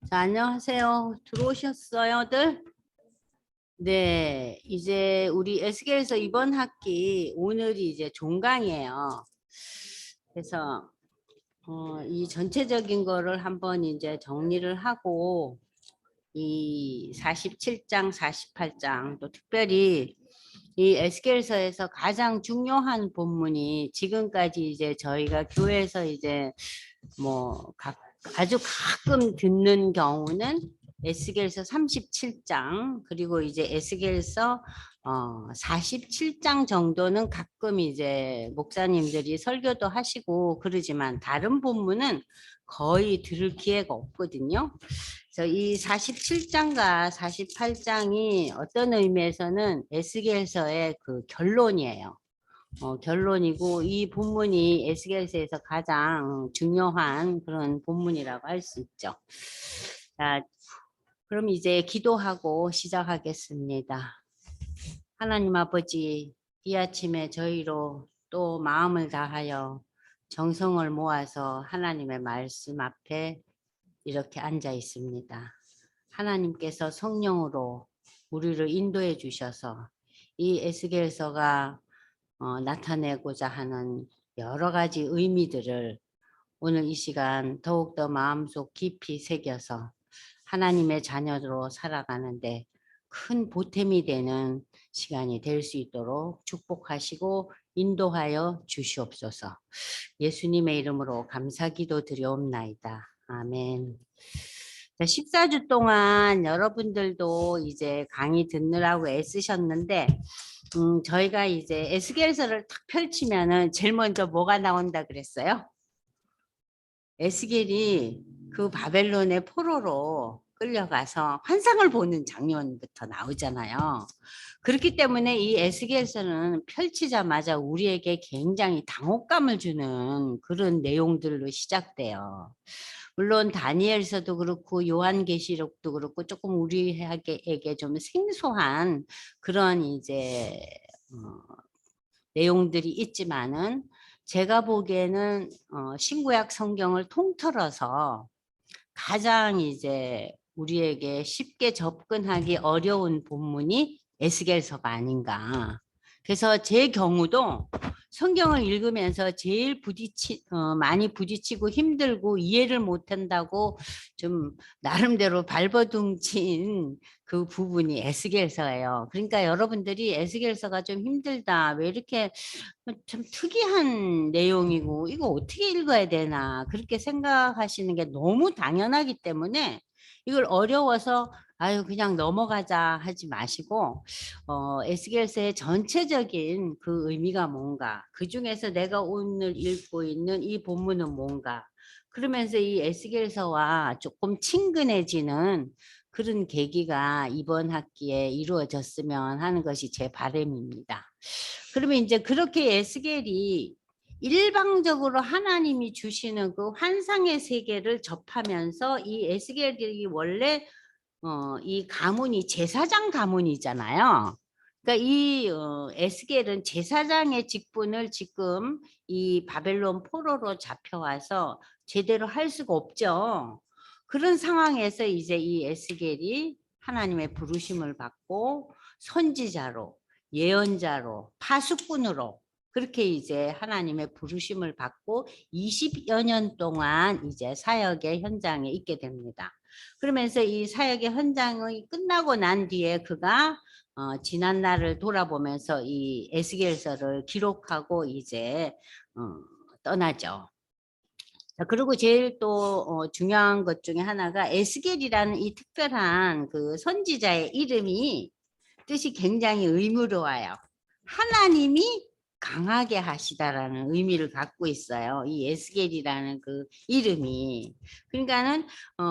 자, 안녕하세요. 들어오셨어요들? 네, 이제 우리 에스겔에서 이번 학기 오늘이 이제 종강이에요. 그래서 이 전체적인 거를 한번 이제 정리를 하고 이 47장, 48장 또 특별히 이 에스겔서에서 가장 중요한 본문이 지금까지 이제 저희가 교회에서 이제 아주 가끔 듣는 경우는 에스겔서 37장 그리고 이제 에스겔서 47장 정도는 가끔 이제 목사님들이 설교도 하시고 그러지만 다른 본문은 거의 들을 기회가 없거든요. 그래서 이 47장과 48장이 어떤 의미에서는 에스겔서의 그 결론이에요. 결론이고 이 본문이 에스겔서에서 가장 중요한 그런 본문이라고 할 수 있죠. 자, 그럼 이제 기도하고 시작하겠습니다. 하나님 아버지, 이 아침에 저희로 또 마음을 다하여 정성을 모아서 하나님의 말씀 앞에 이렇게 앉아 있습니다. 하나님께서 성령으로 우리를 인도해 주셔서 이 에스겔서가 나타내고자 하는 여러 가지 의미들을 오늘 이 시간 더욱더 마음속 깊이 새겨서 하나님의 자녀로 살아가는데 큰 보탬이 되는 시간이 될 수 있도록 축복하시고 인도하여 주시옵소서. 예수님의 이름으로 감사기도 드려옵나이다. 아멘. 14주 동안 여러분들도 이제 강의 듣느라고 애쓰셨는데 저희가 이제 에스겔서를 탁 펼치면은 제일 먼저 뭐가 나온다 그랬어요? 에스겔이 그 바벨론의 포로로 끌려가서 환상을 보는 장면부터 나오잖아요. 그렇기 때문에 이 에스겔서는 펼치자마자 우리에게 굉장히 당혹감을 주는 그런 내용들로 시작돼요. 물론 다니엘서도 그렇고 요한계시록도 그렇고 조금 우리에게 좀 생소한 그런 이제 내용들이 있지만은 제가 보기에는 신구약 성경을 통틀어서 가장 이제 우리에게 쉽게 접근하기 어려운 본문이 에스겔서가 아닌가. 그래서 제 경우도 성경을 읽으면서 제일 많이 부딪히고 힘들고 이해를 못한다고 좀 나름대로 발버둥친 그 부분이 에스겔서예요. 그러니까 여러분들이 에스겔서가 좀 힘들다. 왜 이렇게 참 특이한 내용이고 이거 어떻게 읽어야 되나 그렇게 생각하시는 게 너무 당연하기 때문에 이걸 어려워서 아유 그냥 넘어가자 하지 마시고 에스겔서의 전체적인 그 의미가 뭔가 그중에서 내가 오늘 읽고 있는 이 본문은 뭔가 그러면서 이 에스겔서와 조금 친근해지는 그런 계기가 이번 학기에 이루어졌으면 하는 것이 제 바람입니다. 그러면 이제 그렇게 에스겔이 일방적으로 하나님이 주시는 그 환상의 세계를 접하면서 이 에스겔이 원래 이 가문이 제사장 가문이잖아요. 그러니까 이 에스겔은 제사장의 직분을 지금 이 바벨론 포로로 잡혀와서 제대로 할 수가 없죠. 그런 상황에서 이제 이 에스겔이 하나님의 부르심을 받고 선지자로 예언자로 파수꾼으로 그렇게 이제 하나님의 부르심을 받고 20여 년 동안 이제 사역의 현장에 있게 됩니다. 그러면서 이 사역의 현장이 끝나고 난 뒤에 그가 지난 날을 돌아보면서 이 에스겔서를 기록하고 이제 떠나죠. 그리고 제일 또 중요한 것 중에 하나가 에스겔이라는 이 특별한 그 선지자의 이름이 뜻이 굉장히 의무로워요. 하나님이 강하게 하시다라는 의미를 갖고 있어요. 이 에스겔이라는 그 이름이. 그러니까는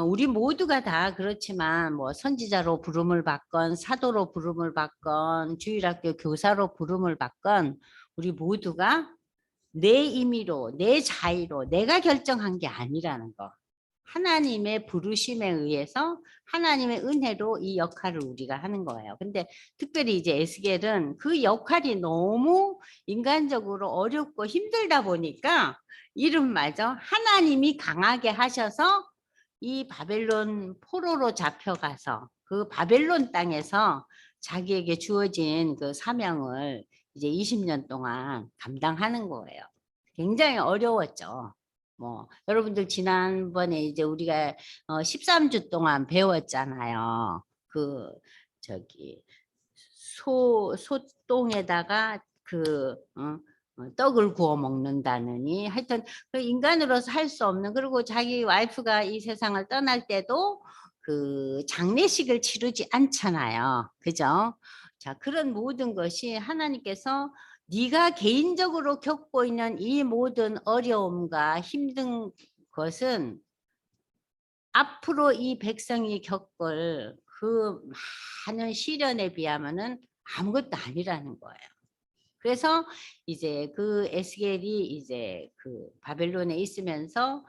우리 모두가 다 그렇지만 뭐 선지자로 부름을 받건 사도로 부름을 받건 주일학교 교사로 부름을 받건 우리 모두가 내 임의로 내 자의로 내가 결정한 게 아니라는 거. 하나님의 부르심에 의해서 하나님의 은혜로 이 역할을 우리가 하는 거예요. 근데 특별히 이제 에스겔은 그 역할이 너무 인간적으로 어렵고 힘들다 보니까 이름마저 하나님이 강하게 하셔서 이 바벨론 포로로 잡혀가서 그 바벨론 땅에서 자기에게 주어진 그 사명을 이제 20년 동안 감당하는 거예요. 굉장히 어려웠죠. 뭐 여러분들 지난번에 이제 우리가 13주 동안 배웠잖아요. 그 저기 소똥에다가 떡을 구워 먹는다느니 하여튼 그 인간으로서 할 수 없는, 그리고 자기 와이프가 이 세상을 떠날 때도 그 장례식을 치르지 않잖아요. 그죠? 자, 그런 모든 것이 하나님께서 네가 개인적으로 겪고 있는 이 모든 어려움과 힘든 것은 앞으로 이 백성이 겪을 그 많은 시련에 비하면은 아무것도 아니라는 거예요. 그래서 이제 그 에스겔이 이제 그 바벨론에 있으면서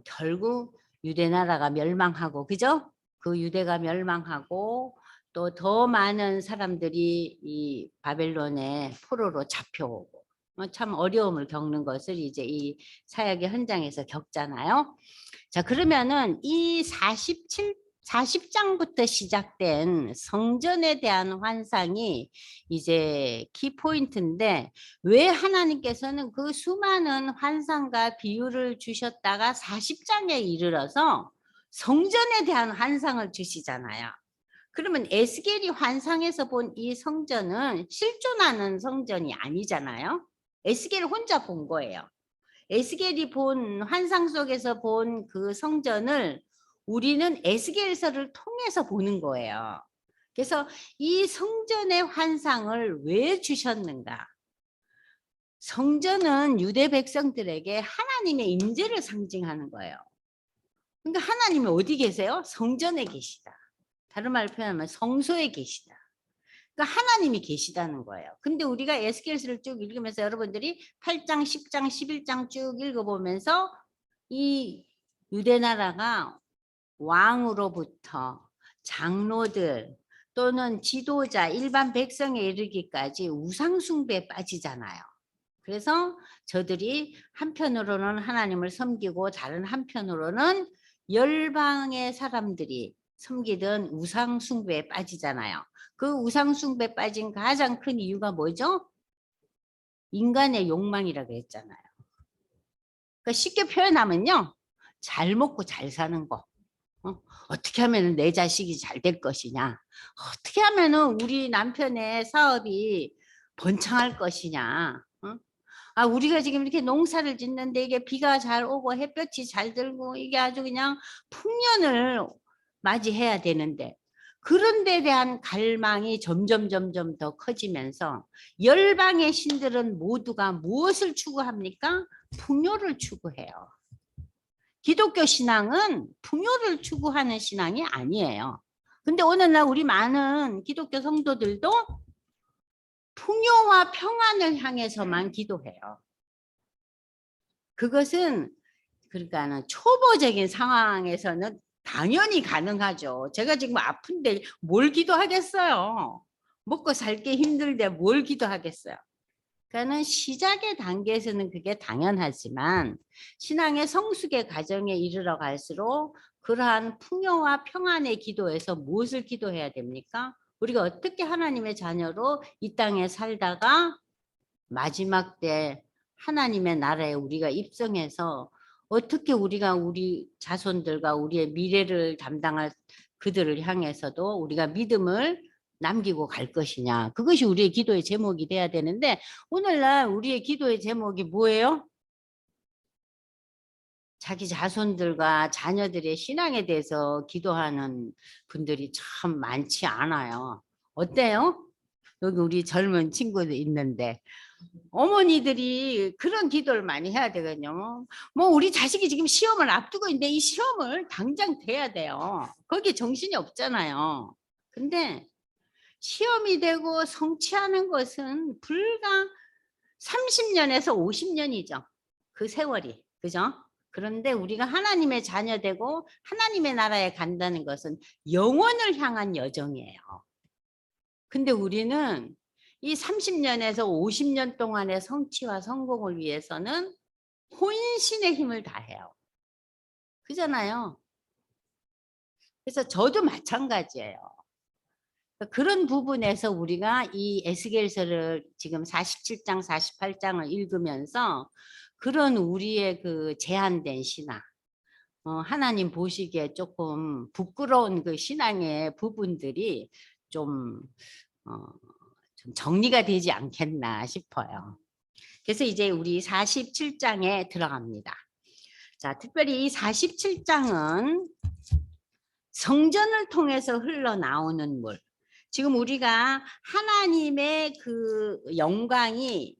결국 유대 나라가 멸망하고, 그죠? 그 유대가 멸망하고 또 더 많은 사람들이 이 바벨론의 포로로 잡혀오고 참 어려움을 겪는 것을 이제 이 사역의 현장에서 겪잖아요. 자, 그러면은 이 40장부터 시작된 성전에 대한 환상이 이제 키포인트인데, 왜 하나님께서는 그 수많은 환상과 비유를 주셨다가 40장에 이르러서 성전에 대한 환상을 주시잖아요. 그러면 에스겔이 환상에서 본 이 성전은 실존하는 성전이 아니잖아요. 에스겔 혼자 본 거예요. 에스겔이 본 환상 속에서 본 그 성전을 우리는 에스겔서를 통해서 보는 거예요. 그래서 이 성전의 환상을 왜 주셨는가? 성전은 유대 백성들에게 하나님의 임재를 상징하는 거예요. 그러니까 하나님이 어디 계세요? 성전에 계시다. 다른 말로 표현하면 성소에 계시다. 그러니까 하나님이 계시다는 거예요. 근데 우리가 에스겔서를 쭉 읽으면서 여러분들이 8장, 10장, 11장 쭉 읽어보면서 이 유대 나라가 왕으로부터 장로들 또는 지도자, 일반 백성에 이르기까지 우상 숭배에 빠지잖아요. 그래서 저들이 한편으로는 하나님을 섬기고 다른 한편으로는 열방의 사람들이 섬기던 우상 숭배에 빠지잖아요. 그 우상 숭배에 빠진 가장 큰 이유가 뭐죠? 인간의 욕망이라고 했잖아요. 그러니까 쉽게 표현하면요, 잘 먹고 잘 사는 거. 어떻게 하면 내 자식이 잘 될 것이냐, 어떻게 하면 우리 남편의 사업이 번창할 것이냐, 아, 우리가 지금 이렇게 농사를 짓는데 이게 비가 잘 오고 햇볕이 잘 들고 이게 아주 그냥 풍년을 맞이해야 되는데, 그런 데 대한 갈망이 점점 더 커지면서 열방의 신들은 모두가 무엇을 추구합니까? 풍요를 추구해요. 기독교 신앙은 풍요를 추구하는 신앙이 아니에요. 근데 오늘날 우리 많은 기독교 성도들도 풍요와 평안을 향해서만 기도해요. 그것은 그러니까는 초보적인 상황에서는 당연히 가능하죠. 제가 지금 아픈데 뭘 기도하겠어요. 먹고 살기 힘들데 뭘 기도하겠어요. 그러니까는 시작의 단계에서는 그게 당연하지만 신앙의 성숙의 과정에 이르러 갈수록 그러한 풍요와 평안의 기도에서 무엇을 기도해야 됩니까? 우리가 어떻게 하나님의 자녀로 이 땅에 살다가 마지막 때 하나님의 나라에 우리가 입성해서 어떻게 우리가 우리 자손들과 우리의 미래를 담당할 그들을 향해서도 우리가 믿음을 남기고 갈 것이냐. 그것이 우리의 기도의 제목이 돼야 되는데 오늘날 우리의 기도의 제목이 뭐예요? 자기 자손들과 자녀들의 신앙에 대해서 기도하는 분들이 참 많지 않아요. 어때요? 여기 우리 젊은 친구들 있는데 어머니들이 그런 기도를 많이 해야 되거든요. 뭐 우리 자식이 지금 시험을 앞두고 있는데 이 시험을 당장 돼야 돼요. 거기에 정신이 없잖아요. 근데 시험이 되고 성취하는 것은 불과 30년에서 50년이죠. 그 세월이. 그죠? 그런데 우리가 하나님의 자녀 되고 하나님의 나라에 간다는 것은 영원을 향한 여정이에요. 근데 우리는 이 30년에서 50년 동안의 성취와 성공을 위해서는 혼신의 힘을 다해요. 그잖아요. 그래서 저도 마찬가지예요. 그런 부분에서 우리가 이 에스겔서를 지금 47장, 48장을 읽으면서 그런 우리의 그 제한된 신앙, 하나님 보시기에 조금 부끄러운 그 신앙의 부분들이 좀, 어, 좀 정리가 되지 않겠나 싶어요. 그래서 이제 우리 47장에 들어갑니다. 자, 특별히 이 47장은 성전을 통해서 흘러나오는 물. 지금 우리가 하나님의 그 영광이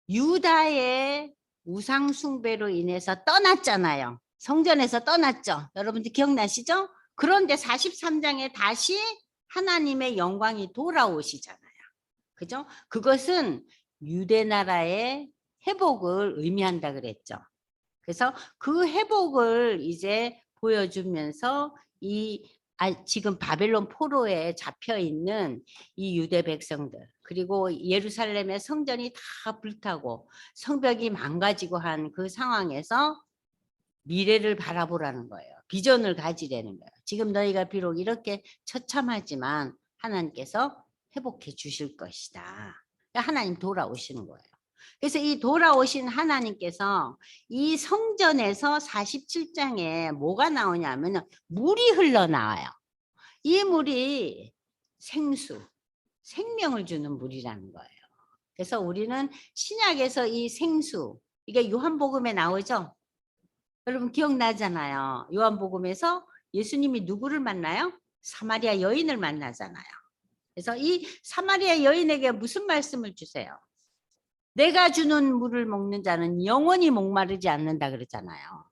유다의 우상 숭배로 인해서 떠났잖아요. 성전에서 떠났죠. 여러분들 기억나시죠? 그런데 43장에 다시 하나님의 영광이 돌아오시잖아요. 그죠? 그것은 유대 나라의 회복을 의미한다 그랬죠. 그래서 그 회복을 이제 보여주면서 지금 바벨론 포로에 잡혀 있는 이 유대 백성들, 그리고 예루살렘의 성전이 다 불타고 성벽이 망가지고 한 그 상황에서 미래를 바라보라는 거예요. 비전을 가지라는 거예요. 지금 너희가 비록 이렇게 처참하지만 하나님께서 회복해 주실 것이다. 그러니까 하나님 돌아오시는 거예요. 그래서 이 돌아오신 하나님께서 이 성전에서 47장에 뭐가 나오냐면 물이 흘러나와요. 이 물이 생수, 생명을 주는 물이라는 거예요. 그래서 우리는 신약에서 이 생수, 이게 요한복음에 나오죠? 여러분 기억나잖아요. 요한복음에서 예수님이 누구를 만나요? 사마리아 여인을 만나잖아요. 그래서 이 사마리아 여인에게 무슨 말씀을 주세요? 내가 주는 물을 먹는 자는 영원히 목마르지 않는다 그러잖아요.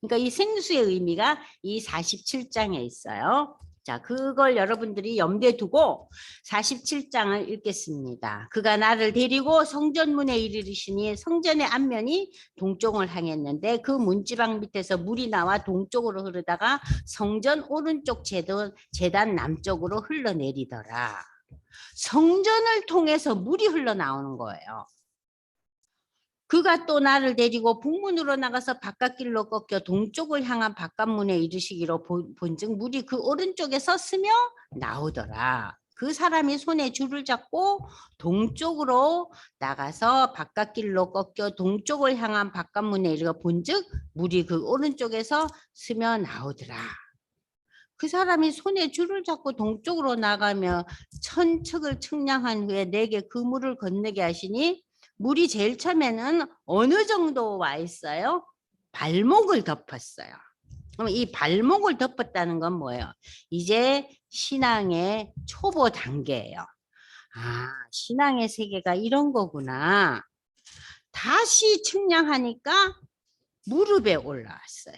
그러니까 이 생수의 의미가 이 47장에 있어요. 자, 그걸 여러분들이 염두에 두고 47장을 읽겠습니다. 그가 나를 데리고 성전문에 이르시니 성전의 앞면이 동쪽을 향했는데 그 문지방 밑에서 물이 나와 동쪽으로 흐르다가 성전 오른쪽 제단 남쪽으로 흘러내리더라. 성전을 통해서 물이 흘러나오는 거예요. 그가 또 나를 데리고 북문으로 나가서 바깥길로 꺾여 동쪽을 향한 바깥문에 이르시기로 본즉 물이 그 오른쪽에서 스며 나오더라. 그 사람이 손에 줄을 잡고 동쪽으로 나가서 바깥길로 꺾여 동쪽을 향한 바깥문에 이르러 본즉 물이 그 오른쪽에서 스며 나오더라. 그 사람이 손에 줄을 잡고 동쪽으로 나가며 천척을 측량한 후에 내게 그 물을 건너게 하시니 물이 제일 처음에는 어느 정도 와 있어요? 발목을 덮었어요. 그럼 이 발목을 덮었다는 건 뭐예요? 이제 신앙의 초보 단계예요. 아, 신앙의 세계가 이런 거구나. 다시 측량하니까 무릎에 올라왔어요.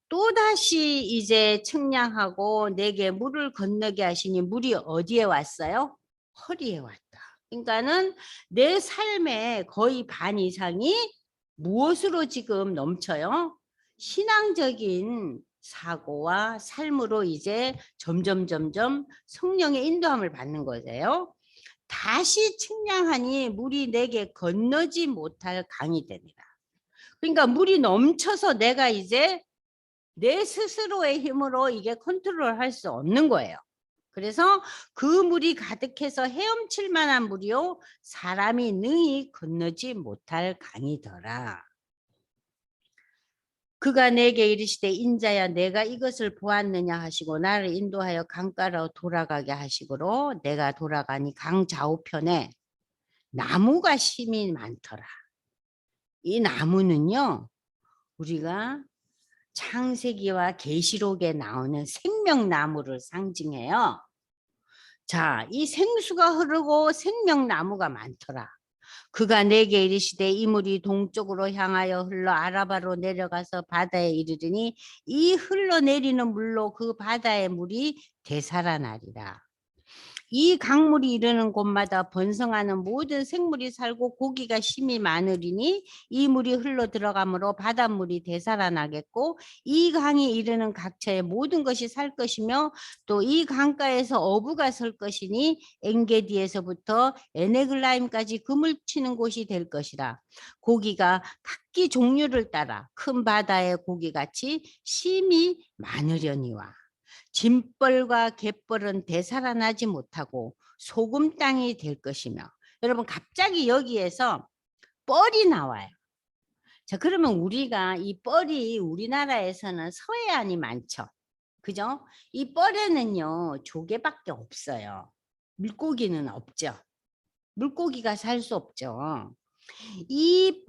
또다시 이제 측량하고 내게 물을 건너게 하시니 물이 어디에 왔어요? 허리에 왔다. 그러니까는 내 삶의 거의 반 이상이 무엇으로 지금 넘쳐요? 신앙적인 사고와 삶으로 이제 점점 성령의 인도함을 받는 거예요. 다시 측량하니 물이 내게 건너지 못할 강이 됩니다. 그러니까 물이 넘쳐서 내가 이제 내 스스로의 힘으로 이게 컨트롤할 수 없는 거예요. 그래서 그 물이 가득해서 헤엄칠 만한 물이요 사람이 능히 건너지 못할 강이더라. 그가 내게 이르시되 인자야 내가 이것을 보았느냐 하시고 나를 인도하여 강가로 돌아가게 하시고로 내가 돌아가니 강 좌우편에 나무가 심이 많더라. 이 나무는요 우리가 창세기와 계시록에 나오는 생명나무를 상징해요. 자, 이 생수가 흐르고 생명나무가 많더라. 그가 내게 이르시되 이 물이 동쪽으로 향하여 흘러 아라바로 내려가서 바다에 이르르니 이 흘러내리는 물로 그 바다의 물이 되살아나리라. 이 강물이 이르는 곳마다 번성하는 모든 생물이 살고 고기가 심이 많으리니 이 물이 흘러 들어가므로 바닷물이 되살아나겠고 이 강이 이르는 각처의 모든 것이 살 것이며 또 이 강가에서 어부가 설 것이니 엔게디에서부터 에네글라임까지 그물 치는 곳이 될 것이라. 고기가 각기 종류를 따라 큰 바다의 고기같이 심이 많으려니와 짐벌과 갯벌은 되살아나지 못하고 소금 땅이 될 것이며. 여러분 갑자기 여기에서 뻘이 나와요. 자, 그러면 우리가 이 뻘이 우리나라에서는 서해안이 많죠. 그죠? 이 뻘에는요 조개밖에 없어요. 물고기는 없죠. 물고기가 살 수 없죠. 이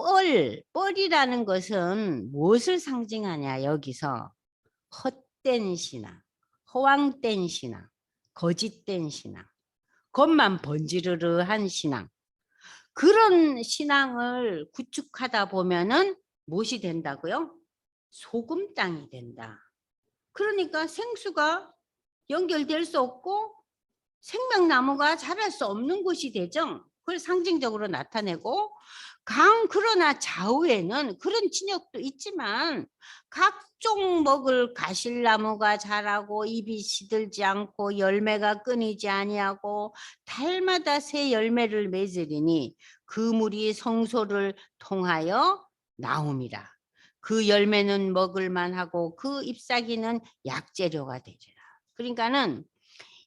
뻘이라는 것은 무엇을 상징하냐 여기서 헛된 신앙, 허황된 신앙, 거짓된 신앙, 겉만 번지르르한 신앙, 그런 신앙을 구축하다 보면은 무엇이 된다고요? 소금 땅이 된다. 그러니까 생수가 연결될 수 없고 생명나무가 자랄 수 없는 곳이 되죠. 그걸 상징적으로 나타내고 그러나 좌우에는 그런 진역도 있지만 각종 먹을 가실나무가 자라고 잎이 시들지 않고 열매가 끊이지 아니하고 달마다 새 열매를 맺으리니 그 물이 성소를 통하여 나옴이라. 그 열매는 먹을만 하고 그 잎사귀는 약재료가 되리라. 그러니까는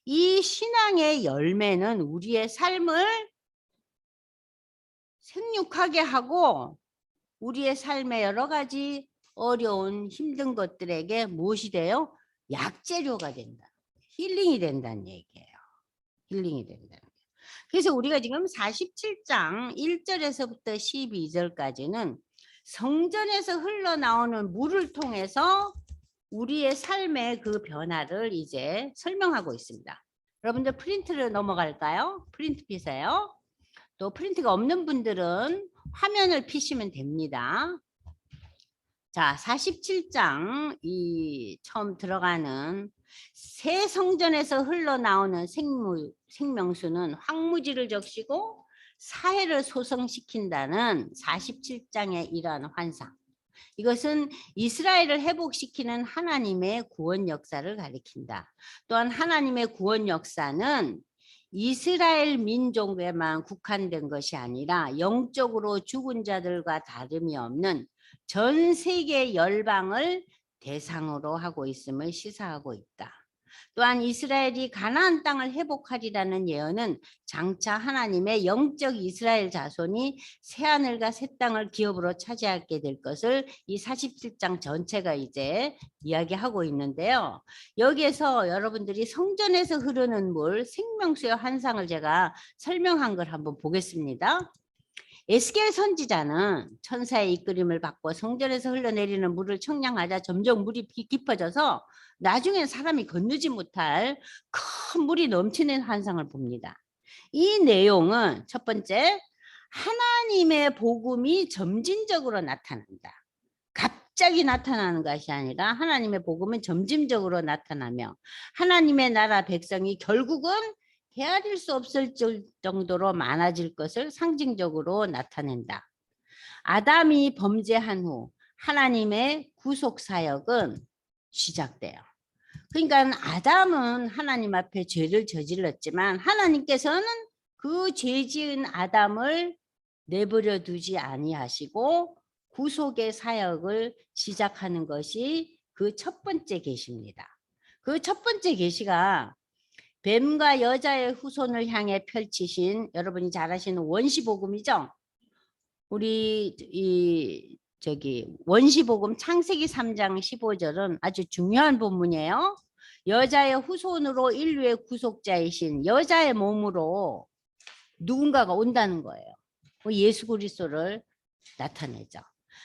이 신앙의 열매는 우리의 삶을 생육하게 하고 우리의 삶의 여러 가지 어려운 힘든 것들에게 무엇이 돼요? 약재료가 된다. 힐링이 된다는 얘기예요. 힐링이 된다는 거예요. 그래서 우리가 지금 47장 1절에서부터 12절까지는 성전에서 흘러나오는 물을 통해서 우리의 삶의 그 변화를 이제 설명하고 있습니다. 여러분들 프린트를 넘어갈까요? 프린트 피세요. 또 프린트가 없는 분들은 화면을 피시면 됩니다. 자, 47장 처음 들어가는 새 성전에서 흘러나오는 생명수는 황무지를 적시고 사해를 소성시킨다는 47장의 이러한 환상. 이것은 이스라엘을 회복시키는 하나님의 구원 역사를 가리킨다. 또한 하나님의 구원 역사는 이스라엘 민족에만 국한된 것이 아니라 영적으로 죽은 자들과 다름이 없는 전 세계 열방을 대상으로 하고 있음을 시사하고 있다. 또한 이스라엘이 가나안 땅을 회복하리라는 예언은 장차 하나님의 영적 이스라엘 자손이 새하늘과 새 땅을 기업으로 차지하게 될 것을 이 47장 전체가 이제 이야기하고 있는데요. 여기에서 여러분들이 성전에서 흐르는 물, 생명수의 환상을 제가 설명한 걸 한번 보겠습니다. 에스겔 선지자는 천사의 이끌림을 받고 성전에서 흘러내리는 물을 청량하자 점점 물이 깊어져서 나중에 사람이 건너지 못할 큰 물이 넘치는 환상을 봅니다. 이 내용은 첫 번째, 하나님의 복음이 점진적으로 나타난다. 갑자기 나타나는 것이 아니라 하나님의 복음은 점진적으로 나타나며 하나님의 나라 백성이 결국은 헤아릴 수 없을 정도로 많아질 것을 상징적으로 나타낸다. 아담이 범죄한 후 하나님의 구속 사역은 시작돼요. 그러니까 아담은 하나님 앞에 죄를 저질렀지만 하나님께서는 그 죄 지은 아담을 내버려 두지 아니하시고 구속의 사역을 시작하는 것이 그 첫 번째 계시입니다. 그 첫 번째 계시가 뱀과 여자의 후손을 향해 펼치신, 여러분이 잘 아시는 원시복음이죠. 우리 원시복음 창세기 3장 15절은 아주 중요한 본문이에요. 여자의 후손으로 인류의 구속자이신 여자의 몸으로 누군가가 온다는 거예요. 예수 그리스도를 나타내죠.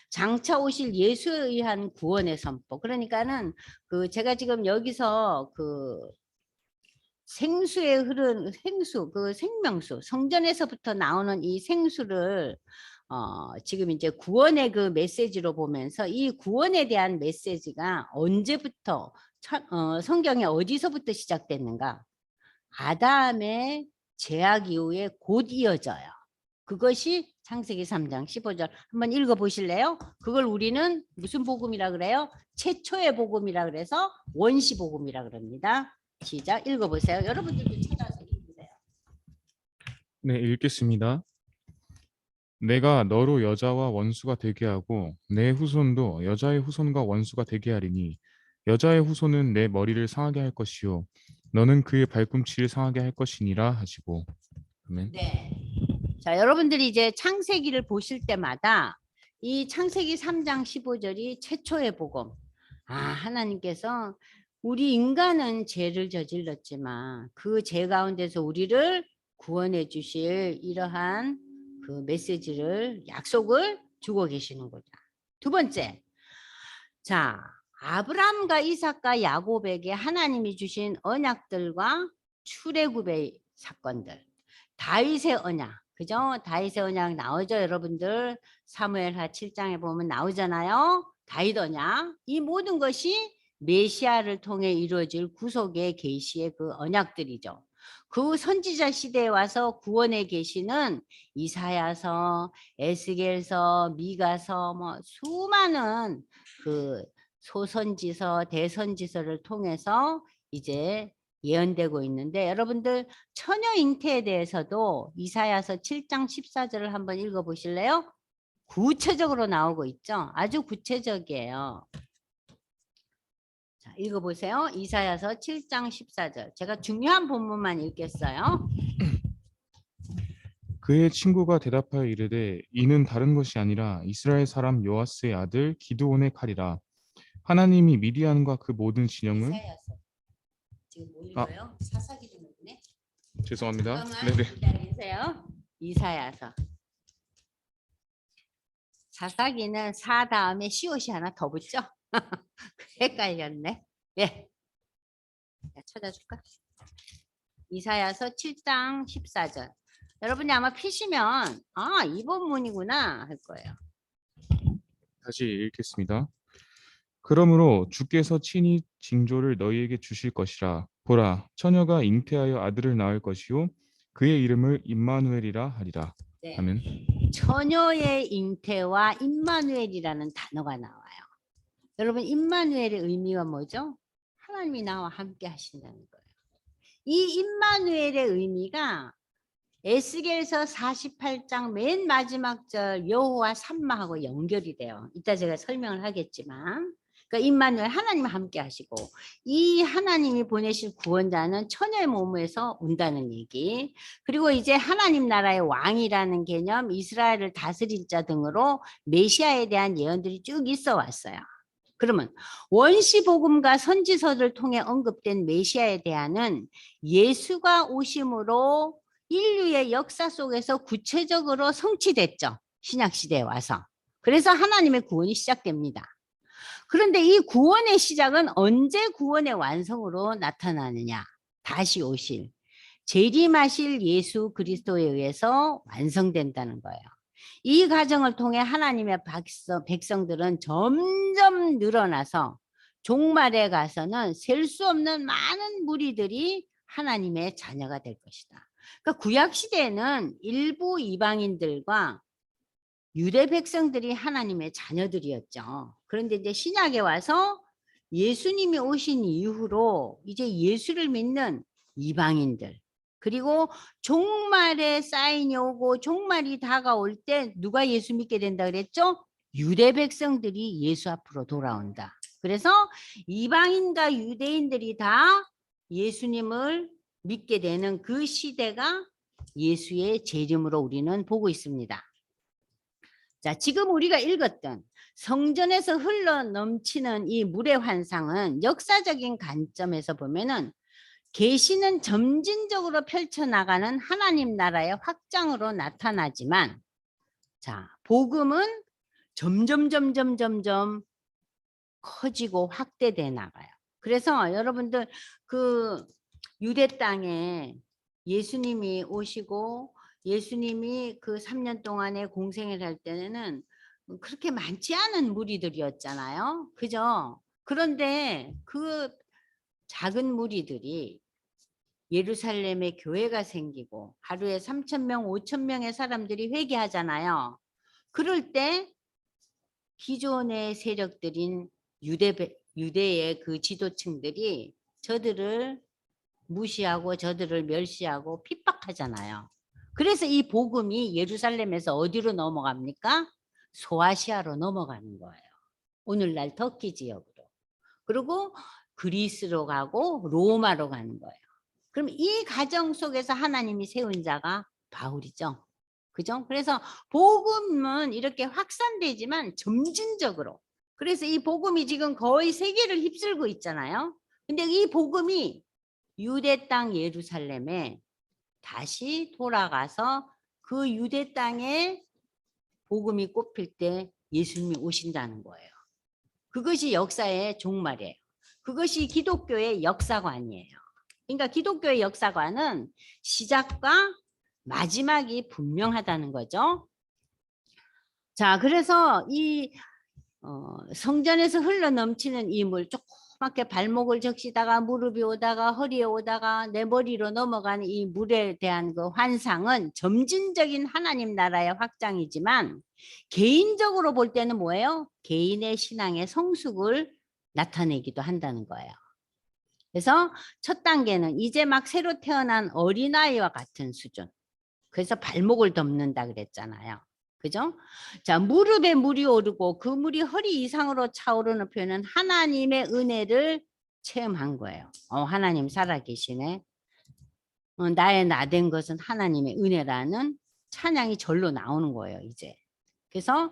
장차 오실 예수에 의한 구원의 선포. 그러니까는 제가 지금 여기서 생수에 흐른 그 생명수, 성전에서부터 나오는 이 생수를 지금 이제 구원의 그 메시지로 보면서 이 구원에 대한 메시지가 언제부터 성경에 어디서부터 시작됐는가? 아담의 죄악 이후에 곧 이어져요. 그것이 창세기 3장 15절 한번 읽어보실래요? 그걸 우리는 무슨 복음이라 그래요? 최초의 복음이라 그래서 원시 복음이라 그럽니다. 시작 읽어보세요. 여러분들도 찾아서 읽으세요. 네, 읽겠습니다. 내가 너로 여자와 원수가 되게 하고 내 후손도 여자의 후손과 원수가 되게 하리니 여자의 후손은 내 머리를 상하게 할 것이요 너는 그의 발꿈치를 상하게 할 것이니라 하시고. 아멘. 네. 자, 여러분들이 이제 창세기를 보실 때마다 이 창세기 3장 15절이 최초의 복음. 하나님께서 우리 인간은 죄를 저질렀지만 그 죄 가운데서 우리를 구원해 주실 이러한 그 메시지를 약속을 주고 계시는 거죠. 두 번째. 자, 아브라함과 이삭과 야곱에게 하나님이 주신 언약들과 출애굽의 사건들. 다윗의 언약. 그죠? 다윗의 언약 나오죠, 여러분들. 사무엘하 7장에 보면 나오잖아요. 다윗 언약. 이 모든 것이 메시아를 통해 이루어질 구속의 계시의 그 언약들이죠. 그 선지자 시대에 와서 구원의 계시는 이사야서, 에스겔서, 미가서 뭐 수많은 그 소선지서, 대선지서를 통해서 이제 예언되고 있는데 여러분들 처녀 잉태에 대해서도 이사야서 7장 14절을 한번 읽어보실래요? 구체적으로 나오고 있죠. 아주 구체적이에요. 자, 읽어보세요. 이사야서 7장 14절. 제가 중요한 본문만 읽겠어요. 그의 친구가 대답하여 이르되 이는 다른 것이 아니라 이스라엘 사람 요아스의 아들 기드온의 칼이라. 하나님이 미디안과 그 모든 진영을 이사야서. 지금 뭐 아, 읽어요? 사사기 좀 읽네. 죄송합니다. 잠깐만 네네. 기다리세요. 이사야서. 사사기는 사 다음에 시옷이 하나 더 붙죠? 헷갈렸네. 예. 찾아줄까? 이사야서 7장 14절. 여러분이 아마 피시면 이 본문이구나 할 거예요. 다시 읽겠습니다. 그러므로 주께서 친히 징조를 너희에게 주실 것이라. 보라, 처녀가 잉태하여 아들을 낳을 것이요 그의 이름을 임마누엘이라 하리라. 네. 아멘. 처녀의 잉태와 임마누엘이라는 단어가 나와요. 여러분 임마누엘의 의미가 뭐죠? 하나님이 나와 함께 하신다는 거예요. 이 임마누엘의 의미가 에스겔서 48장 맨 마지막 절 여호와 삼마하고 연결이 돼요. 이따 제가 설명을 하겠지만 그러니까 임마누엘 하나님 함께 하시고 이 하나님이 보내실 구원자는 처녀의 몸에서 온다는 얘기. 그리고 이제 하나님 나라의 왕이라는 개념, 이스라엘을 다스릴 자 등으로 메시아에 대한 예언들이 쭉 있어 왔어요. 그러면 원시 복음과 선지서를 통해 언급된 메시아에 대한은 예수가 오심으로 인류의 역사 속에서 구체적으로 성취됐죠. 신약 시대에 와서. 그래서 하나님의 구원이 시작됩니다. 그런데 이 구원의 시작은 언제 구원의 완성으로 나타나느냐? 다시 오실 재림하실 예수 그리스도에 의해서 완성된다는 거예요. 이 과정을 통해 하나님의 백성들은 점점 늘어나서 종말에 가서는 셀 수 없는 많은 무리들이 하나님의 자녀가 될 것이다. 그러니까 구약 시대에는 일부 이방인들과 유대 백성들이 하나님의 자녀들이었죠. 그런데 이제 신약에 와서 예수님이 오신 이후로 이제 예수를 믿는 이방인들 그리고 종말에 사인이 오고 종말이 다가올 때 누가 예수 믿게 된다 그랬죠? 유대 백성들이 예수 앞으로 돌아온다. 그래서 이방인과 유대인들이 다 예수님을 믿게 되는 그 시대가 예수의 재림으로 우리는 보고 있습니다. 자, 지금 우리가 읽었던 성전에서 흘러 넘치는 이 물의 환상은 역사적인 관점에서 보면은 계시는 점진적으로 펼쳐나가는 하나님 나라의 확장으로 나타나지만 자, 복음은 점점 커지고 확대돼 나가요. 그래서 여러분들 그 유대 땅에 예수님이 오시고 예수님이 그 3년 동안에 공생을 할 때는 그렇게 많지 않은 무리들이었잖아요. 그죠? 그런데 그 작은 무리들이 예루살렘에 교회가 생기고 하루에 3,000명, 5,000명의 사람들이 회개하잖아요. 그럴 때 기존의 세력들인 유대의 그 지도층들이 저들을 무시하고 저들을 멸시하고 핍박하잖아요. 그래서 이 복음이 예루살렘에서 어디로 넘어갑니까? 소아시아로 넘어가는 거예요. 오늘날 터키 지역으로. 그리고 그리스로 가고 로마로 가는 거예요. 그럼 이 과정 속에서 하나님이 세운 자가 바울이죠. 그죠? 그래서 복음은 이렇게 확산되지만 점진적으로. 그래서 이 복음이 지금 거의 세계를 휩쓸고 있잖아요. 근데 이 복음이 유대 땅 예루살렘에 다시 돌아가서 그 유대 땅에 복음이 꼽힐 때 예수님이 오신다는 거예요. 그것이 역사의 종말이에요. 그것이 기독교의 역사관이에요. 그러니까 기독교의 역사관은 시작과 마지막이 분명하다는 거죠. 자, 그래서 이 성전에서 흘러 넘치는 이 물 조그맣게 발목을 적시다가 무릎이 오다가 허리에 오다가 내 머리로 넘어가는 이 물에 대한 그 환상은 점진적인 하나님 나라의 확장이지만 개인적으로 볼 때는 뭐예요? 개인의 신앙의 성숙을 나타내기도 한다는 거예요. 그래서 첫 단계는 이제 막 새로 태어난 어린아이와 같은 수준. 그래서 발목을 덮는다 그랬잖아요. 그죠? 자, 무릎에 물이 오르고 그 물이 허리 이상으로 차오르는 표현은 하나님의 은혜를 체험한 거예요. 하나님 살아계시네. 나의 나된 것은 하나님의 은혜라는 찬양이 절로 나오는 거예요, 이제. 그래서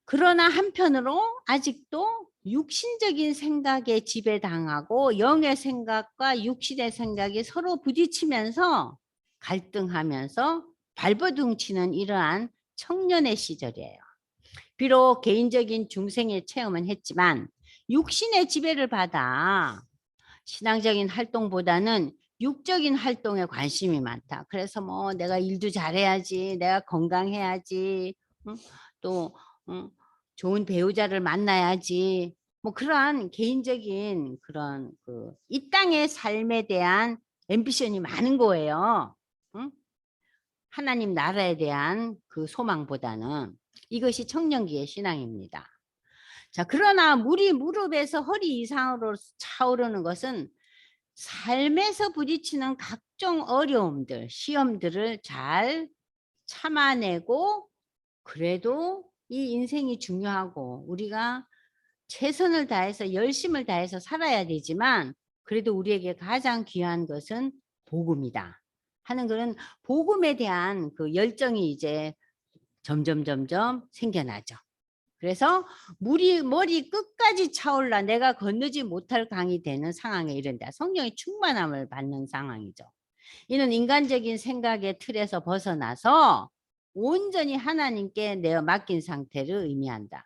그러나 한편으로 아직도 육신적인 생각에 지배당하고 영의 생각과 육신의 생각이 서로 부딪히면서 갈등하면서 발버둥치는 이러한 청년의 시절이에요. 비록 개인적인 중생의 체험은 했지만 육신의 지배를 받아 신앙적인 활동보다는 육적인 활동에 관심이 많다. 그래서 뭐 내가 일도 잘해야지, 내가 건강해야지, 또 좋은 배우자를 만나야지. 뭐 그러한 개인적인 그런 그 이 땅의 삶에 대한 앰비션이 많은 거예요. 응? 하나님 나라에 대한 그 소망보다는 이것이 청년기의 신앙입니다. 자, 그러나 물이 무릎에서 허리 이상으로 차오르는 것은 삶에서 부딪히는 각종 어려움들, 시험들을 잘 참아내고 그래도 이 인생이 중요하고 우리가 최선을 다해서 열심을 다해서 살아야 되지만 그래도 우리에게 가장 귀한 것은 복음이다 하는 그런 복음에 대한 그 열정이 이제 점점 생겨나죠. 그래서 물이 머리 끝까지 차올라 내가 건너지 못할 강이 되는 상황에 이른다. 성령의 충만함을 받는 상황이죠. 이는 인간적인 생각의 틀에서 벗어나서 온전히 하나님께 내어 맡긴 상태를 의미한다.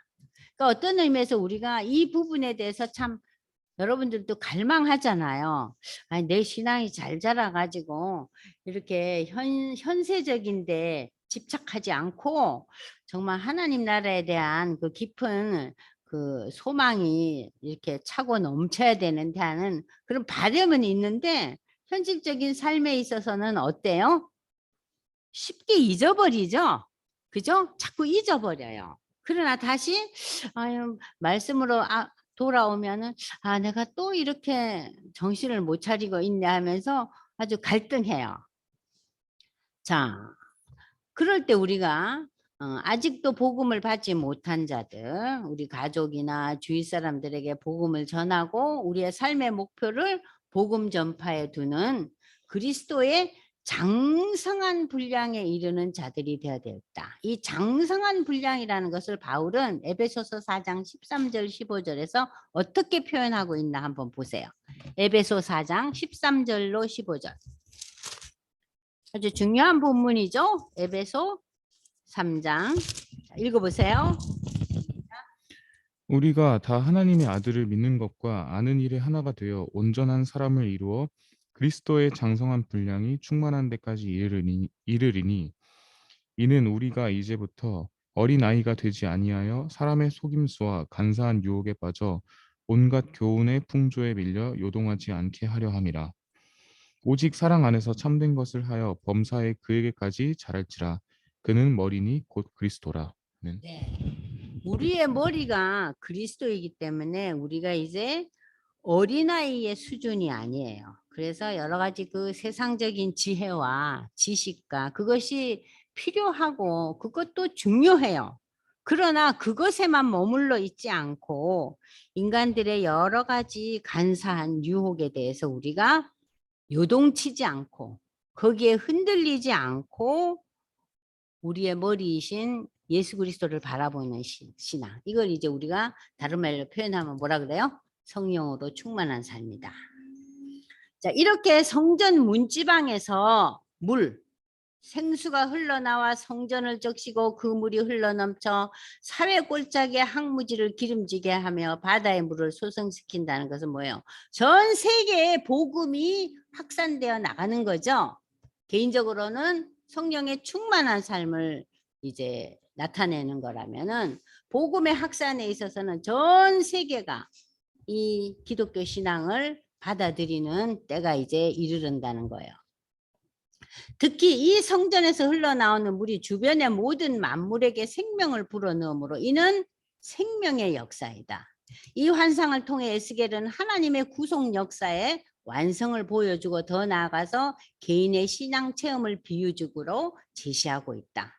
그러니까 어떤 의미에서 우리가 이 부분에 대해서 참 여러분들도 갈망하잖아요. 아니, 내 신앙이 잘 자라가지고 이렇게 현세적인데 집착하지 않고 정말 하나님 나라에 대한 그 깊은 그 소망이 이렇게 차고 넘쳐야 되는데 하는 그런 바람은 있는데 현실적인 삶에 있어서는 어때요? 쉽게 잊어버리죠. 그죠? 자꾸 잊어버려요. 그러나 다시 말씀으로 돌아오면은 내가 또 이렇게 정신을 못 차리고 있네 하면서 아주 갈등해요. 자, 그럴 때 우리가 아직도 복음을 받지 못한 자들, 우리 가족이나 주위 사람들에게 복음을 전하고 우리의 삶의 목표를 복음 전파에 두는 그리스도의 장성한 분량에 이르는 자들이 되어야 되었다. 이 장성한 분량이라는 것을 바울은 에베소서 4장 13절 15절에서 어떻게 표현하고 있나 한번 보세요. 에베소 4장 13절로 15절. 아주 중요한 본문이죠. 에베소 3장. 읽어보세요. 우리가 다 하나님의 아들을 믿는 것과 아는 일에 하나가 되어 온전한 사람을 이루어 그리스도의 장성한 분량이 충만한 데까지 이르리니 이는 우리가 이제부터 어린아이가 되지 아니하여 사람의 속임수와 간사한 유혹에 빠져 온갖 교훈의 풍조에 밀려 요동하지 않게 하려 함이라. 오직 사랑 안에서 참된 것을 하여 범사에 그에게까지 자랄지라. 그는 머리니 곧 그리스도라. 는. 네. 우리의 머리가 그리스도이기 때문에 우리가 이제 어린아이의 수준이 아니에요. 그래서 여러 가지 그 세상적인 지혜와 지식과 그것이 필요하고 그것도 중요해요. 그러나 그것에만 머물러 있지 않고 인간들의 여러 가지 간사한 유혹에 대해서 우리가 요동치지 않고 거기에 흔들리지 않고 우리의 머리이신 예수 그리스도를 바라보는 신앙. 이걸 이제 우리가 다른 말로 표현하면 뭐라 그래요? 성령으로 충만한 삶이다. 자, 이렇게 성전 문지방에서 생수가 흘러나와 성전을 적시고 그 물이 흘러넘쳐 사회 골짜기의 항무지를 기름지게 하며 바다의 물을 소성시킨다는 것은 뭐예요? 전 세계에 복음이 확산되어 나가는 거죠. 개인적으로는 성령의 충만한 삶을 이제 나타내는 거라면은 복음의 확산에 있어서는 전 세계가 이 기독교 신앙을 받아들이는 때가 이제 이르른다는 거예요. 특히 이 성전에서 흘러나오는 물이 주변의 모든 만물에게 생명을 불어넣으므로 이는 생명의 역사이다. 이 환상을 통해 에스겔은 하나님의 구속 역사의 완성을 보여주고 더 나아가서 개인의 신앙 체험을 비유적으로 제시하고 있다.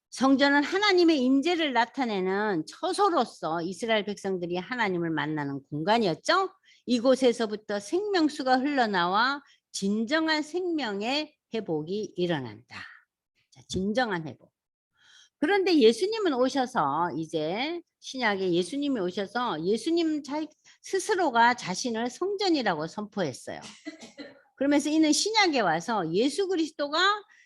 성전은 하나님의 임재를 나타내는 처소로서 이스라엘 백성들이 하나님을 만나는 공간이었죠. 이곳에서부터 생명수가 흘러나와 진정한 생명의 회복이 일어난다. 자, 진정한 회복. 그런데 예수님은 오셔서 이제 신약에 예수님이 오셔서 예수님 스스로가 자신을 성전이라고 선포했어요. 그러면서 이는 신약에 와서 예수 그리스도가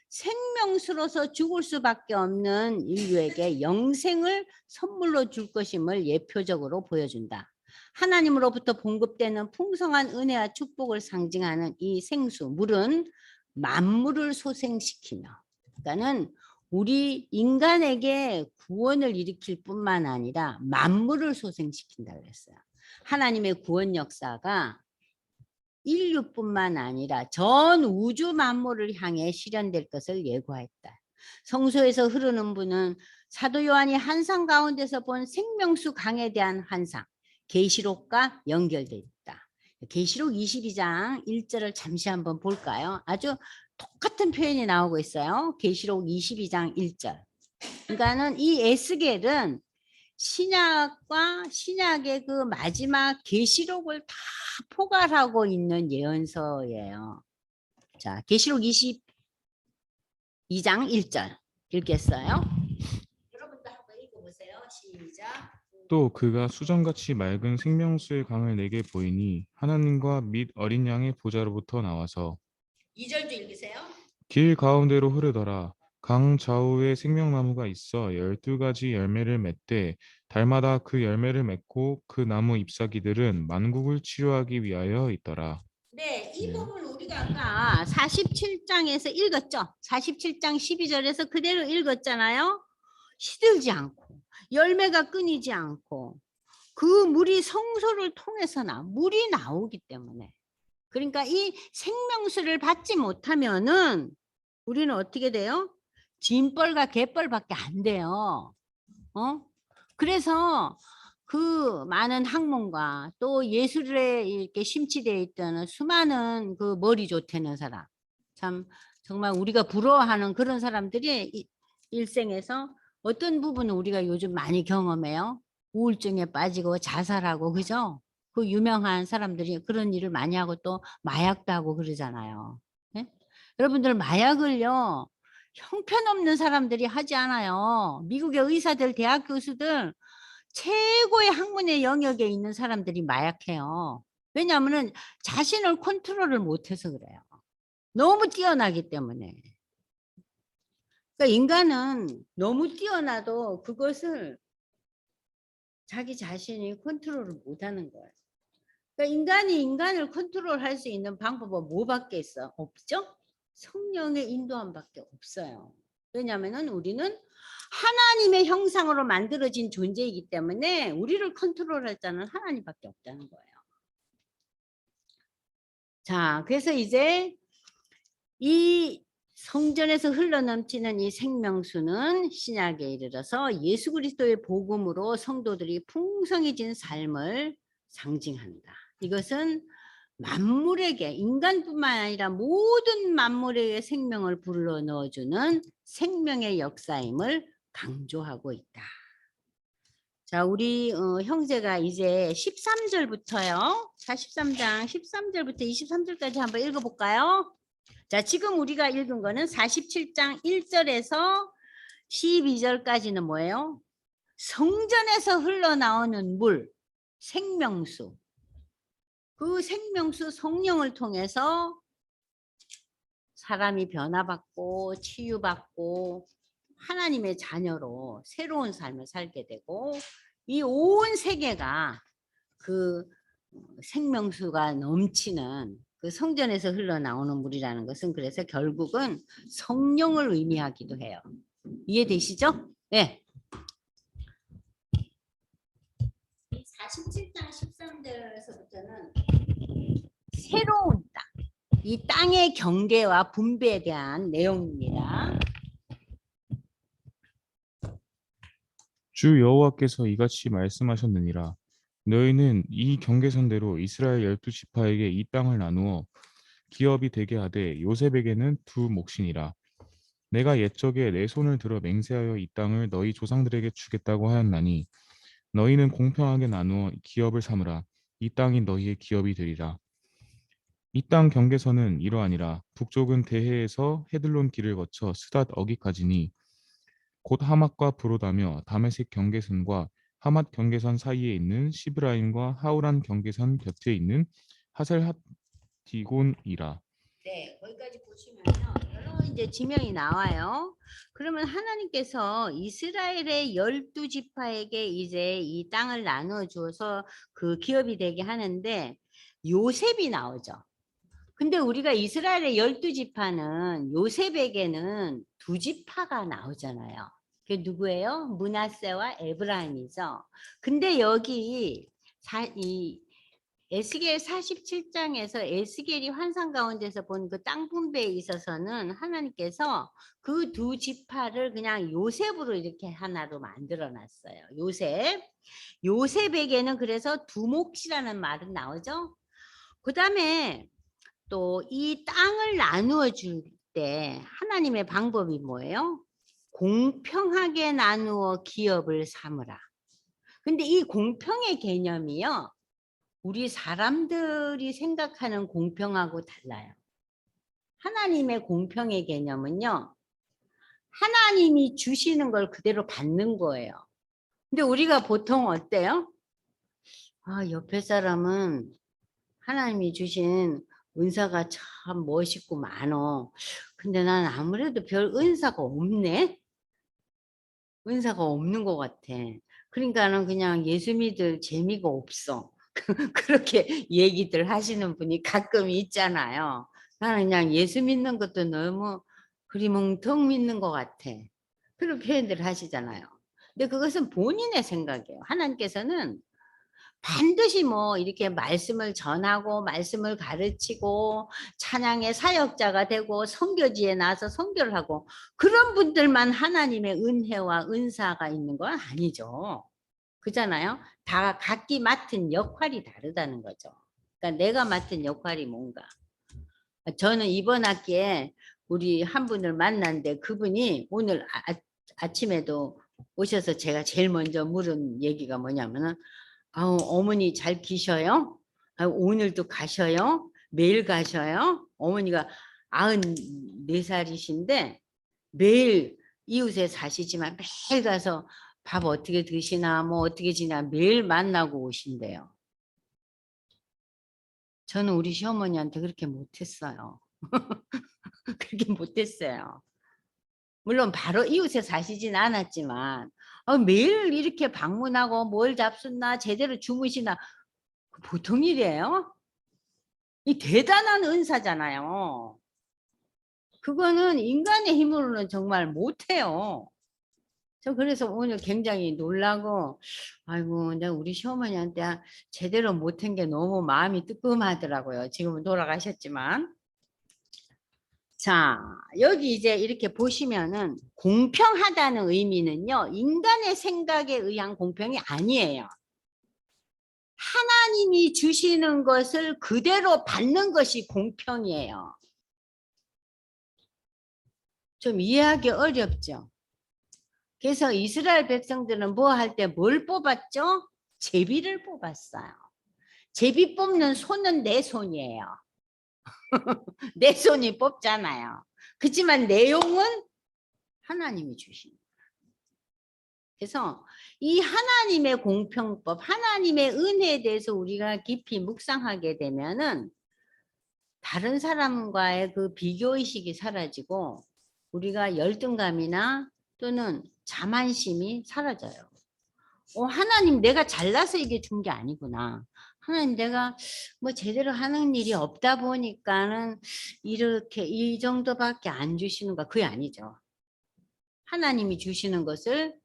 생명수로서 죽을 수밖에 없는 인류에게 영생을 선물로 줄 것임을 예표적으로 보여준다. 하나님으로부터 공급되는 풍성한 은혜와 축복을 상징하는 이 생수, 물은 만물을 소생시키며, 그러니까는 우리 인간에게 구원을 일으킬 뿐만 아니라 만물을 소생시킨다고 했어요. 하나님의 구원 역사가 인류뿐만 아니라 전 우주 만물을 향해 실현될 것을 예고했다. 성소에서 흐르는 분은 사도 요한이 환상 가운데서 본 생명수 강에 대한 환상, 계시록과 연결되어 있다. 계시록 22장 1절을 잠시 한번 볼까요? 아주 똑같은 표현이 나오고 있어요. 계시록 22장 1절. 그러니까는 이 에스겔은 신약과 신약의 그 마지막 계시록을 다 포괄하고 있는 예언서예요. 자, 계시록 22장 1절 읽겠어요? 여러분도 한번 읽어보세요. 시작. 또 그가 수정같이 맑은 생명수의 강을 내게 보이니 하나님과 및 어린 양의 보좌로부터 나와서 2절도 읽으세요. 길 가운데로 흐르더라. 강 좌우에 생명나무가 있어 12가지 열매를 맺되 달마다 그 열매를 맺고 그 나무 잎사귀들은 만국을 치료하기 위하여 있더라. 네, 이 네. 부분 우리가 아까 47장에서 읽었죠. 47장 12절에서 그대로 읽었잖아요. 시들지 않고 열매가 끊이지 않고 그 물이 성소를 통해서 물이 나오기 때문에, 그러니까 이 생명수를 받지 못하면은 우리는 어떻게 돼요? 진벌과 갯벌밖에 안 돼요. 그래서 그 많은 학문과 또 예술에 이렇게 심취되어 있던 수많은 그 머리 좋다는 사람, 참 정말 우리가 부러워하는 그런 사람들이 일생에서 어떤 부분은 우리가 요즘 많이 경험해요. 우울증에 빠지고 자살하고, 그죠? 그 유명한 사람들이 그런 일을 많이 하고 또 마약도 하고 그러잖아요. 네? 여러분들 마약을요 형편없는 사람들이 하지 않아요. 미국의 의사들, 대학 교수들, 최고의 학문의 영역에 있는 사람들이 마약해요. 왜냐하면 자신을 컨트롤을 못해서 그래요. 너무 뛰어나기 때문에. 그러니까 인간은 너무 뛰어나도 그것을 자기 자신이 컨트롤을 못하는 거예요. 그러니까 인간이 인간을 컨트롤할 수 있는 방법은 뭐밖에 없죠? 성령의 인도함밖에 없어요. 왜냐하면 우리는 하나님의 형상으로 만들어진 존재이기 때문에 우리를 컨트롤할 자는 하나님밖에 없다는 거예요. 자, 그래서 이제 이 성전에서 흘러넘치는 이 생명수는 신약에 이르러서 예수 그리스도의 복음으로 성도들이 풍성해진 삶을 상징한다. 이것은 만물에게, 인간뿐만 아니라 모든 만물에게 생명을 불러 넣어주는 생명의 역사임을 강조하고 있다. 자, 우리 형제가 이제 13절부터요. 43장 13절부터 23절까지 한번 읽어볼까요? 자, 지금 우리가 읽은 거는 47장 1절에서 12절까지는 뭐예요? 성전에서 흘러나오는 물, 생명수. 그 생명수 성령을 통해서 사람이 변화받고 치유받고 하나님의 자녀로 새로운 삶을 살게 되고 이 온 세계가 그 생명수가 넘치는 그 성전에서 흘러나오는 물이라는 것은 그래서 결국은 성령을 의미하기도 해요. 이해되시죠? 네. 47장 13절에서부터는 새로운 땅, 이 땅의 경계와 분배에 대한 내용입니다. 주 여호와께서 이같이 말씀하셨느니라. 너희는 이 경계선대로 이스라엘 12지파에게 이 땅을 나누어 기업이 되게 하되 요셉에게는 두 몫이니라. 내가 옛적에 내 손을 들어 맹세하여 이 땅을 너희 조상들에게 주겠다고 하였나니 너희는 공평하게 나누어 기업을 삼으라. 이 땅이 너희의 기업이 되리라. 이 땅 경계선은 이러하니라. 북쪽은 대해에서 헤들론 길을 거쳐 스닷 어기까지니 곧 하맛과 브로다며 다메섹 경계선과 하맛 경계선 사이에 있는 시브라임과 하우란 경계선 곁에 있는 하셀핫디곤이라. 네, 거기까지 보시면요. 여러 이제 지명이 나와요. 그러면 하나님께서 이스라엘의 12지파에게 이제 이 땅을 나눠 주어서 그 기업이 되게 하는데 요셉이 나오죠. 근데 우리가 이스라엘의 12지파는 요셉에게는 두 지파가 나오잖아요. 그게 누구예요? 므낫세와 에브라임이죠. 근데 여기 이 에스겔 47장에서 에스겔이 환상 가운데서 본 그 땅 분배에 있어서는 하나님께서 그 두 지파를 그냥 요셉으로 이렇게 하나로 만들어 놨어요. 요셉에게는 그래서 두 몫이라는 말은 나오죠. 그 다음에 또 이 땅을 나누어 줄 때 하나님의 방법이 뭐예요? 공평하게 나누어 기업을 삼으라. 근데 이 공평의 개념이요. 우리 사람들이 생각하는 공평하고 달라요. 하나님의 공평의 개념은요. 하나님이 주시는 걸 그대로 받는 거예요. 근데 우리가 보통 어때요? 아, 옆에 사람은 하나님이 주신 은사가 참 멋있고 많어. 근데 난 아무래도 별 은사가 없네? 은사가 없는 것 같아. 그러니까는 그냥 예수 믿을 재미가 없어. 그렇게 얘기들 하시는 분이 가끔 있잖아요. 나는 그냥 예수 믿는 것도 너무 흐리멍텅 믿는 것 같아. 그런 표현들을 하시잖아요. 근데 그것은 본인의 생각이에요. 하나님께서는 반드시 뭐 이렇게 말씀을 전하고 말씀을 가르치고 찬양의 사역자가 되고 선교지에 나서 선교를 하고 그런 분들만 하나님의 은혜와 은사가 있는 건 아니죠. 그잖아요. 다 각기 맡은 역할이 다르다는 거죠. 그러니까 내가 맡은 역할이 뭔가. 저는 이번 학기에 우리 한 분을 만났는데 그분이 오늘 아침에도 오셔서 제가 제일 먼저 물은 얘기가 뭐냐면은 아우 어머니 잘 계셔요? 아유, 오늘도 가셔요? 매일 가셔요? 어머니가 94살이신데 매일 이웃에 사시지만 매일 가서 밥 어떻게 드시나 뭐 어떻게 지나 매일 만나고 오신대요. 저는 우리 시어머니한테 그렇게 못했어요. 그렇게 못했어요. 물론 바로 이웃에 사시진 않았지만 매일 이렇게 방문하고 뭘 잡수나 제대로 주무시나 보통 일이에요. 이 대단한 은사잖아요. 그거는 인간의 힘으로는 정말 못해요. 저 그래서 오늘 굉장히 놀라고 아이고 내가 우리 시어머니한테 제대로 못한 게 너무 마음이 뜨끔하더라고요. 지금은 돌아가셨지만. 자, 여기 이제 이렇게 보시면은 공평하다는 의미는요, 인간의 생각에 의한 공평이 아니에요. 하나님이 주시는 것을 그대로 받는 것이 공평이에요. 좀 이해하기 어렵죠? 그래서 이스라엘 백성들은 뭐 할 때 뭘 뽑았죠? 제비를 뽑았어요. 제비 뽑는 손은 내 손이에요. 내 손이 뽑잖아요. 그렇지만 내용은 하나님이 주신. 그래서 이 하나님의 공평법, 하나님의 은혜에 대해서 우리가 깊이 묵상하게 되면은 다른 사람과의 그 비교의식이 사라지고 우리가 열등감이나 또는 자만심이 사라져요. 하나님 내가 잘나서 이게 준 게 아니구나. 하나님 내가 뭐 제대로 하는 일이 없다 보니까는 이렇게 이 정도밖에 안 주시는가. 그게 아니죠. 하나님이 주시는 것을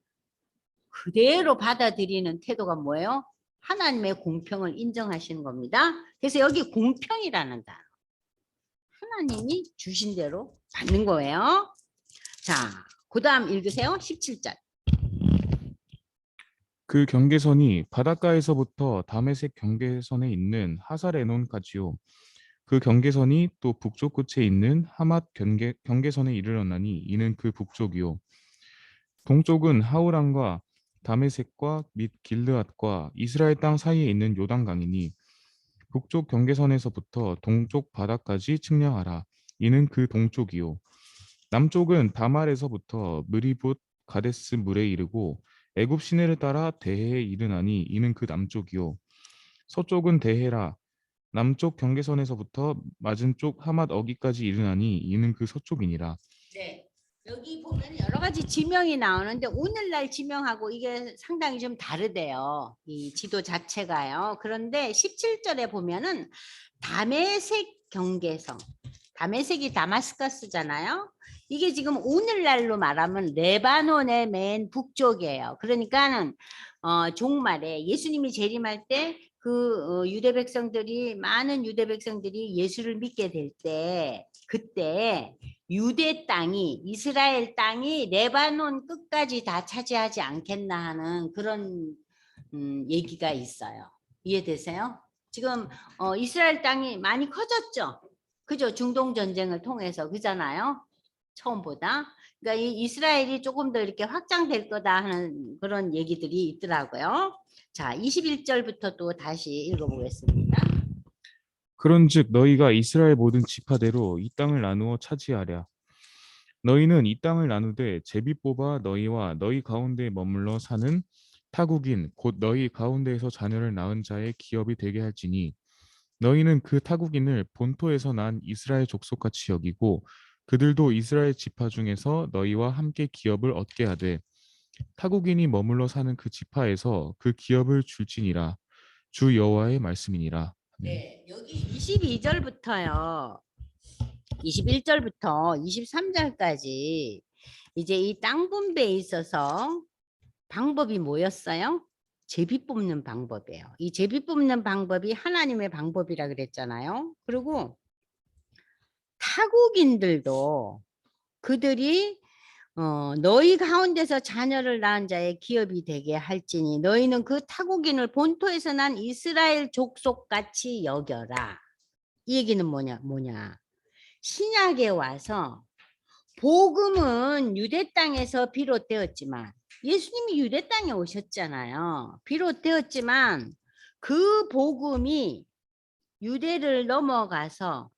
그대로 받아들이는 태도가 뭐예요? 하나님의 공평을 인정하시는 겁니다. 그래서 여기 공평이라는 단어. 하나님이 주신 대로 받는 거예요. 자, 그 다음 읽으세요. 17절. 그 경계선이 바닷가에서부터 다메섹 경계선에 있는 하살에논까지요. 그 경계선이 또 북쪽 끝에 있는 하맛 경계선에 이르렀나니 이는 그 북쪽이요. 동쪽은 하우란과 다메섹과 및 길르앗과 이스라엘 땅 사이에 있는 요단강이니 북쪽 경계선에서부터 동쪽 바다까지 측량하라. 이는 그 동쪽이요. 남쪽은 다말에서부터 느리봇 가데스 물에 이르고 애굽 시내를 따라 대해에 이르나니 이는 그 남쪽이요. 서쪽은 대해라. 남쪽 경계선에서부터 맞은 쪽 하맛 어기까지 이르나니 이는 그 서쪽이니라. 네. 여기 보면 여러 가지 지명이 나오는데 오늘날 지명하고 이게 상당히 좀 다르대요. 이 지도 자체가요. 그런데 17절에 보면은 다메섹 경계선. 다메섹이 다마스커스잖아요. 이게 지금 오늘날로 말하면 레바논의 맨 북쪽이에요. 그러니까는 종말에 예수님이 재림할 때 그 유대 백성들이 많은 유대 백성들이 예수를 믿게 될 때 그때 유대 땅이 이스라엘 땅이 레바논 끝까지 다 차지하지 않겠나 하는 그런 얘기가 있어요. 이해되세요? 지금 이스라엘 땅이 많이 커졌죠. 그죠? 중동 전쟁을 통해서 그잖아요. 처음보다. 그러니까 이 이스라엘이 조금 더 이렇게 확장될 거다 하는 그런 얘기들이 있더라고요. 자, 21절부터 또 다시 읽어보겠습니다. 그런즉 너희가 이스라엘 모든 지파대로 이 땅을 나누어 차지하랴. 너희는 이 땅을 나누되 제비 뽑아 너희와 너희 가운데 머물러 사는 타국인 곧 너희 가운데에서 자녀를 낳은 자의 기업이 되게 할지니 너희는 그 타국인을 본토에서 난 이스라엘 족속같이 여기고 그들도 이스라엘 지파 중에서 너희와 함께 기업을 얻게 하되 타국인이 머물러 사는 그 지파에서 그 기업을 줄지니라. 주 여호와의 말씀이니라. 네, 여기 22절부터요. 21절부터 23절까지 이제 이 땅 분배에 있어서 방법이 뭐였어요? 제비 뽑는 방법이에요. 이 제비 뽑는 방법이 하나님의 방법이라 그랬잖아요. 그리고 타국인들도 그들이 너희 가운데서 자녀를 낳은 자의 기업이 되게 할지니 너희는 그 타국인을 본토에서 난 이스라엘 족속같이 여겨라. 이 얘기는 뭐냐? 신약에 와서 복음은 유대 땅에서 비롯되었지만 예수님이 유대 땅에 오셨잖아요. 비롯되었지만 그 복음이 유대를 넘어가서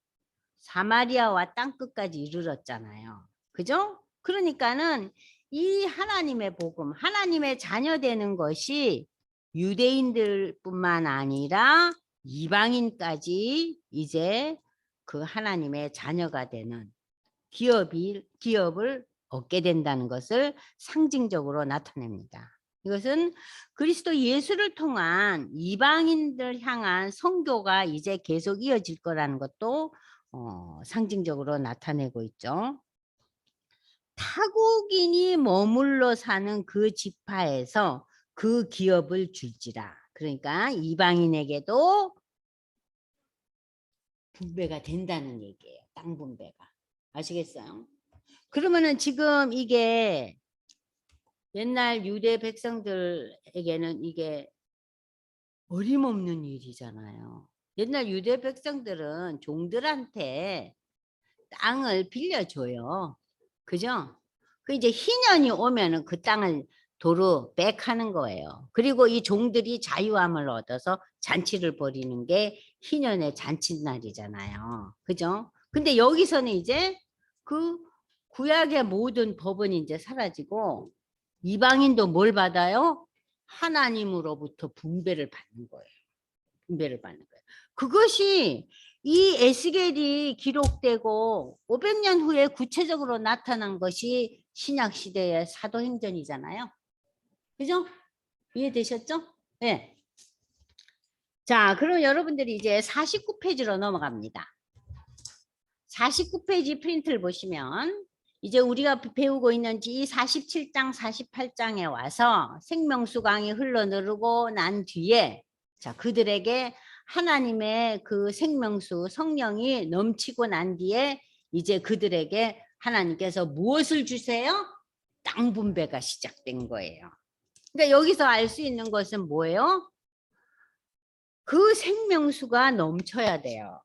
사마리아와 땅끝까지 이르렀잖아요. 그죠? 그러니까는 이 하나님의 복음, 하나님의 자녀 되는 것이 유대인들뿐만 아니라 이방인까지 이제 그 하나님의 자녀가 되는 기업을 얻게 된다는 것을 상징적으로 나타냅니다. 이것은 그리스도 예수를 통한 이방인들 향한 선교가 이제 계속 이어질 거라는 것도 상징적으로 나타내고 있죠. 타국인이 머물러 사는 그 지파에서 그 기업을 줄지라. 그러니까 이방인에게도 분배가 된다는 얘기예요. 땅 분배가. 아시겠어요? 그러면은 지금 이게 옛날 유대 백성들에게는 이게 어림없는 일이잖아요. 옛날 유대 백성들은 종들한테 땅을 빌려줘요. 그죠? 그 이제 희년이 오면은 그 땅을 도로 백하는 거예요. 그리고 이 종들이 자유함을 얻어서 잔치를 벌이는 게 희년의 잔칫날이잖아요. 그죠? 근데 여기서는 이제 그 구약의 모든 법은 이제 사라지고 이방인도 뭘 받아요? 하나님으로부터 분배를 받는 거예요. 분배를 받는 거예요. 그것이 이 에스겔이 기록되고 500년 후에 구체적으로 나타난 것이 신약 시대의 사도행전이잖아요. 그죠? 이해되셨죠? 네. 자, 그럼 여러분들이 이제 49페이지로 넘어갑니다. 49페이지 프린트를 보시면 이제 우리가 배우고 있는 이 47장, 48장에 와서 생명수강이 흘러내리고 난 뒤에 자, 그들에게 하나님의 그 생명수 성령이 넘치고 난 뒤에 이제 그들에게 하나님께서 무엇을 주세요? 땅 분배가 시작된 거예요. 그러니까 여기서 알 수 있는 것은 뭐예요? 그 생명수가 넘쳐야 돼요.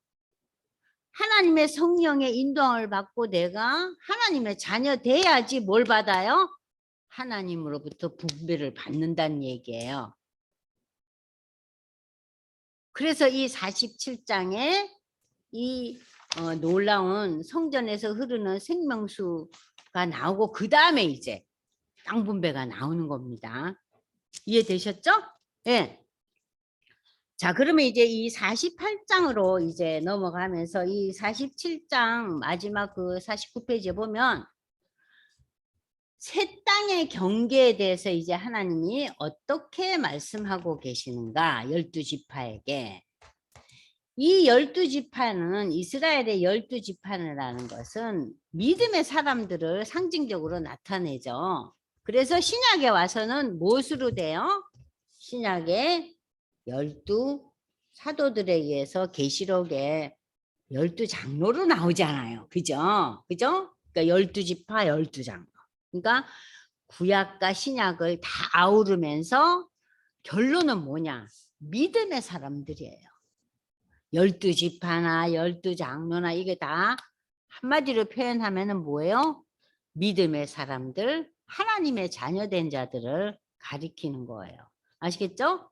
하나님의 성령의 인도함을 받고 내가 하나님의 자녀 돼야지 뭘 받아요? 하나님으로부터 분배를 받는다는 얘기예요. 그래서 이 47장에 이 놀라운 성전에서 흐르는 생명수가 나오고 그 다음에 이제 땅 분배가 나오는 겁니다. 이해되셨죠? 네. 자, 그러면 이제 이 48장으로 이제 넘어가면서 이 47장 마지막 그 49페이지에 보면 새 땅의 경계에 대해서 이제 하나님이 어떻게 말씀하고 계시는가 12지파에게 이 12지파는 이스라엘의 12지파라는 것은 믿음의 사람들을 상징적으로 나타내죠. 그래서 신약에 와서는 무엇으로 돼요? 신약에 12 사도들에 의해서 계시록에 12장로로 나오잖아요. 그죠? 그죠? 그러니까 12지파 12장로. 그러니까 구약과 신약을 다 아우르면서 결론은 뭐냐? 믿음의 사람들이에요. 12지파나 12장로나 이게 다 한마디로 표현하면은 뭐예요? 믿음의 사람들, 하나님의 자녀된 자들을 가리키는 거예요. 아시겠죠?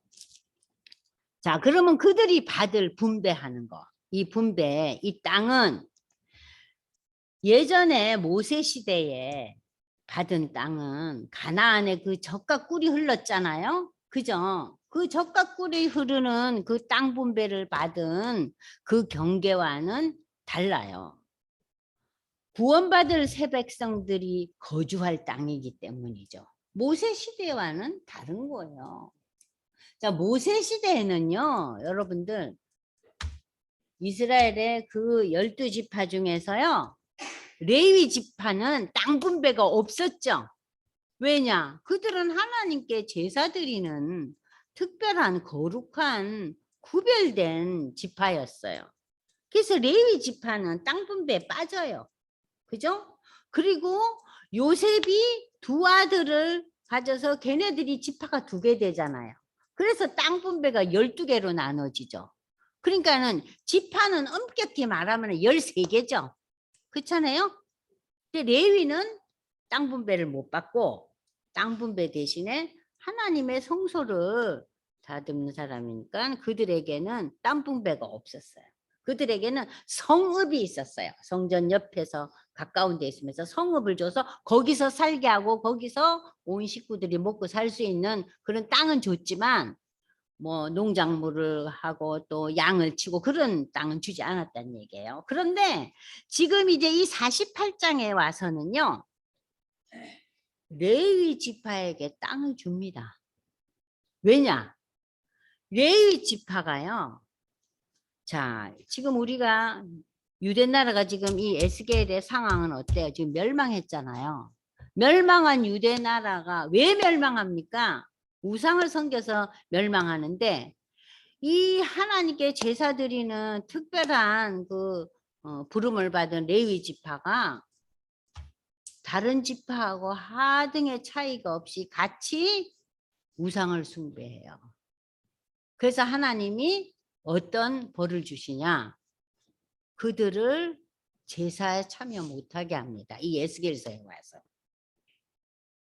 자, 그러면 그들이 받을 분배하는 거. 이 분배, 이 땅은 예전에 모세 시대에 받은 땅은 가나안에 그 젖과 꿀이 흘렀잖아요. 그죠? 그 젖과 꿀이 흐르는 그 땅 분배를 받은 그 경계와는 달라요. 구원받을 새 백성들이 거주할 땅이기 때문이죠. 모세 시대와는 다른 거예요. 자, 모세 시대에는요, 여러분들, 이스라엘의 그 12지파 중에서요, 레위 지파는 땅 분배가 없었죠. 왜냐? 그들은 하나님께 제사 드리는 특별한 거룩한 구별된 지파였어요. 그래서 레위 지파는 땅 분배에 빠져요. 그죠? 그리고 요셉이 두 아들을 가져서 걔네들이 지파가 2개 되잖아요. 그래서 땅 분배가 12개로 나눠지죠. 그러니까는 지파는 엄격히 말하면 13개죠. 그렇잖아요? 근데 레위는 땅 분배를 못 받고 땅 분배 대신에 하나님의 성소를 다듬는 사람이니까 그들에게는 땅 분배가 없었어요. 그들에게는 성읍이 있었어요. 성전 옆에서 가까운 데 있으면서 성읍을 줘서 거기서 살게 하고 거기서 온 식구들이 먹고 살 수 있는 그런 땅은 줬지만 뭐 농작물을 하고 또 양을 치고 그런 땅은 주지 않았다는 얘기예요. 그런데 지금 이제 이 48장에 와서는요. 레위 지파에게 땅을 줍니다. 왜냐? 레위 지파가요. 자, 지금 우리가 유대 나라가 지금 이 에스겔의 상황은 어때요? 지금 멸망했잖아요. 멸망한 유대 나라가 왜 멸망합니까? 우상을 섬겨서 멸망하는데 이 하나님께 제사 드리는 특별한 그 부름을 받은 레위 지파가 다른 지파하고 하등의 차이가 없이 같이 우상을 숭배해요. 그래서 하나님이 어떤 벌을 주시냐? 그들을 제사에 참여 못하게 합니다. 이 에스겔서에 와서.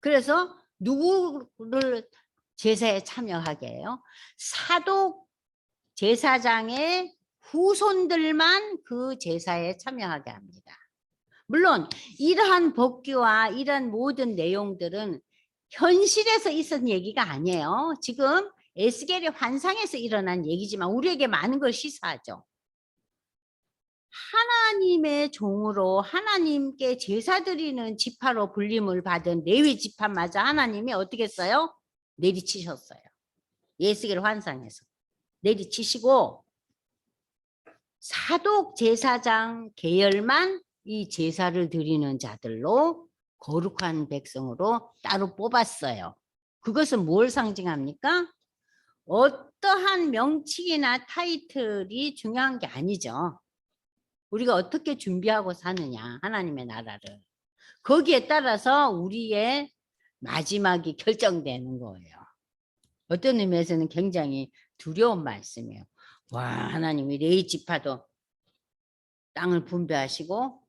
그래서 누구를 제사에 참여하게 해요? 사독 제사장의 후손들만 그 제사에 참여하게 합니다. 물론 이러한 법규와 이러한 모든 내용들은 현실에서 있었던 얘기가 아니에요. 지금 에스겔의 환상에서 일어난 얘기지만 우리에게 많은 걸 시사하죠. 하나님의 종으로 하나님께 제사 드리는 지파로 불림을 받은 레위 지파마저 하나님이 어떻게 했어요? 내리치셨어요. 에스겔 환상에서 내리치시고 사독 제사장 계열만 이 제사를 드리는 자들로 거룩한 백성으로 따로 뽑았어요. 그것은 뭘 상징합니까? 어떠한 명칭이나 타이틀이 중요한 게 아니죠. 우리가 어떻게 준비하고 사느냐, 하나님의 나라를. 거기에 따라서 우리의 마지막이 결정되는 거예요. 어떤 의미에서는 굉장히 두려운 말씀이에요. 와, 하나님이 레위 지파도 땅을 분배하시고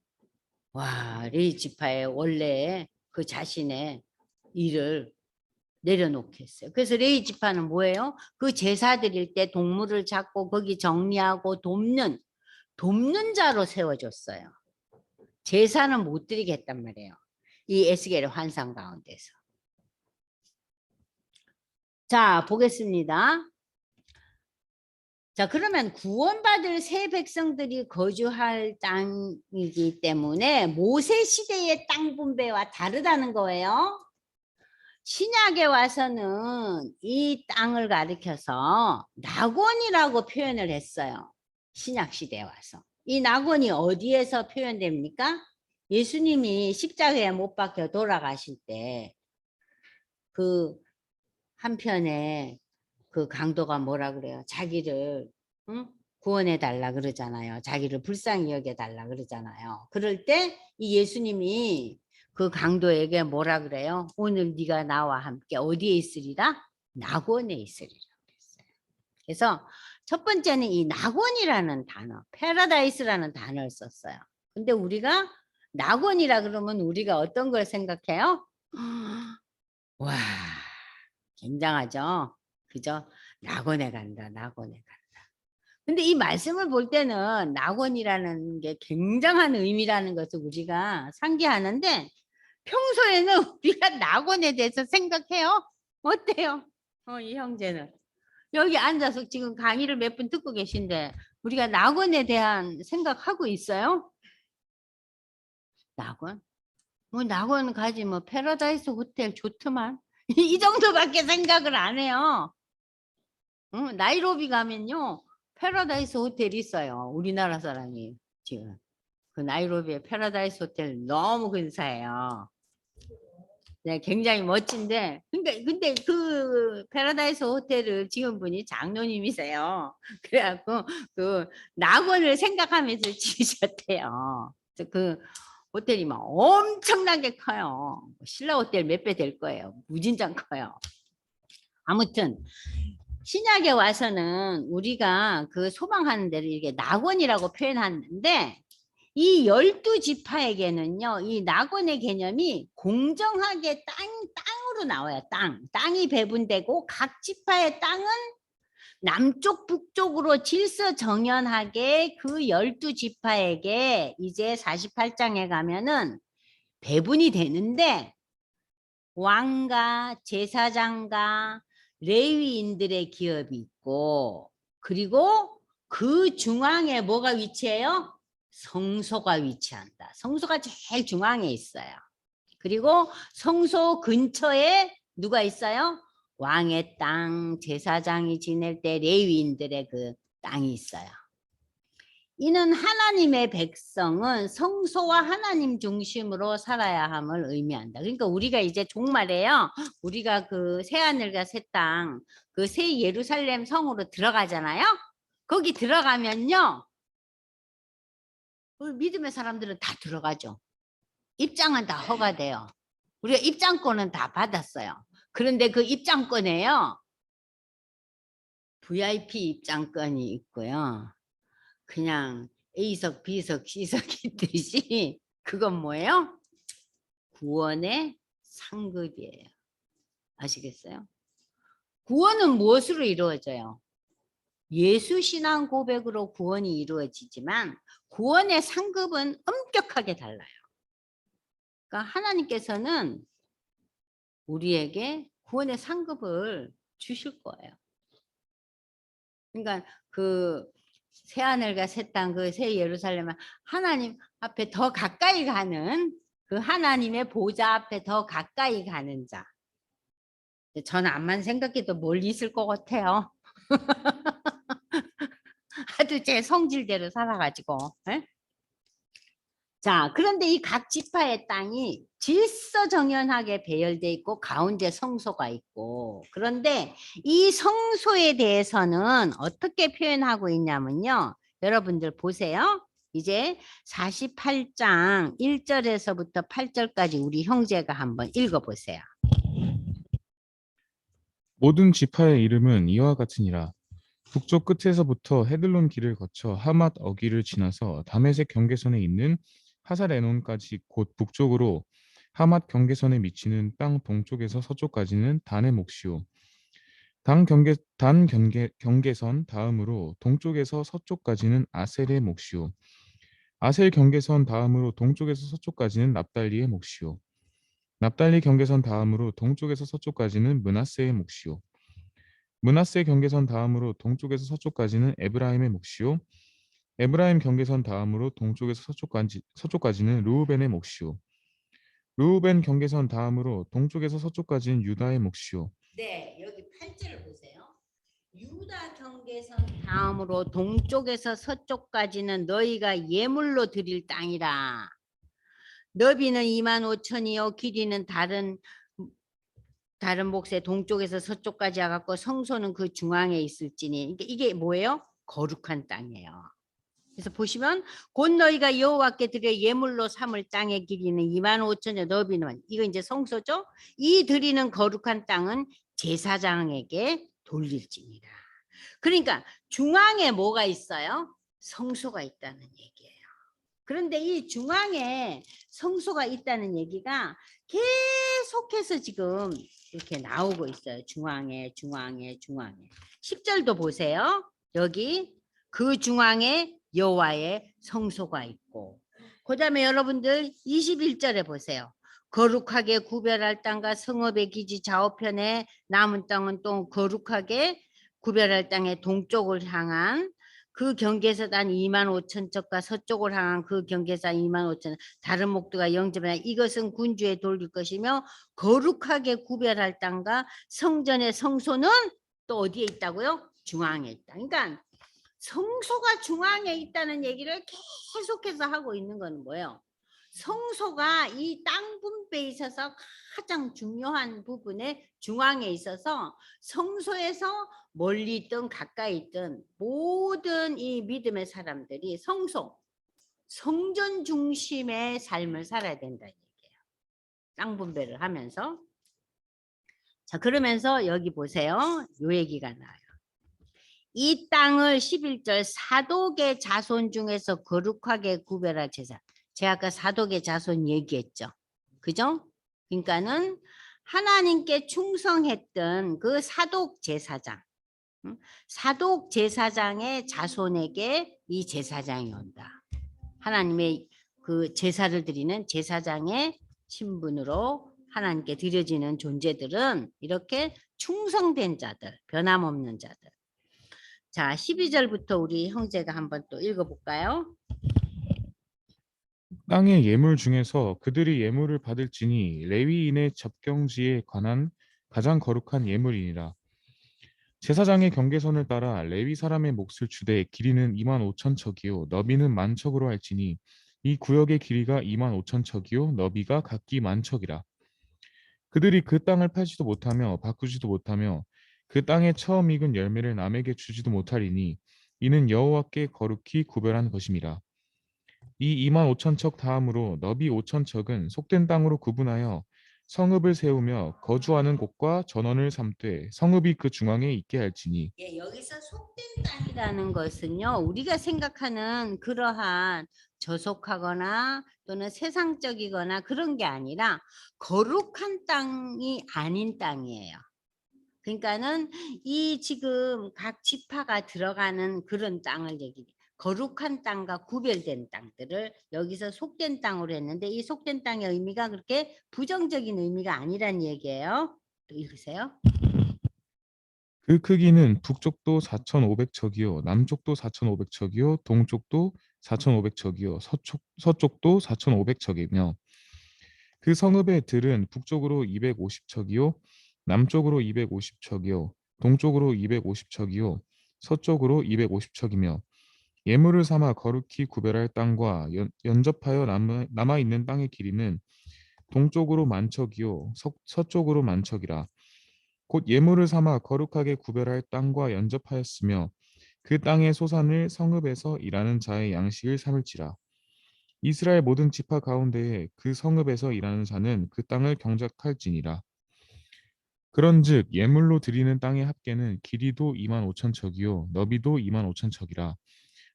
와, 레위 지파의 원래 그 자신의 일을 내려놓겠어요. 그래서 레위 지파는 뭐예요? 그 제사 드릴 때 동물을 잡고 거기 정리하고 돕는 자로 세워줬어요. 제사는 못 드리겠단 말이에요. 이 에스겔의 환상 가운데서. 자, 보겠습니다. 자, 그러면 구원받을 새 백성들이 거주할 땅이기 때문에 모세 시대의 땅 분배와 다르다는 거예요. 신약에 와서는 이 땅을 가리켜서 낙원이라고 표현을 했어요. 신약 시대에 와서. 이 낙원이 어디에서 표현됩니까? 예수님이 십자가에 못 박혀 돌아가실 때 그 한편에 그 강도가 뭐라 그래요? 자기를 구원해 달라 그러잖아요. 자기를 불쌍히 여겨 달라 그러잖아요. 그럴 때 이 예수님이 그 강도에게 뭐라 그래요? 오늘 네가 나와 함께 어디에 있으리라? 낙원에 있으리라 그랬어요. 그래서 첫 번째는 이 낙원이라는 단어, 패러다이스라는 단어를 썼어요. 근데 우리가 낙원이라 그러면 우리가 어떤 걸 생각해요? 와, 굉장하죠? 그죠? 낙원에 간다, 낙원에 간다. 근데 이 말씀을 볼 때는 낙원이라는 게 굉장한 의미라는 것을 우리가 상기하는데 평소에는 우리가 낙원에 대해서 생각해요? 어때요? 이 형제는. 여기 앉아서 지금 강의를 몇 분 듣고 계신데 우리가 낙원에 대한 생각하고 있어요? 낙원? 뭐 낙원 가지 뭐 패러다이스 호텔 좋더만. 이 정도밖에 생각을 안 해요. 나이로비 가면요 패러다이스 호텔이 있어요. 우리나라 사람이 지금 그 나이로비의 패러다이스 호텔 너무 근사해요. 네, 굉장히 멋진데 근데 그 패러다이스 호텔을 지은 분이 장로님이세요. 그래갖고 그 낙원을 생각하면서 지으셨대요. 그 호텔이 막 엄청나게 커요. 신라 호텔 몇 배 될 거예요. 무진장 커요. 아무튼 신약에 와서는 우리가 그 소망하는 데를 이렇게 낙원이라고 표현하는데 이 12지파에게는요, 이 낙원의 개념이 공정하게 땅으로 나와요. 땅이 배분되고 각 지파의 땅은 남쪽 북쪽으로 질서정연하게 그 12지파에게 이제 48장에 가면은 배분이 되는데 왕과 제사장과 레위인들의 기업이 있고 그리고 그 중앙에 뭐가 위치해요? 성소가 위치한다. 성소가 제일 중앙에 있어요. 그리고 성소 근처에 누가 있어요? 왕의 땅, 제사장이 지낼 때 레위인들의 그 땅이 있어요. 이는 하나님의 백성은 성소와 하나님 중심으로 살아야 함을 의미한다. 그러니까 우리가 이제 종말에요. 우리가 그 새하늘과 새 땅, 그 새 예루살렘 성으로 들어가잖아요. 거기 들어가면요. 우리 믿음의 사람들은 다 들어가죠. 입장은 다 허가돼요. 우리가 입장권은 다 받았어요. 그런데 그 입장권에요. VIP 입장권이 있고요. 그냥 A석, B석, C석 있듯이 그건 뭐예요? 구원의 상급이에요. 아시겠어요? 구원은 무엇으로 이루어져요? 예수 신앙 고백으로 구원이 이루어지지만 구원의 상급은 엄격하게 달라요. 그러니까 하나님께서는 우리에게 구원의 상급을 주실 거예요. 그러니까 그 새하늘과 새 땅, 그 새 예루살렘은 하나님 앞에 더 가까이 가는 그 하나님의 보좌 앞에 더 가까이 가는 자. 저는 암만 생각해도 멀리 있을 것 같아요. 하도 제 성질대로 살아가지고. 에? 자, 그런데 이 각 지파의 땅이 질서정연하게 배열돼 있고 가운데 성소가 있고, 그런데 이 성소에 대해서는 어떻게 표현하고 있냐면요. 여러분들 보세요. 이제 48장 1절에서부터 8절까지 우리 형제가 한번 읽어보세요. 모든 지파의 이름은 이와 같으니라. 북쪽 끝에서부터 헤들론 길을 거쳐 하맛 어기를 지나서 다메섹 경계선에 있는 하살에논까지 곧 북쪽으로 하맛 경계선에 미치는 땅 동쪽에서 서쪽까지는 단의 몫이요. 경계선 다음으로 동쪽에서 서쪽까지는 아셀의 몫이요. 아셀 경계선 다음으로 동쪽에서 서쪽까지는 납달리의 몫이요. 납달리 경계선 다음으로 동쪽에서 서쪽까지는 므낫세의 몫이요. 므낫세 경계선 다음으로 동쪽에서 서쪽까지는 에브라임의 몫이요. 에브라임 경계선 다음으로 동쪽에서 서쪽까지는 르우벤의 몫이요. 르우벤 경계선 다음으로 동쪽에서 서쪽까지는 유다의 몫이요. 네, 여기 8절을 보세요. 유다 경계선 다음으로 동쪽에서 서쪽까지는 너희가 예물로 드릴 땅이라. 너비는 2만 5천이요 길이는 다른 몫의 동쪽에서 서쪽까지 와갖고 성소는 그 중앙에 있을지니. 이게 뭐예요? 거룩한 땅이에요. 그래서 보시면 곧 너희가 여호와께 드려 예물로 삼을 땅의 길이는 2만 5천여 너비는 이거 이제 성소죠. 이 드리는 거룩한 땅은 제사장에게 돌릴지니라. 그러니까 중앙에 뭐가 있어요? 성소가 있다는 얘기예요. 그런데 이 중앙에 성소가 있다는 얘기가 계속해서 지금 이렇게 나오고 있어요. 중앙에 10절도 보세요. 여기 그 중앙에 여호와의 성소가 있고, 그 다음에 여러분들 21절에 보세요. 거룩하게 구별할 땅과 성읍의 기지 좌우편에 남은 땅은 또 거룩하게 구별할 땅의 동쪽을 향한 그 경계에서 단 2만 5천 척과 서쪽을 향한 그 경계에서 2만 5천 다른 목도가 영접하나 이것은 군주에 돌릴 것이며 거룩하게 구별할 땅과 성전의 성소는 또 어디에 있다고요? 중앙에 있다. 그러니까 성소가 중앙에 있다는 얘기를 계속해서 하고 있는 건 뭐예요? 성소가 이 땅 분배에 있어서 가장 중요한 부분에 중앙에 있어서 성소에서 멀리 있든 가까이 있든 모든 이 믿음의 사람들이 성전 중심의 삶을 살아야 된다는 얘기예요. 땅 분배를 하면서. 자, 그러면서 여기 보세요. 요 얘기가 나와요. 이 땅을 11절 사독의 자손 중에서 거룩하게 구별할 제사. 제가 아까 사독의 자손 얘기했죠. 그죠? 그러니까는 하나님께 충성했던 그 사독 제사장. 사독 제사장의 자손에게 이 제사장이 온다. 하나님의 그 제사를 드리는 제사장의 신분으로 하나님께 드려지는 존재들은 이렇게 충성된 자들, 변함없는 자들. 자, 12절부터 우리 형제가 한번 또 읽어볼까요? 땅의 예물 중에서 그들이 예물을 받을지니 레위인의 접경지에 관한 가장 거룩한 예물이니라. 제사장의 경계선을 따라 레위 사람의 몫을 주되 길이는 2만 5천 척이요 너비는 만 척으로 할지니 이 구역의 길이가 2만 5천 척이요 너비가 각기 만 척이라. 그들이 그 땅을 팔지도 못하며 바꾸지도 못하며 그 땅에 처음 익은 열매를 남에게 주지도 못하리니 이는 여호와께 거룩히 구별한 것임이라. 이 2만 5천 척 다음으로 너비 5천 척은 속된 땅으로 구분하여 성읍을 세우며 거주하는 곳과 전원을 삼되 성읍이 그 중앙에 있게 할지니. 예, 여기서 속된 땅이라는 것은요, 우리가 생각하는 그러한 저속하거나 또는 세상적이거나 그런 게 아니라 거룩한 땅이 아닌 땅이에요. 그러니까는 이 지금 각 지파가 들어가는 그런 땅을 거룩한 땅과 구별된 땅들을 여기서 속된 땅으로 했는데 이 속된 땅의 의미가 그렇게 부정적인 의미가 아니란 얘기예요. 또 읽으세요. 그 크기는 북쪽도 4,500척이요 남쪽도 4,500척이요 동쪽도 4,500척이요 서쪽도 4,500척이며 그 성읍의 들은 북쪽으로 250척이요 남쪽으로 250척이요 동쪽으로 250척이요 서쪽으로 250척이며 예물을 삼아 거룩히 구별할 땅과 연접하여 남아 있는 땅의 길이는 동쪽으로 만척이요 서쪽으로 만척이라. 곧 예물을 삼아 거룩하게 구별할 땅과 연접하였으며 그 땅의 소산을 성읍에서 일하는 자의 양식을 삼을지라. 이스라엘 모든 지파 가운데에 그 성읍에서 일하는 자는 그 땅을 경작할지니라. 그런즉 예물로 드리는 땅의 합계는 길이도 2만 5천 척이요 너비도 2만 5천 척이라.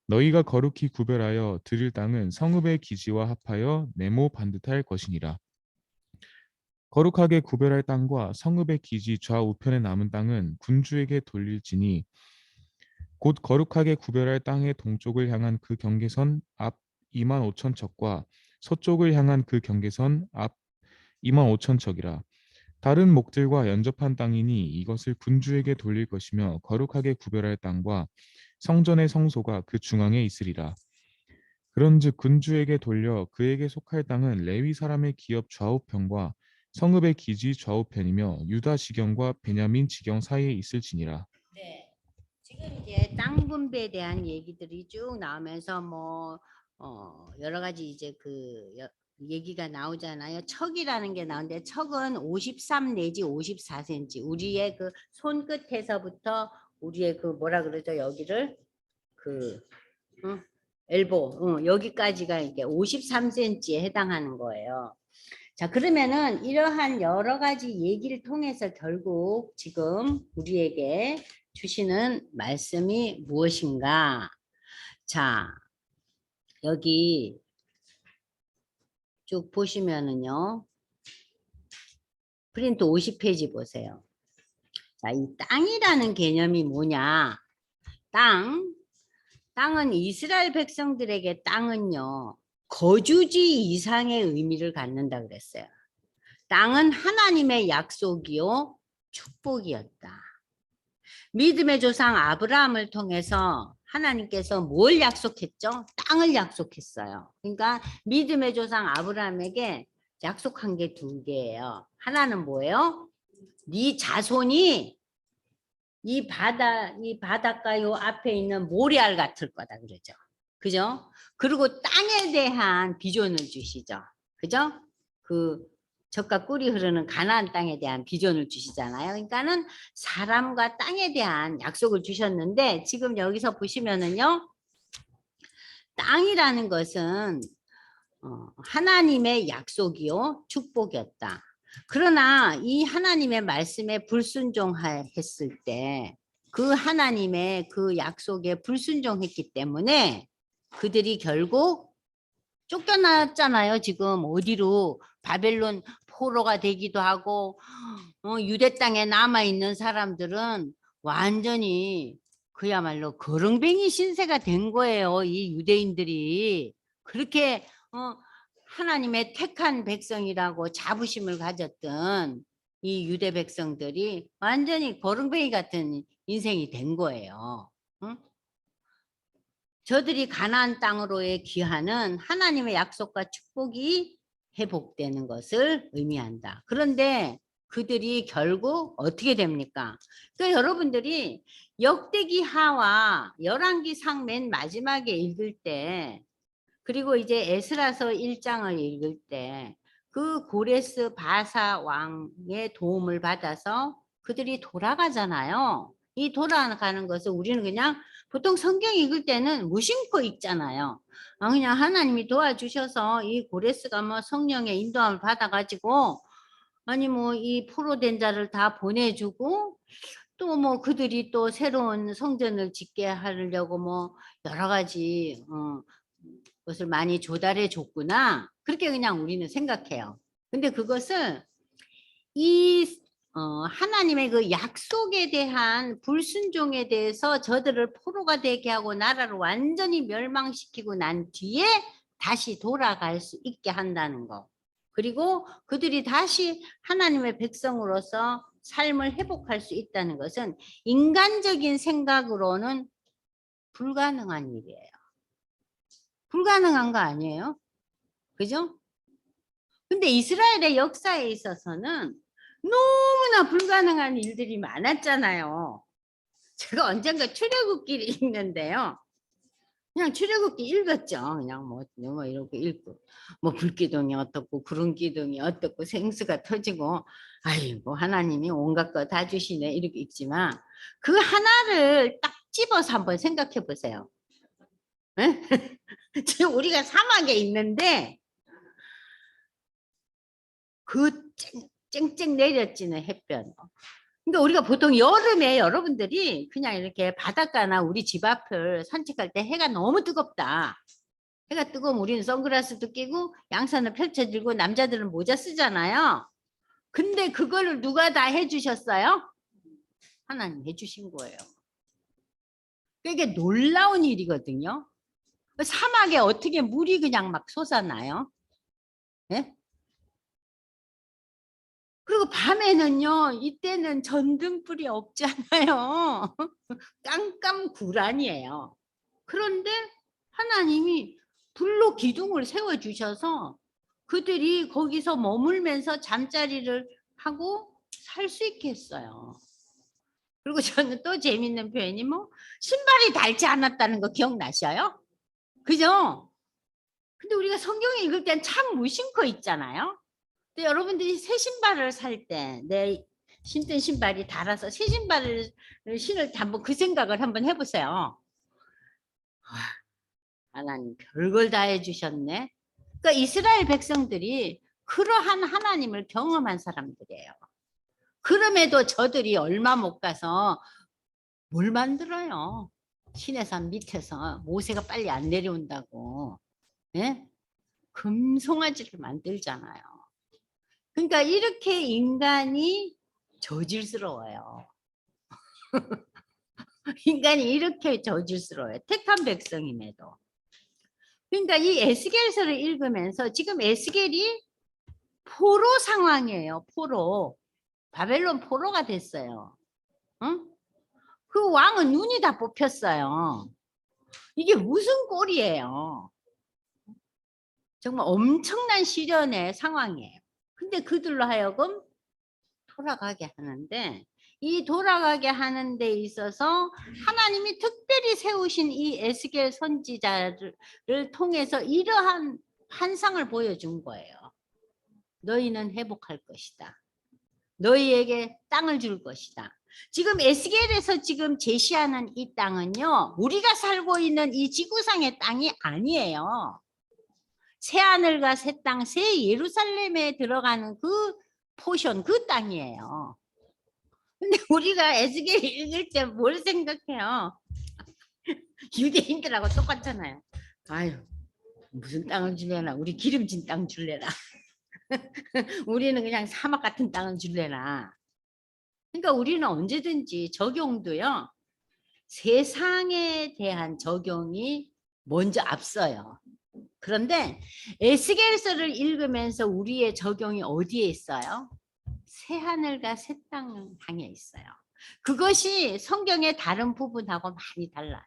너희가 거룩히 구별하여 드릴 땅은 성읍의 기지와 합하여 네모 반듯할 것이니라. 거룩하게 구별할 땅과 성읍의 기지 좌우편에 남은 땅은 군주에게 돌릴지니 곧 거룩하게 구별할 땅의 동쪽을 향한 그 경계선 앞 2만 5천 척과 서쪽을 향한 그 경계선 앞 2만 5천 척이라. 다른 목들과 연접한 땅이니 이것을 군주에게 돌릴 것이며 거룩하게 구별할 땅과 성전의 성소가 그 중앙에 있으리라. 그런즉 군주에게 돌려 그에게 속할 땅은 레위 사람의 기업 좌우편과 성읍의 기지 좌우편이며 유다 지경과 베냐민 지경 사이에 있을지니라. 네. 지금 이제 땅 분배에 대한 얘기들이 쭉 나오면서 여러 가지 이제 얘기가 나오잖아요. 척이라는 게 나오는데 척은 53 내지 54cm. 우리의 그 손끝에서부터 우리의 그 뭐라 그러죠? 여기를 그 엘보 여기까지가 이게 53cm에 해당하는 거예요. 자, 그러면은 이러한 여러 가지 얘기를 통해서 결국 지금 우리에게 주시는 말씀이 무엇인가? 자, 여기 쭉 보시면은요. 프린트 50페이지 보세요. 자, 이 땅이라는 개념이 뭐냐? 땅은 이스라엘 백성들에게 땅은요. 거주지 이상의 의미를 갖는다 그랬어요. 땅은 하나님의 약속이요. 축복이었다. 믿음의 조상 아브라함을 통해서 하나님께서 뭘 약속했죠? 땅을 약속했어요. 그러니까 믿음의 조상 아브라함에게 약속한 게 두 개예요. 하나는 뭐예요? 네 자손이 이 바닷가 요 앞에 있는 모래알 같을 거다 그러죠. 그죠? 그리고 땅에 대한 비전을 주시죠. 그죠? 그 젖과 꿀이 흐르는 가나안 땅에 대한 비전을 주시잖아요. 그러니까는 사람과 땅에 대한 약속을 주셨는데 지금 여기서 보시면은요. 땅이라는 것은 하나님의 약속이요. 축복이었다. 그러나 이 하나님의 말씀에 불순종했을 때 그 하나님의 그 약속에 불순종했기 때문에 그들이 결국 쫓겨났잖아요. 지금 어디로 바벨론 포로가 되기도 하고 유대 땅에 남아있는 사람들은 완전히 그야말로 거렁뱅이 신세가 된 거예요. 이 유대인들이 그렇게 하나님의 택한 백성이라고 자부심을 가졌던 이 유대 백성들이 완전히 거렁뱅이 같은 인생이 된 거예요. 응? 저들이 가나안 땅으로의 귀환은 하나님의 약속과 축복이 회복되는 것을 의미한다. 그런데 그들이 결국 어떻게 됩니까? 그러니까 여러분들이 역대기하와 열왕기상 맨 마지막에 읽을 때, 그리고 이제 에스라서 1장을 읽을 때 그 고레스 바사 왕의 도움을 받아서 그들이 돌아가잖아요. 이 돌아가는 것을 우리는 그냥 보통 성경 읽을 때는 무심코 읽잖아요. 그냥 하나님이 도와주셔서 이 고레스가 뭐 성령의 인도함을 받아가지고 아니 뭐 이 포로된 자를 다 보내주고 또 뭐 그들이 또 새로운 성전을 짓게 하려고 뭐 여러 가지 것을 많이 조달해 줬구나. 그렇게 그냥 우리는 생각해요. 근데 그것을 이 하나님의 그 약속에 대한 불순종에 대해서 저들을 포로가 되게 하고 나라를 완전히 멸망시키고 난 뒤에 다시 돌아갈 수 있게 한다는 거. 그리고 그들이 다시 하나님의 백성으로서 삶을 회복할 수 있다는 것은 인간적인 생각으로는 불가능한 일이에요. 불가능한 거 아니에요? 그죠? 근데 이스라엘의 역사에 있어서는 너무나 불가능한 일들이 많았잖아요. 제가 언젠가 출애굽기를 읽는데요. 그냥 출애굽기 읽었죠. 그냥 뭐 이렇게 읽고 뭐 불기둥이 어떻고 구름 기둥이 어떻고 생수가 터지고 아이고 하나님이 온갖 거 다 주시네 이렇게 읽지만 그 하나를 딱 집어서 한번 생각해 보세요. 지금 우리가 사막에 있는데 그 쨍쨍 내렸지는 햇볕. 그러니까 우리가 보통 여름에 여러분들이 그냥 이렇게 바닷가나 우리 집 앞을 산책할 때 해가 너무 뜨겁다. 해가 뜨거우면 우리는 선글라스도 끼고 양산을 펼쳐들고 남자들은 모자 쓰잖아요. 근데 그거를 누가 다 해주셨어요? 하나님 해주신 거예요. 이게 놀라운 일이거든요. 사막에 어떻게 물이 그냥 막 솟아나요? 예? 그리고 밤에는요, 이때는 전등불이 없잖아요. 깜깜구란이에요. 그런데 하나님이 불로 기둥을 세워주셔서 그들이 거기서 머물면서 잠자리를 하고 살 수 있게 했어요. 그리고 저는 또 재밌는 표현이 뭐 신발이 닳지 않았다는 거 기억나셔요? 그죠? 근데 우리가 성경 읽을 땐 참 무심코 있잖아요. 근데 여러분들이 새 신발을 살 때 내 신던 신발이 닳아서 새 신발을 신을 때 한번 그 생각을 한번 해보세요. 하나님 별걸 다 해주셨네. 그러니까 이스라엘 백성들이 그러한 하나님을 경험한 사람들이에요. 그럼에도 저들이 얼마 못 가서 뭘 만들어요. 시내산 밑에서 모세가 빨리 안 내려온다고. 예? 금송아지를 만들잖아요. 그러니까 이렇게 인간이 저질스러워요. 인간이 이렇게 저질스러워요. 택한 백성임에도. 그러니까 이 에스겔서를 읽으면서 지금 에스겔이 포로 상황이에요. 포로. 바벨론 포로가 됐어요. 응? 그 왕은 눈이 다 뽑혔어요. 이게 무슨 꼴이에요. 정말 엄청난 시련의 상황이에요. 근데 그들로 하여금 돌아가게 하는데 이 돌아가게 하는 데 있어서 하나님이 특별히 세우신 이 에스겔 선지자를 통해서 이러한 환상을 보여준 거예요. 너희는 회복할 것이다. 너희에게 땅을 줄 것이다. 지금 에스겔에서 지금 제시하는 이 땅은요. 우리가 살고 있는 이 지구상의 땅이 아니에요. 새하늘과 새 땅, 새 예루살렘에 들어가는 그 포션, 그 땅이에요. 근데 우리가 에스겔 읽을 때 뭘 생각해요? 유대인들하고 똑같잖아요. 아유, 무슨 땅을 줄래나? 우리 기름진 땅 줄래나? 우리는 그냥 사막 같은 땅을 줄래나? 그러니까 우리는 언제든지 적용도요. 세상에 대한 적용이 먼저 앞서요. 그런데 에스겔서를 읽으면서 우리의 적용이 어디에 있어요? 새하늘과 새 땅을 향해 있어요. 그것이 성경의 다른 부분하고 많이 달라요.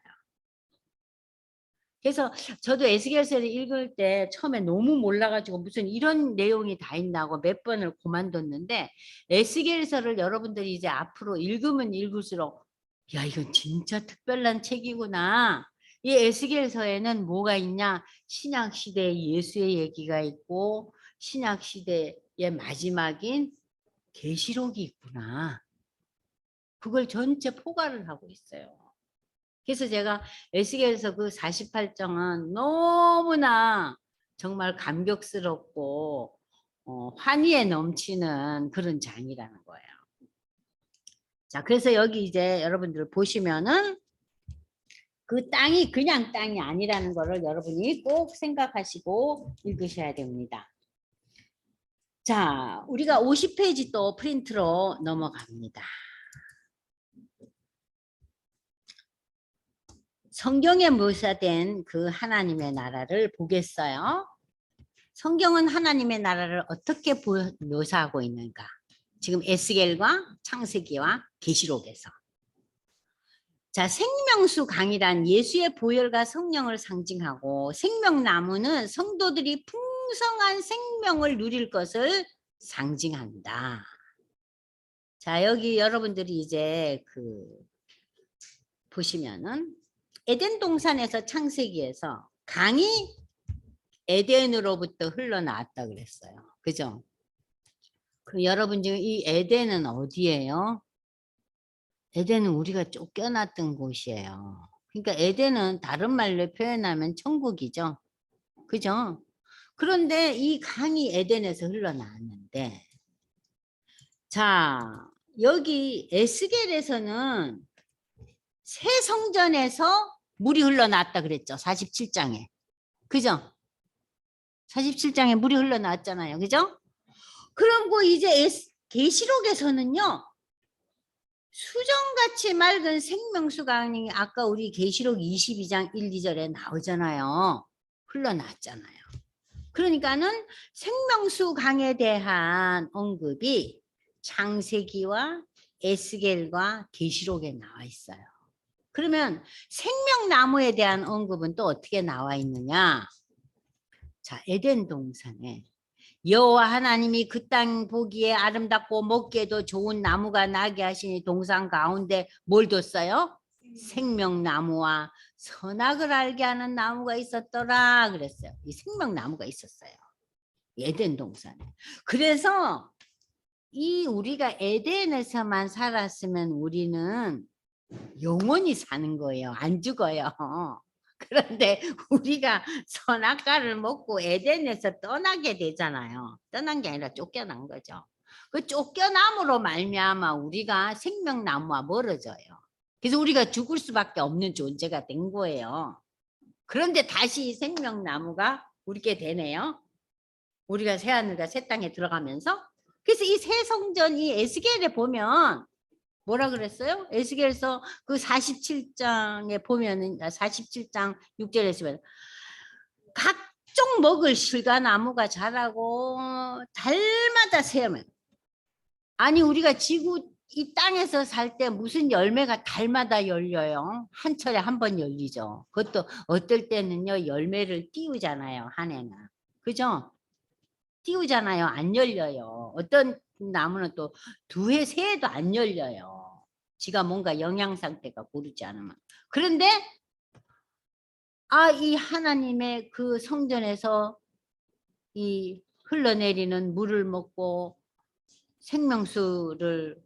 그래서 저도 에스겔서를 읽을 때 처음에 너무 몰라가지고 무슨 이런 내용이 다 있나고 몇 번을 그만뒀는데 에스겔서를 여러분들이 이제 앞으로 읽으면 읽을수록 야 이건 진짜 특별한 책이구나. 이 에스겔서에는 뭐가 있냐? 신약 시대의 예수의 얘기가 있고 신약 시대의 마지막인 계시록이 있구나. 그걸 전체 포괄을 하고 있어요. 그래서 제가 에스겔서 그 48장은 너무나 정말 감격스럽고 환희에 넘치는 그런 장이라는 거예요. 자, 그래서 여기 이제 여러분들 보시면은 그 땅이 그냥 땅이 아니라는 거를 여러분이 꼭 생각하시고 읽으셔야 됩니다. 자, 우리가 50페이지 또 프린트로 넘어갑니다. 성경에 묘사된 그 하나님의 나라를 보겠어요. 성경은 하나님의 나라를 어떻게 묘사하고 있는가? 지금 에스겔과 창세기와 계시록에서. 자, 생명수 강이란 예수의 보혈과 성령을 상징하고 생명나무는 성도들이 풍성한 생명을 누릴 것을 상징한다. 자, 여기 여러분들이 이제 보시면은 에덴 동산에서 창세기에서 강이 에덴으로부터 흘러나왔다 그랬어요. 그죠? 그럼 여러분 지금 이 에덴은 어디예요? 에덴은 우리가 쫓겨났던 곳이에요. 그러니까 에덴은 다른 말로 표현하면 천국이죠. 그죠? 그런데 이 강이 에덴에서 흘러나왔는데 자, 여기 에스겔에서는 새 성전에서 물이 흘러나왔다 그랬죠. 47장에. 그죠? 47장에 물이 흘러나왔잖아요. 그죠? 그럼 그 이제 계시록에서는요. 수정같이 맑은 생명수가 아까 우리 계시록 22장 1, 2절에 나오잖아요. 흘러나왔잖아요. 그러니까는 생명수 강에 대한 언급이 창세기와 에스겔과 계시록에 나와 있어요. 그러면 생명나무에 대한 언급은 또 어떻게 나와 있느냐? 자, 에덴 동산에 여호와 하나님이 그 땅 보기에 아름답고 먹기에도 좋은 나무가 나게 하시니 동산 가운데 뭘 뒀어요? 생명나무와 선악을 알게 하는 나무가 있었더라 그랬어요. 이 생명나무가 있었어요. 에덴 동산에. 그래서 이 우리가 에덴에서만 살았으면 우리는 영원히 사는 거예요. 안 죽어요. 그런데 우리가 선악과를 먹고 에덴에서 떠나게 되잖아요. 떠난 게 아니라 쫓겨난 거죠. 그 쫓겨남으로 말미암아 우리가 생명나무와 멀어져요. 그래서 우리가 죽을 수밖에 없는 존재가 된 거예요. 그런데 다시 생명나무가 우리게 되네요. 우리가 새하늘과 새 땅에 들어가면서. 그래서 이 새 성전 이 에스겔에 보면 뭐라 그랬어요? 에스겔서 그 47장에 보면은 47장 6절에 보면 각종 먹을 실과나무가 자라고 달마다 새면 아니 우리가 지구 이 땅에서 살 때 무슨 열매가 달마다 열려요. 한 철에 한 번 열리죠. 그것도 어떨 때는요 열매를 띄우잖아요. 한 해는. 그죠? 띄우잖아요. 안 열려요. 어떤 나무는 또 두 해, 세 해도 안 열려요. 지가 뭔가 영양 상태가 고르지 않으면. 그런데 이 하나님의 그 성전에서 이 흘러내리는 물을 먹고 생명수를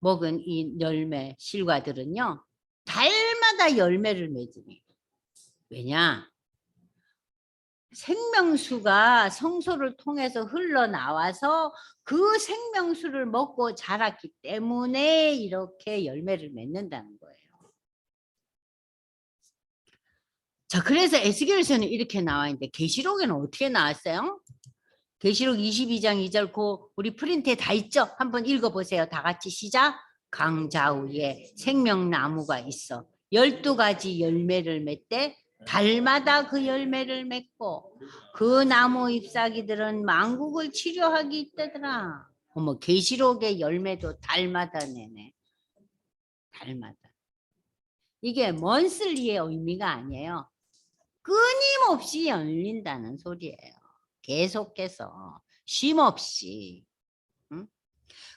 먹은 이 열매, 실과들은요. 달마다 열매를 맺으니. 왜냐? 생명수가 성소를 통해서 흘러나와서 그 생명수를 먹고 자랐기 때문에 이렇게 열매를 맺는다는 거예요. 자, 그래서 에스겔서는 이렇게 나와 있는데 계시록에는 어떻게 나왔어요? 계시록 22장 2절 우리 프린트에 다 있죠? 한번 읽어보세요. 다 같이 시작. 강좌우에 생명나무가 있어 12가지 열매를 맺되 달마다 그 열매를 맺고 그 나무 잎사귀들은 만국을 치료하기 있다더라. 어머, 계시록의 열매도 달마다 내네. 달마다. 이게 먼슬리의 의미가 아니에요. 끊임없이 열린다는 소리예요. 계속해서 쉼없이. 응?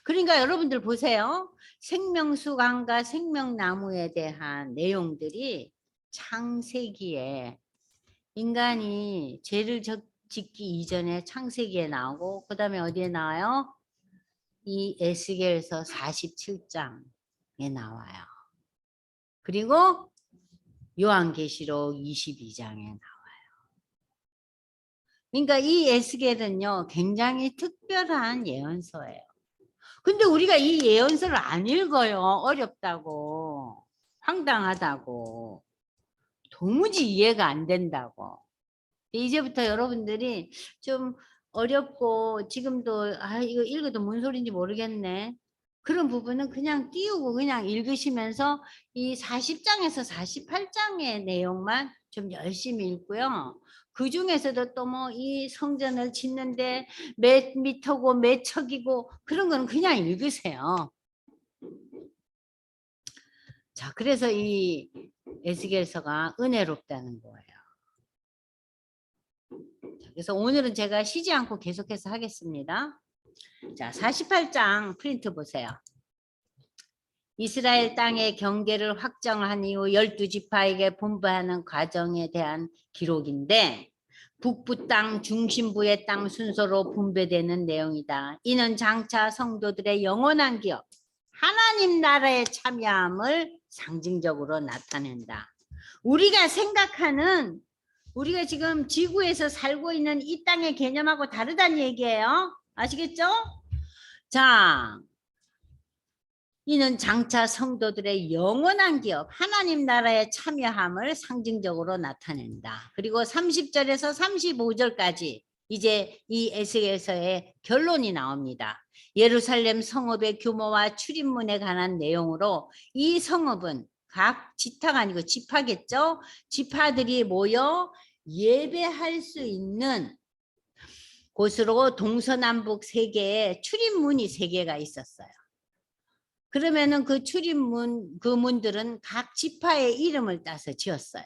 그러니까 여러분들 보세요. 생명수강과 생명나무에 대한 내용들이 창세기에 인간이 죄를 짓기 이전에 창세기에 나오고 그다음에 어디에 나와요? 이 에스겔서 47장에 나와요. 그리고 요한계시록 22장에 나와요. 그러니까 이 에스겔은요 굉장히 특별한 예언서예요. 근데 우리가 이 예언서를 안 읽어요. 어렵다고, 황당하다고, 도무지 이해가 안 된다고. 이제부터 여러분들이 좀 어렵고 지금도 이거 읽어도 뭔 소리인지 모르겠네. 그런 부분은 그냥 띄우고 그냥 읽으시면서 이 40장에서 48장의 내용만 좀 열심히 읽고요. 그 중에서도 또 뭐 이 성전을 짓는데 몇 미터고 몇 척이고 그런 거는 그냥 읽으세요. 자, 그래서 이 에스겔서가 은혜롭다는 거예요. 그래서 오늘은 제가 쉬지 않고 계속해서 하겠습니다. 자, 48장 프린트 보세요. 이스라엘 땅의 경계를 확정한 이후 12지파에게 분배하는 과정에 대한 기록인데 북부 땅, 중심부의 땅 순서로 분배되는 내용이다. 이는 장차 성도들의 영원한 기업, 하나님 나라에 참여함을 상징적으로 나타낸다. 우리가 생각하는 우리가 지금 지구에서 살고 있는 이 땅의 개념하고 다르다는 얘기예요. 아시겠죠? 자, 이는 장차 성도들의 영원한 기업, 하나님 나라에 참여함을 상징적으로 나타낸다. 그리고 30절에서 35절까지 이제 이 에스겔서의 결론이 나옵니다. 예루살렘 성읍의 규모와 출입문에 관한 내용으로 이 성읍은 각 지파가 아니고 지파겠죠? 지파들이 모여 예배할 수 있는 곳으로 동서남북 세 개의 출입문이 세 개가 있었어요. 그러면은 그 출입문, 그 문들은 각 지파의 이름을 따서 지었어요.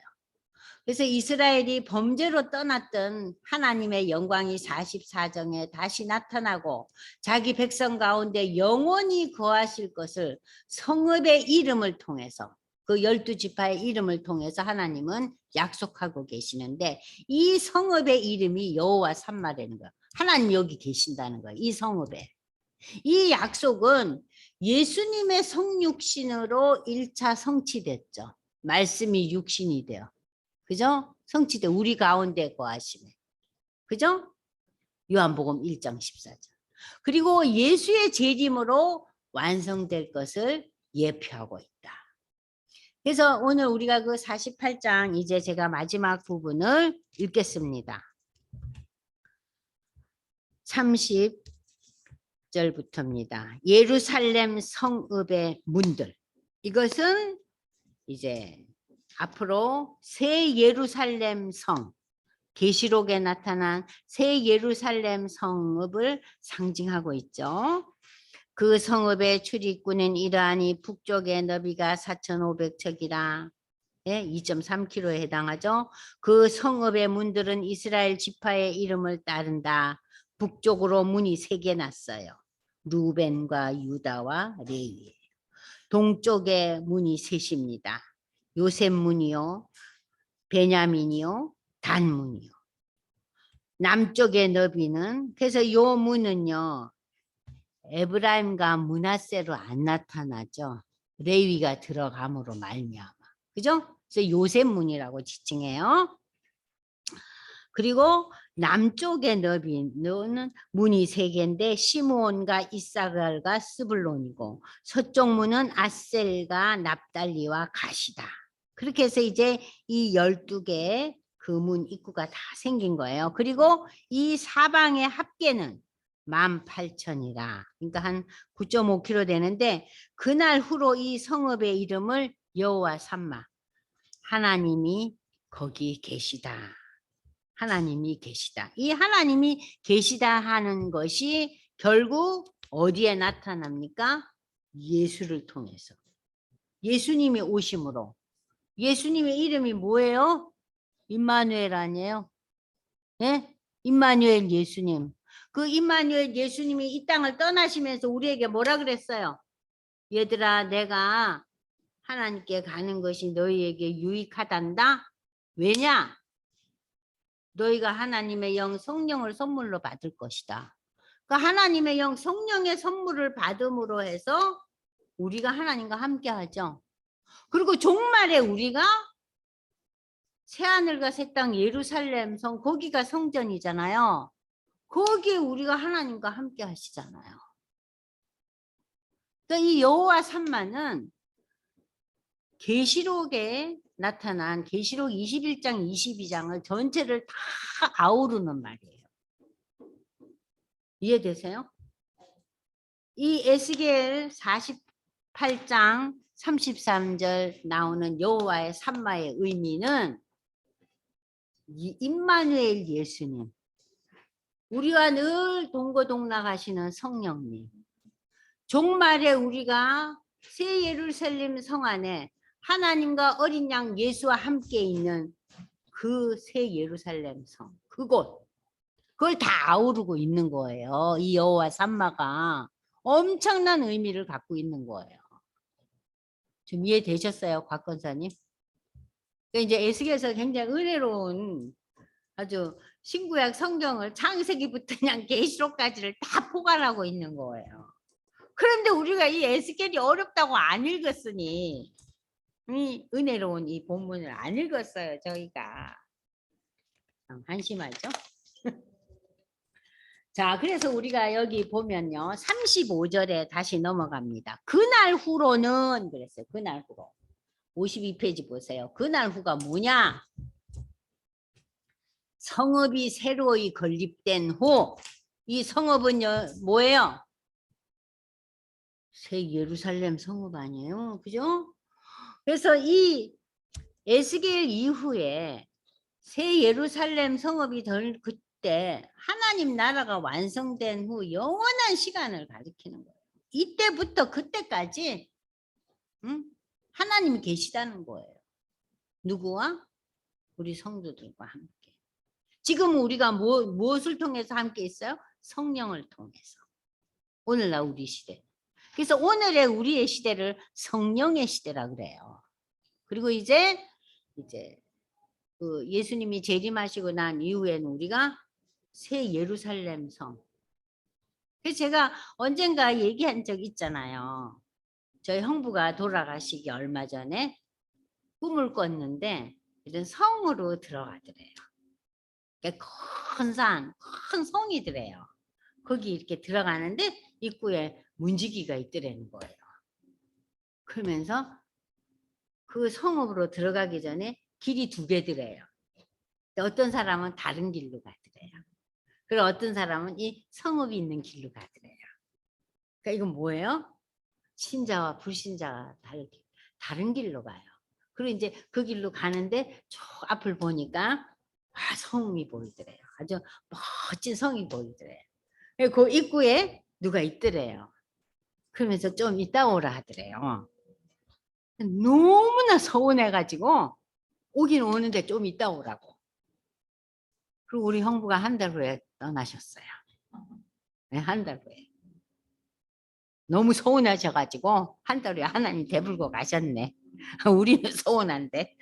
그래서 이스라엘이 범죄로 떠났던 하나님의 영광이 44장에 다시 나타나고 자기 백성 가운데 영원히 거하실 것을 성읍의 이름을 통해서 그 12지파의 이름을 통해서 하나님은 약속하고 계시는데 이 성읍의 이름이 여호와 산마라는 거예요. 하나님 여기 계신다는 거예요. 이 성읍에. 이 약속은 예수님의 성육신으로 1차 성취됐죠. 말씀이 육신이 되어. 그죠? 성취돼 우리 가운데 거하시네. 그죠? 요한복음 1장 14절. 그리고 예수의 재림으로 완성될 것을 예표하고 있다. 그래서 오늘 우리가 그 48장 이제 제가 마지막 부분을 읽겠습니다. 30절부터입니다. 예루살렘 성읍의 문들. 이것은 이제 앞으로 새 예루살렘 성, 계시록에 나타난 새 예루살렘 성읍을 상징하고 있죠. 그 성읍의 출입구는 이러하니 북쪽의 너비가 4,500척이라 2.3km에 해당하죠. 그 성읍의 문들은 이스라엘 지파의 이름을 따른다. 북쪽으로 문이 3개 났어요. 루벤과 유다와 레위. 동쪽에 문이 셋입니다. 요셉 문이요, 베냐민이요, 단 문이요. 남쪽의 너비는 그래서 요 문은요 에브라임과 므낫세로 안 나타나죠. 레위가 들어감으로 말미암아. 그죠? 그래서 요셉 문이라고 지칭해요. 그리고 남쪽의 너비는 문이 3개인데 시므온과 이사갈과 스불론이고 서쪽 문은 아셀과 납달리와 가시다. 그렇게 해서 이제 이 12개의 그 문 입구가 다 생긴 거예요. 그리고 이 사방의 합계는 18,000이라. 그러니까 한 9.5km 되는데 그날 후로 이 성읍의 이름을 여호와 삼마. 하나님이 거기 계시다. 하나님이 계시다. 이 하나님이 계시다 하는 것이 결국 어디에 나타납니까? 예수를 통해서. 예수님이 오심으로. 예수님의 이름이 뭐예요? 임마누엘 아니에요? 예? 임마누엘 예수님. 그 임마누엘 예수님이 이 땅을 떠나시면서 우리에게 뭐라 그랬어요? 얘들아, 내가 하나님께 가는 것이 너희에게 유익하단다. 왜냐? 너희가 하나님의 영 성령을 선물로 받을 것이다. 그 하나님의 영 성령의 선물을 받음으로 해서 우리가 하나님과 함께 하죠. 그리고 종말에 우리가 새하늘과 새 땅 예루살렘 성 거기가 성전이잖아요. 거기에 우리가 하나님과 함께 하시잖아요. 그러니까 이 여호와 삼마는 계시록에 나타난 계시록 21장 22장을 전체를 다 아우르는 말이에요. 이해되세요? 이 에스겔 48장 33절 나오는 여호와의 삼마의 의미는 이 임마누엘 예수님, 우리와 늘 동거동락하시는 성령님, 종말에 우리가 새 예루살렘 성 안에 하나님과 어린 양 예수와 함께 있는 그 새 예루살렘 성, 그걸 다 아우르고 있는 거예요. 이 여호와 삼마가 엄청난 의미를 갖고 있는 거예요. 좀 이해되셨어요, 곽건사님? 그러니까 이제 에스겔에서 굉장히 은혜로운 아주 신구약 성경을 창세기부터 그냥 계시록까지를 다 포괄하고 있는 거예요. 그런데 우리가 이 에스겔이 어렵다고 안 읽었으니 이 은혜로운 이 본문을 안 읽었어요, 저희가. 한심하죠? 자, 그래서 우리가 여기 보면요. 35절에 다시 넘어갑니다. 그날 후로는 그랬어요. 그날 후로. 52페이지 보세요. 그날 후가 뭐냐? 성읍이 새로이 건립된 후. 이 성읍은 뭐예요? 새 예루살렘 성읍 아니에요? 그죠? 그래서 이 에스겔 이후에 새 예루살렘 성읍이 될 그때 하나님 나라가 완성된 후 영원한 시간을 가리키는 거예요. 이때부터 그때까지 하나님이 계시다는 거예요. 누구와? 우리 성도들과 함께. 지금 우리가 무엇을 통해서 함께 있어요? 성령을 통해서. 오늘날 우리 시대. 그래서 오늘의 우리의 시대를 성령의 시대라 그래요. 그리고 이제 그 예수님이 재림하시고 난 이후에는 우리가 새 예루살렘 성. 그래서 제가 언젠가 얘기한 적 있잖아요. 저희 형부가 돌아가시기 얼마 전에 꿈을 꿨는데 이런 성으로 들어가더래요. 큰 산, 큰 성이더래요. 거기 이렇게 들어가는데 입구에 문지기가 있더라는 거예요. 그러면서 그 성읍으로 들어가기 전에 길이 두 개더래요. 어떤 사람은 다른 길로 가더래요. 그리고 어떤 사람은 이 성읍이 있는 길로 가더래요. 그러니까 이건 뭐예요? 신자와 불신자가 다른 길로 가요. 그리고 이제 그 길로 가는데 저 앞을 보니까 성이 보이더래요. 아주 멋진 성이 보이더래요. 그 입구에 누가 있더래요. 그러면서 좀 이따 오라 하더래요. 너무나 서운해가지고 오긴 오는데 좀 이따 오라고. 그리고 우리 형부가 한 달 후에 떠나셨어요. 네, 한 달 후에. 너무 서운하셔가지고 한 달 후에 하나님 대불고 가셨네. 우리는 서운한데.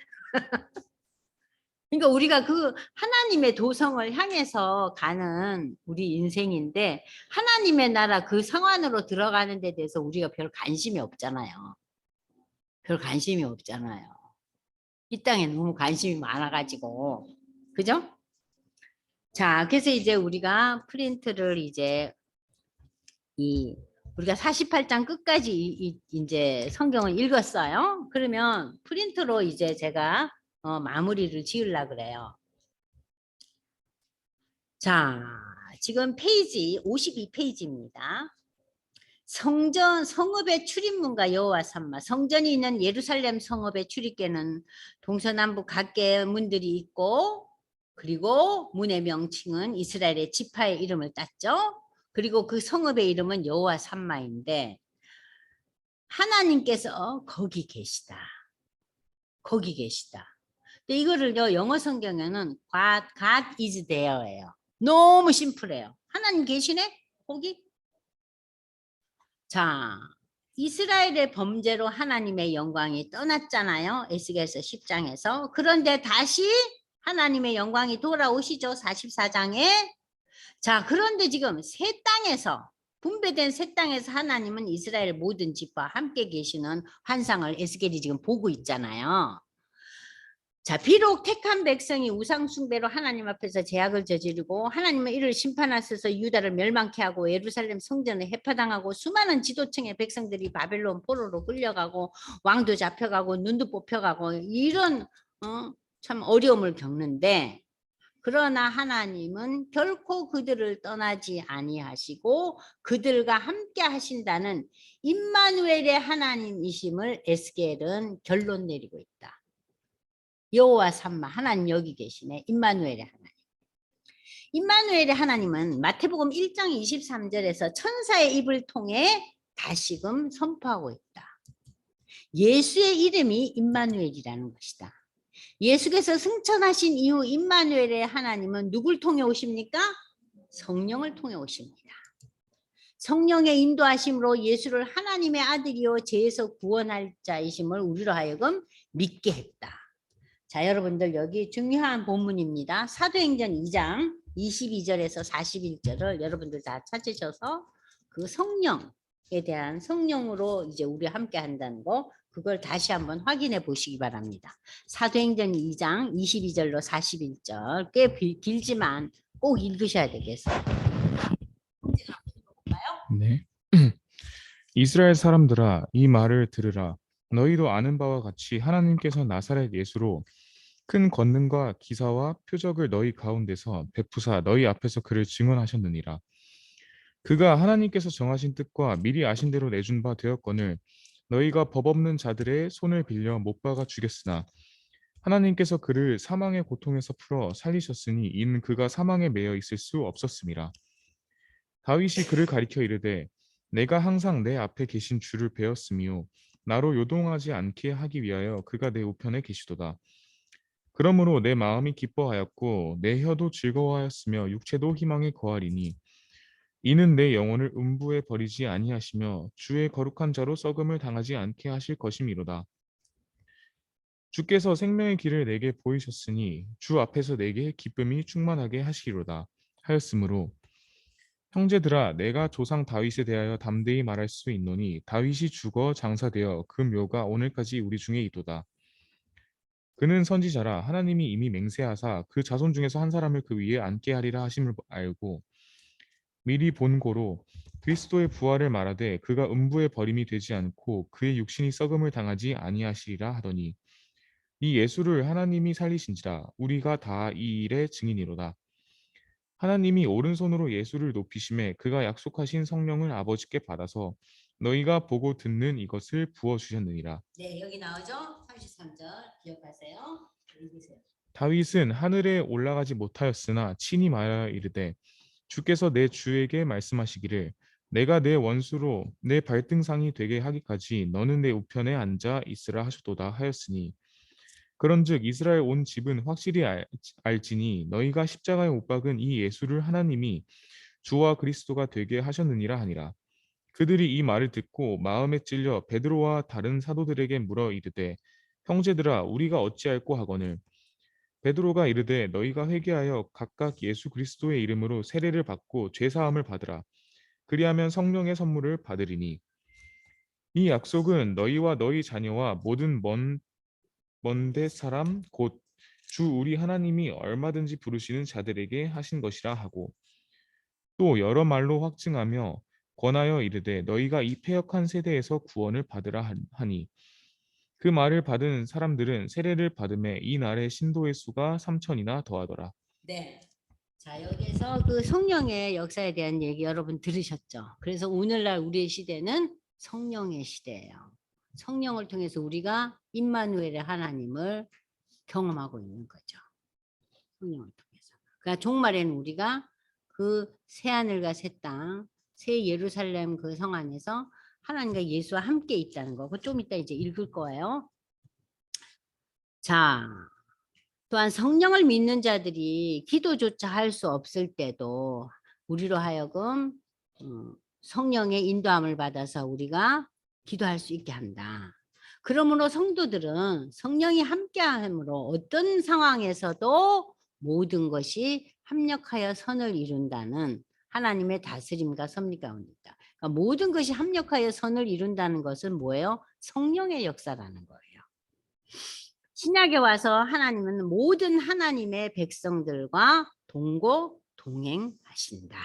그러니까 우리가 그 하나님의 도성을 향해서 가는 우리 인생인데 하나님의 나라 그 성 안으로 들어가는 데 대해서 우리가 별 관심이 없잖아요. 별 관심이 없잖아요. 이 땅에 너무 관심이 많아가지고. 그죠? 자, 그래서 이제 우리가 프린트를 이제 우리가 48장 끝까지 이제 성경을 읽었어요. 그러면 프린트로 이제 제가 마무리를 지으려고 그래요. 자, 지금 페이지 52페이지입니다. 성읍의 출입문과 여호와 삼마. 성전이 있는 예루살렘 성읍의 출입계는 동서남북 각개 문들이 있고 그리고 문의 명칭은 이스라엘의 지파의 이름을 땄죠. 그리고 그 성읍의 이름은 여호와 삼마인데 하나님께서 거기 계시다. 거기 계시다. 근데 이거를요 영어 성경에는 God is there예요. 너무 심플해요. 하나님 계시네? 거기? 자, 이스라엘의 범죄로 하나님의 영광이 떠났잖아요. 에스겔서 10장에서. 그런데 다시 하나님의 영광이 돌아오시죠. 44장에. 자, 그런데 지금 새 땅에서 분배된 새 땅에서 하나님은 이스라엘 모든 집과 함께 계시는 환상을 에스겔이 지금 보고 있잖아요. 자, 비록 택한 백성이 우상 숭배로 하나님 앞에서 죄악을 저지르고 하나님은 이를 심판하셔서 유다를 멸망케 하고 예루살렘 성전을 해파당하고 수많은 지도층의 백성들이 바벨론 포로로 끌려가고 왕도 잡혀가고 눈도 뽑혀가고 이런 참 어려움을 겪는데, 그러나 하나님은 결코 그들을 떠나지 아니하시고 그들과 함께 하신다는 임마누엘의 하나님이심을 에스겔은 결론 내리고 있다. 여호와 삼마 하나님 여기 계시네. 임마누엘의 하나님. 임마누엘의 하나님은 마태복음 1장 23절에서 천사의 입을 통해 다시금 선포하고 있다. 예수의 이름이 임마누엘이라는 것이다. 예수께서 승천하신 이후 임마누엘의 하나님은 누굴 통해 오십니까? 성령을 통해 오십니다. 성령의 인도하심으로 예수를 하나님의 아들이요 죄에서 구원할 자이심을 우리로 하여금 믿게 했다. 자, 여러분들 여기 중요한 본문입니다. 사도행전 2장 22절에서 41절을 여러분들 다 찾으셔서 그 성령에 대한 성령으로 이제 우리 함께 한다는 거 그걸 다시 한번 확인해 보시기 바랍니다. 사도행전 2장 22절로 41절 꽤 길지만 꼭 읽으셔야 되겠어요. 네. 이스라엘 사람들아 이 말을 들으라. 너희도 아는 바와 같이 하나님께서 나사렛 예수로 큰 권능과 기사와 표적을 너희 가운데서 베푸사 너희 앞에서 그를 증언하셨느니라. 그가 하나님께서 정하신 뜻과 미리 아신 대로 내준 바 되었거늘 너희가 법 없는 자들의 손을 빌려 못 박아 죽였으나 하나님께서 그를 사망의 고통에서 풀어 살리셨으니 이는 그가 사망에 매여 있을 수 없었음이라. 다윗이 그를 가리켜 이르되 내가 항상 내 앞에 계신 주를 배웠으며 나로 요동하지 않게 하기 위하여 그가 내 우편에 계시도다. 그러므로 내 마음이 기뻐하였고 내 혀도 즐거워하였으며 육체도 희망에 거하리니 이는 내 영혼을 음부에 버리지 아니하시며 주의 거룩한 자로 썩음을 당하지 않게 하실 것임이로다. 주께서 생명의 길을 내게 보이셨으니 주 앞에서 내게 기쁨이 충만하게 하시리로다 하였으므로 형제들아 내가 조상 다윗에 대하여 담대히 말할 수 있노니 다윗이 죽어 장사되어 그 묘가 오늘까지 우리 중에 있도다. 그는 선지자라 하나님이 이미 맹세하사 그 자손 중에서 한 사람을 그 위에 앉게 하리라 하심을 알고 미리 본고로 그리스도의 부활을 말하되 그가 음부에 버림이 되지 않고 그의 육신이 썩음을 당하지 아니하시리라 하더니 이 예수를 하나님이 살리신지라 우리가 다 이 일의 증인이로다. 하나님이 오른손으로 예수를 높이심에 그가 약속하신 성령을 아버지께 받아서 너희가 보고 듣는 이것을 부어 주셨느니라. 네, 여기 나오죠? 33절 기억하세요. 읽으세요. 다윗은 하늘에 올라가지 못하였으나 친히 말하여 이르되 주께서 내 주에게 말씀하시기를 내가 내 원수로 내 발등상이 되게 하기까지 너는 내 우편에 앉아 있으라 하셨도다 하였으니 그런즉 이스라엘 온 집은 확실히 알지니 너희가 십자가에 못 박은 이 예수를 하나님이 주와 그리스도가 되게 하셨느니라 하니라. 그들이 이 말을 듣고 마음에 찔려 베드로와 다른 사도들에게 물어 이르되 형제들아 우리가 어찌할꼬 하거늘 베드로가 이르되 너희가 회개하여 각각 예수 그리스도의 이름으로 세례를 받고 죄 사함을 받으라. 그리하면 성령의 선물을 받으리니 이 약속은 너희와 너희 자녀와 모든 먼데 사람 곧 주 우리 하나님이 얼마든지 부르시는 자들에게 하신 것이라 하고 또 여러 말로 확증하며 권하여 이르되 너희가 이 패역한 세대에서 구원을 받으라 하니 그 말을 받은 사람들은 세례를 받음에 이 날의 신도의 수가 3천이나 더하더라. 네. 자, 여기서 그 성령의 역사에 대한 얘기 여러분 들으셨죠? 그래서 오늘날 우리의 시대는 성령의 시대예요. 성령을 통해서 우리가 임마누엘의 하나님을 경험하고 있는 거죠. 성령을 통해서. 그러니까 종말에는 우리가 그 새하늘과 새 땅, 새 예루살렘 그 성 안에서 하나님과 예수와 함께 있다는 거. 좀 이따 이제 읽을 거예요. 자, 또한 성령을 믿는 자들이 기도조차 할 수 없을 때도 우리로 하여금 성령의 인도함을 받아서 우리가 기도할 수 있게 한다. 그러므로 성도들은 성령이 함께함으로 어떤 상황에서도 모든 것이 합력하여 선을 이룬다는 하나님의 다스림과 섭리 가운데 있다. 그러니까 모든 것이 합력하여 선을 이룬다는 것은 뭐예요? 성령의 역사라는 거예요. 신약에 와서 하나님은 모든 하나님의 백성들과 동고 동행하신다.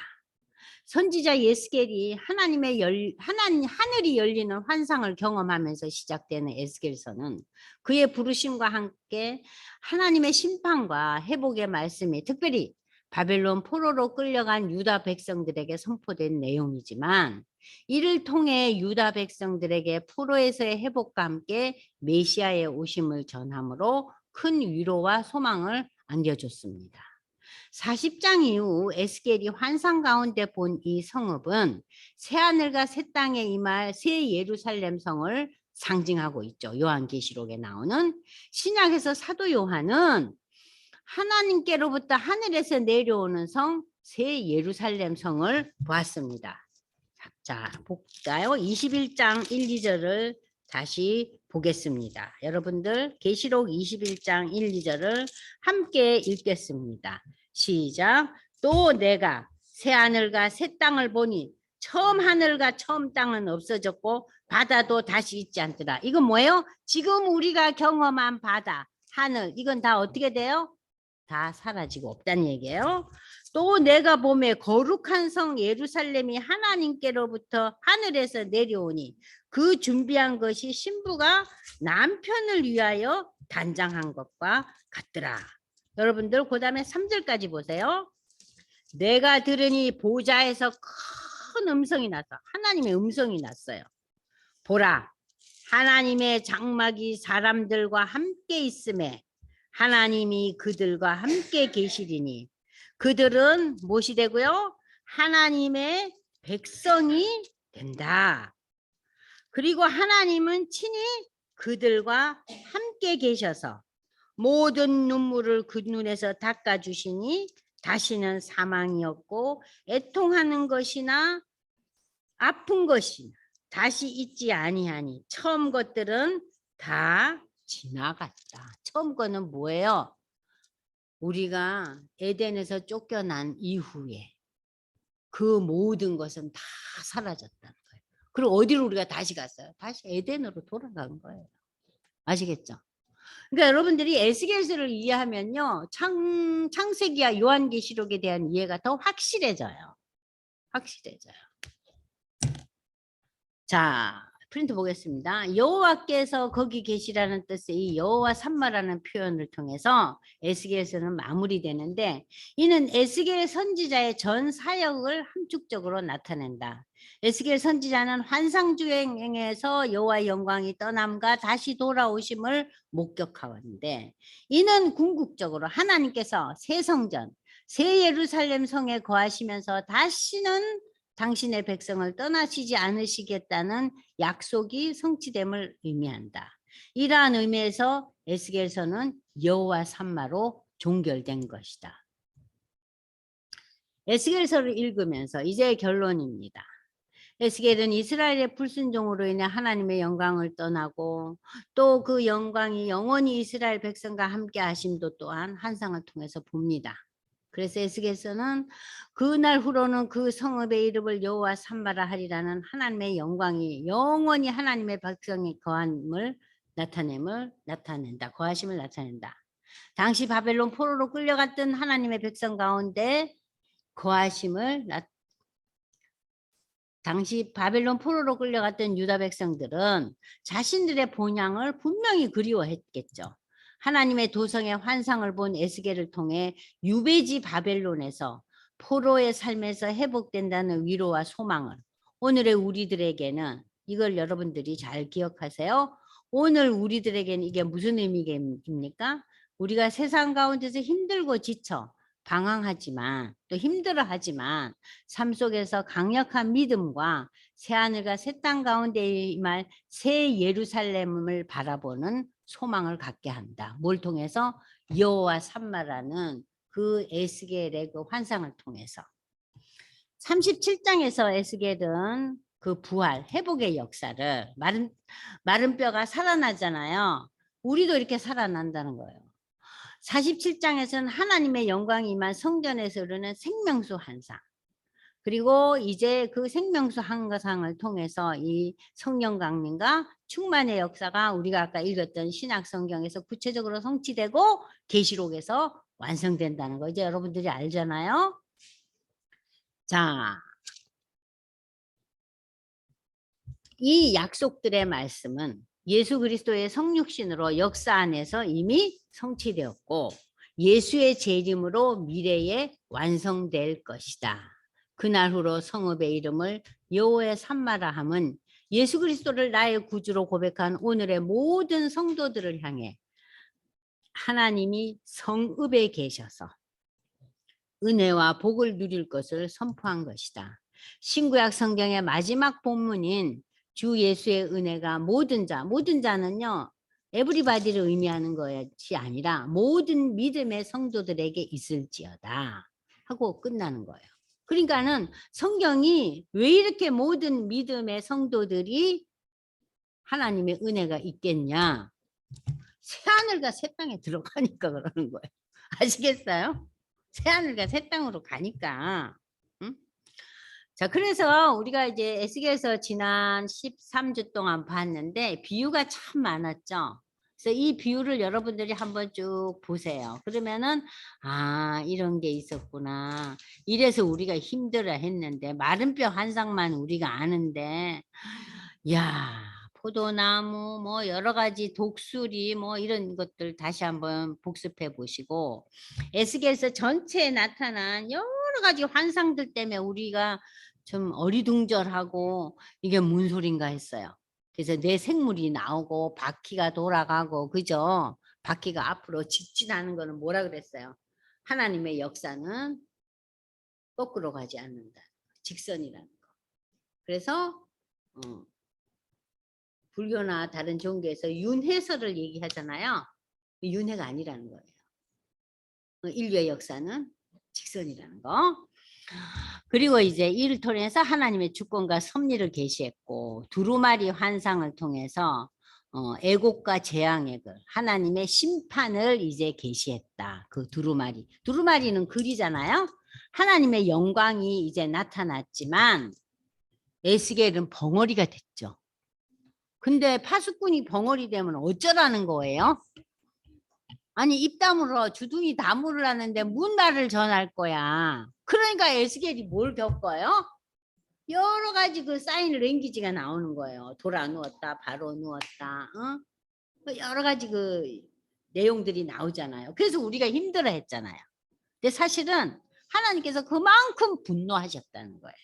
선지자 예스겔이 하늘이 열리는 환상을 경험하면서 시작되는 에스겔서는 그의 부르심과 함께 하나님의 심판과 회복의 말씀이 특별히 바벨론 포로로 끌려간 유다 백성들에게 선포된 내용이지만 이를 통해 유다 백성들에게 포로에서의 회복과 함께 메시아의 오심을 전함으로 큰 위로와 소망을 안겨줬습니다. 40장 이후 에스겔이 환상 가운데 본 이 성읍은 새하늘과 새 땅에 임할 새 예루살렘 성을 상징하고 있죠. 요한계시록에 나오는. 신약에서 사도 요한은 하나님께로부터 하늘에서 내려오는 성 새 예루살렘 성을 보았습니다. 자, 볼까요? 21장 1, 2절을 다시 보겠습니다. 여러분들 계시록 21장 1, 2절을 함께 읽겠습니다. 시작. 또 내가 새 하늘과 새 땅을 보니 처음 하늘과 처음 땅은 없어졌고 바다도 다시 있지 않더라. 이건 뭐예요? 지금 우리가 경험한 바다, 하늘, 이건 다 어떻게 돼요? 다 사라지고 없다는 얘기예요. 또 내가 보매 거룩한 성 예루살렘이 하나님께로부터 하늘에서 내려오니 그 준비한 것이 신부가 남편을 위하여 단장한 것과 같더라. 여러분들 그 다음에 3절까지 보세요. 내가 들으니 보좌에서 큰 음성이 나서 하나님의 음성이 났어요. 보라, 하나님의 장막이 사람들과 함께 있음에 하나님이 그들과 함께 계시리니 그들은 무엇이 되고요? 하나님의 백성이 된다. 그리고 하나님은 친히 그들과 함께 계셔서 모든 눈물을 그 눈에서 닦아주시니 다시는 사망이 없고 애통하는 것이나 아픈 것이나 다시 있지 아니하니 처음 것들은 다 지나갔다. 처음 거는 뭐예요? 우리가 에덴에서 쫓겨난 이후에 그 모든 것은 다 사라졌다는 거예요. 그리고 어디로 우리가 다시 갔어요? 다시 에덴으로 돌아간 거예요. 아시겠죠? 그러니까 여러분들이 에스겔서를 이해하면요, 창세기와 요한계시록에 대한 이해가 더 확실해져요. 확실해져요. 자, 프린트 보겠습니다. 여호와께서 거기 계시라는 뜻의 이 여호와 삼마라는 표현을 통해서 에스겔서는 마무리되는데, 이는 에스겔 선지자의 전 사역을 함축적으로 나타낸다. 에스겔 선지자는 환상주행에서 여호와의 영광이 떠남과 다시 돌아오심을 목격하는데, 이는 궁극적으로 하나님께서 새 성전, 새 예루살렘 성에 거하시면서 다시는 당신의 백성을 떠나시지 않으시겠다는 약속이 성취됨을 의미한다. 이러한 의미에서 에스겔서는 여호와 삼마로 종결된 것이다. 에스겔서를 읽으면서 이제 결론입니다. 에스겔은 이스라엘의 불순종으로 인해 하나님의 영광을 떠나고 또 그 영광이 영원히 이스라엘 백성과 함께 하심도 또한 환상을 통해서 봅니다. 그래서 에스겔서는 그날 후로는 그 성읍의 이름을 여호와 삼마라 하리라는 하나님의 영광이 영원히 하나님의 백성의 거함을 나타낸다. 거하심을 나타낸다. 당시 바벨론 포로로 끌려갔던 하나님의 백성 가운데 당시 바벨론 포로로 끌려갔던 유다 백성들은 자신들의 본향을 분명히 그리워했겠죠. 하나님의 도성의 환상을 본 에스겔을 통해 유배지 바벨론에서 포로의 삶에서 회복된다는 위로와 소망을 오늘의 우리들에게는, 이걸 여러분들이 잘 기억하세요. 오늘 우리들에게는 이게 무슨 의미입니까? 우리가 세상 가운데서 힘들고 지쳐 방황하지만 또 힘들어하지만 삶 속에서 강력한 믿음과 새하늘과 새 땅 가운데 임할 새 예루살렘을 바라보는 소망을 갖게 한다. 뭘 통해서? 여호와 삼마라는 그 에스겔의 그 환상을 통해서 37장에서 에스겔은 그 부활, 회복의 역사를 마른 뼈가 살아나잖아요. 우리도 이렇게 살아난다는 거예요. 47장에서는 하나님의 영광이 임한 성전에서 이루는 생명수 환상. 그리고 이제 그 생명수 환상을 통해서 이 성령 강림과 충만의 역사가 우리가 아까 읽었던 신약 성경에서 구체적으로 성취되고 계시록에서 완성된다는 거 이제 여러분들이 알잖아요. 자, 이 약속들의 말씀은 예수 그리스도의 성육신으로 역사 안에서 이미 성취되었고 예수의 재림으로 미래에 완성될 것이다. 그날 후로 성읍의 이름을 여호와의 삼마라 함은 예수 그리스도를 나의 구주로 고백한 오늘의 모든 성도들을 향해 하나님이 성읍에 계셔서 은혜와 복을 누릴 것을 선포한 것이다. 신구약 성경의 마지막 본문인 주 예수의 은혜가 모든 자는요 에브리바디를 의미하는 것이 아니라 모든 믿음의 성도들에게 있을지어다 하고 끝나는 거예요. 그러니까는 성경이 왜 이렇게 모든 믿음의 성도들이 하나님의 은혜가 있겠냐? 새하늘과 새 땅에 들어가니까 그러는 거예요. 아시겠어요? 새하늘과 새 땅으로 가니까. 응? 자, 그래서 우리가 이제 에스겔에서 지난 13주 동안 봤는데 비유가 참 많았죠. 그래서 이 비유를 여러분들이 한번 쭉 보세요. 그러면은 아, 이런 게 있었구나. 이래서 우리가 힘들어 했는데 마른 뼈 환상만 우리가 아는데 야, 포도나무 뭐 여러 가지 독수리 뭐 이런 것들 다시 한번 복습해 보시고 에스겔서 전체에 나타난 여러 가지 환상들 때문에 우리가 좀 어리둥절하고 이게 뭔 소린가 했어요. 그래서 내 생물이 나오고 바퀴가 돌아가고 그죠? 바퀴가 앞으로 직진하는 거는 뭐라 그랬어요? 하나님의 역사는 거꾸로 가지 않는다. 직선이라는 거. 그래서 불교나 다른 종교에서 윤회설을 얘기하잖아요. 윤회가 아니라는 거예요. 인류의 역사는 직선이라는 거. 그리고 이제 이를 통해서 하나님의 주권과 섭리를 계시했고 두루마리 환상을 통해서 애곡과 재앙의 글 하나님의 심판을 이제 계시했다. 그 두루마리는 글이잖아요. 하나님의 영광이 이제 나타났지만 에스겔은 벙어리가 됐죠. 근데 파수꾼이 벙어리 되면 어쩌라는 거예요? 아니 입 다물어 주둥이 다물으라는데 뭔 말을 전할 거야. 그러니까 에스겔이 뭘 겪어요? 여러 가지 그 사인 랭귀지가 나오는 거예요. 돌아 누웠다, 바로 누웠다, 여러 가지 그 내용들이 나오잖아요. 그래서 우리가 힘들어 했잖아요. 근데 사실은 하나님께서 그만큼 분노하셨다는 거예요.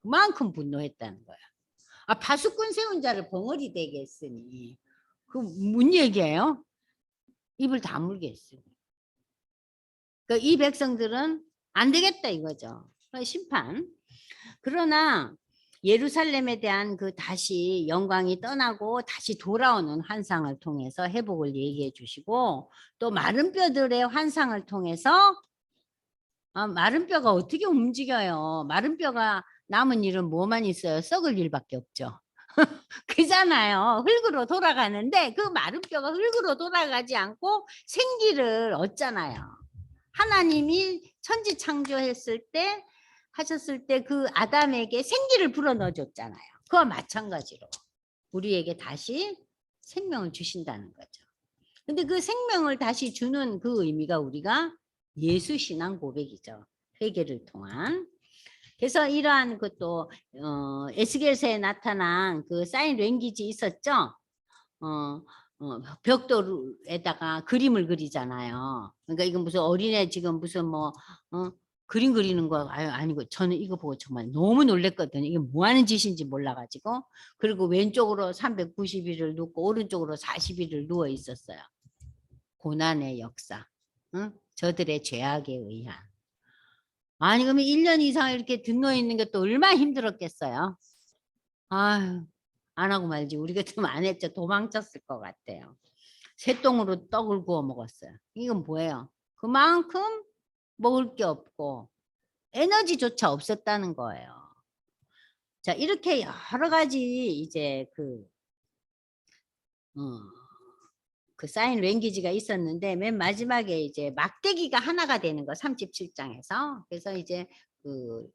그만큼 분노했다는 거예요. 아, 파수꾼 세운 자를 벙어리 되게 했으니 그 뭔 얘기예요? 입을 다물게 했으니. 그러니까 이 백성들은 안 되겠다 이거죠. 심판. 그러나 예루살렘에 대한 그 다시 영광이 떠나고 다시 돌아오는 환상을 통해서 회복을 얘기해 주시고 또 마른 뼈들의 환상을 통해서 마른 뼈가 어떻게 움직여요? 마른 뼈가 남은 일은 뭐만 있어요? 썩을 일밖에 없죠. 그잖아요. 흙으로 돌아가는데 그 마른 뼈가 흙으로 돌아가지 않고 생기를 얻잖아요. 하나님이 천지 창조했을 때 하셨을 때 그 아담에게 생기를 불어넣어 줬잖아요. 그와 마찬가지로 우리에게 다시 생명을 주신다는 거죠. 근데 그 생명을 다시 주는 그 의미가 우리가 예수 신앙 고백이죠. 회개를 통한. 그래서 이러한 것도 에스겔서에 나타난 그 사인 랭귀지 있었죠. 벽돌에다가 그림을 그리잖아요. 그러니까 이건 무슨 어린애 지금 무슨 뭐 그림 그리는 거 아니고 저는 이거 보고 정말 너무 놀랬거든요. 이게 뭐 하는 짓인지 몰라가지고. 그리고 왼쪽으로 390일을 눕고 오른쪽으로 40일을 누워 있었어요. 고난의 역사. 저들의 죄악에 의한. 아니 그러면 1년 이상 이렇게 등록어 있는 게 또 얼마나 힘들었겠어요. 아유 안 하고 말지. 우리 같으면 안 했죠. 도망쳤을 것 같아요. 새똥으로 떡을 구워 먹었어요. 이건 뭐예요? 그만큼 먹을 게 없고 에너지조차 없었다는 거예요. 자, 이렇게 여러 가지 이제 그 사인 랭귀지가 있었는데 맨 마지막에 이제 막대기가 하나가 되는 거 37장에서. 그래서 이제 그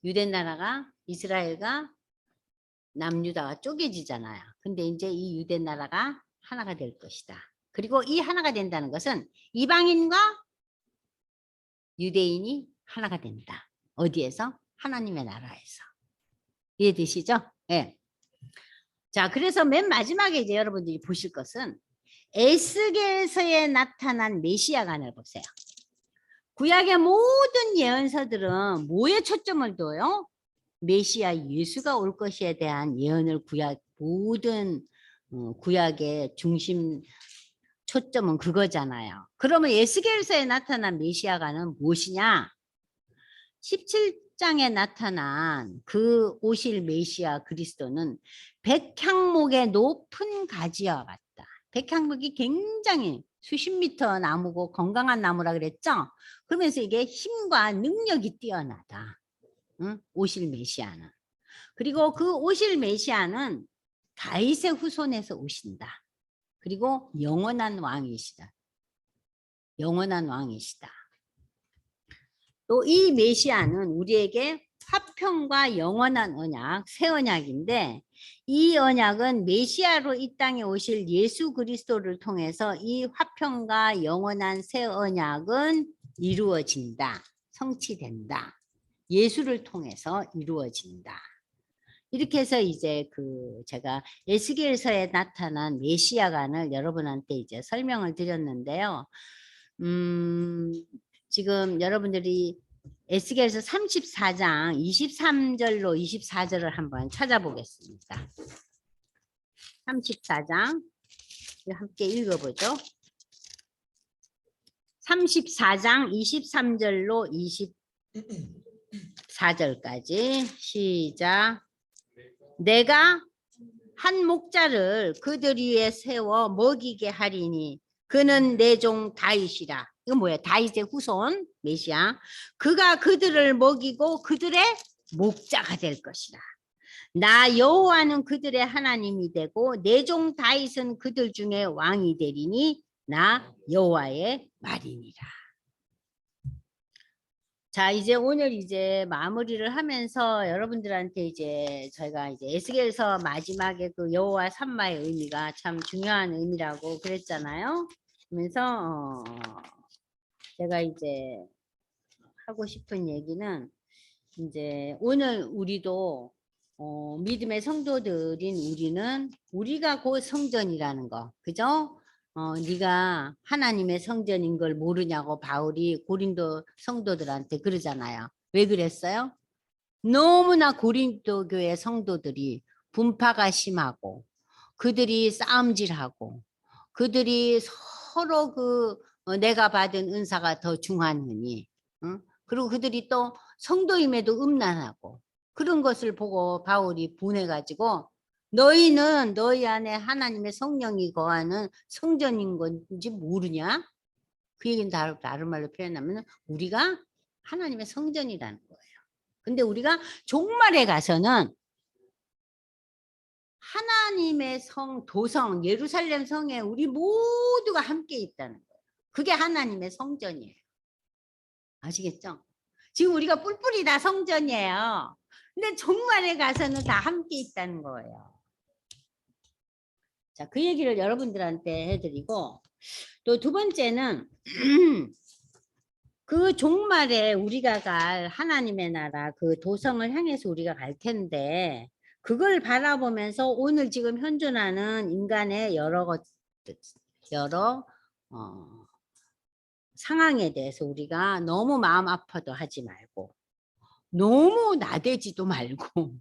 유대 나라가 이스라엘과 남유다가 쪼개지잖아요. 근데 이제 이 유대 나라가 하나가 될 것이다. 그리고 이 하나가 된다는 것은 이방인과 유대인이 하나가 된다. 어디에서? 하나님의 나라에서. 이해되시죠? 예. 네. 자, 그래서 맨 마지막에 이제 여러분들이 보실 것은 에스겔서에 나타난 메시아관을 보세요. 구약의 모든 예언서들은 뭐에 초점을 둬요? 메시아 예수가 올 것에 대한 예언을 모든 구약의 중심 초점은 그거잖아요. 그러면 에스겔서에 나타난 메시아관은 무엇이냐? 17장에 나타난 그 오실 메시아 그리스도는 백향목의 높은 가지와 같다. 백향목이 굉장히 수십 미터 나무고 건강한 나무라 그랬죠? 그러면서 이게 힘과 능력이 뛰어나다. 응? 오실 메시아는. 그리고 그 오실 메시아는 다윗의 후손에서 오신다. 그리고 영원한 왕이시다. 영원한 왕이시다. 또 이 메시아는 우리에게 화평과 영원한 언약, 새 언약인데 이 언약은 메시아로 이 땅에 오실 예수 그리스도를 통해서 이 화평과 영원한 새 언약은 이루어진다. 성취된다. 예수를 통해서 이루어진다. 이렇게 해서 이제 제가 에스겔서에 나타난 메시아관을 여러분한테 이제 설명을 드렸는데요. 지금 여러분들이 에스겔서 34장 23절로 24절을 한번 찾아보겠습니다. 34장 함께 읽어보죠. 34장 23절로 24절까지 시작. 내가 한 목자를 그들 위에 세워 먹이게 하리니 그는 내 종 다윗이라. 이건 뭐예요? 다윗의 후손 메시아. 그가 그들을 먹이고 그들의 목자가 될 것이라. 나 여호와는 그들의 하나님이 되고 내 종 다윗은 그들 중에 왕이 되리니 나 여호와의 말이니라. 자, 이제 오늘 이제 마무리를 하면서 여러분들한테 이제 저희가 이제 에스겔서 마지막에 그 여호와 삼마의 의미가 참 중요한 의미라고 그랬잖아요. 그러면서 제가 이제 하고 싶은 얘기는 이제 오늘 우리도 믿음의 성도들인 우리가 곧 성전이라는 거, 그죠? 네가 하나님의 성전인 걸 모르냐고 바울이 고린도 성도들한테 그러잖아요. 왜 그랬어요? 너무나 고린도 교회 성도들이 분파가 심하고 그들이 싸움질하고 그들이 서로 내가 받은 은사가 더 중하느니, 응? 그리고 그들이 또 성도임에도 음란하고 그런 것을 보고 바울이 분해가지고 너희는 너희 안에 하나님의 성령이 거하는 성전인 건지 모르냐? 그 얘기는 다른 말로 표현하면 우리가 하나님의 성전이라는 거예요. 근데 우리가 종말에 가서는 하나님의 도성, 예루살렘 성에 우리 모두가 함께 있다는 거예요. 그게 하나님의 성전이에요. 아시겠죠? 지금 우리가 뿔뿔이 다 성전이에요. 근데 종말에 가서는 다 함께 있다는 거예요. 자, 그 얘기를 여러분들한테 해드리고 또 두 번째는 그 종말에 우리가 갈 하나님의 나라 그 도성을 향해서 우리가 갈 텐데 그걸 바라보면서 오늘 지금 현존하는 인간의 여러 상황에 대해서 우리가 너무 마음 아파도 하지 말고 너무 나대지도 말고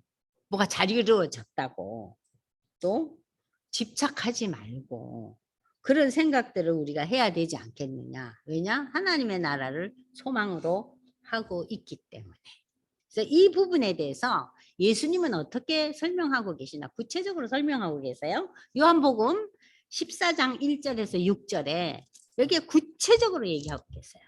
뭐가 잘 이루어졌다고 또 집착하지 말고 그런 생각들을 우리가 해야 되지 않겠느냐. 왜냐? 하나님의 나라를 소망으로 하고 있기 때문에. 그래서 이 부분에 대해서 예수님은 어떻게 설명하고 계시나? 구체적으로 설명하고 계세요. 요한복음 14장 1절에서 6절에 여기에 구체적으로 얘기하고 계세요.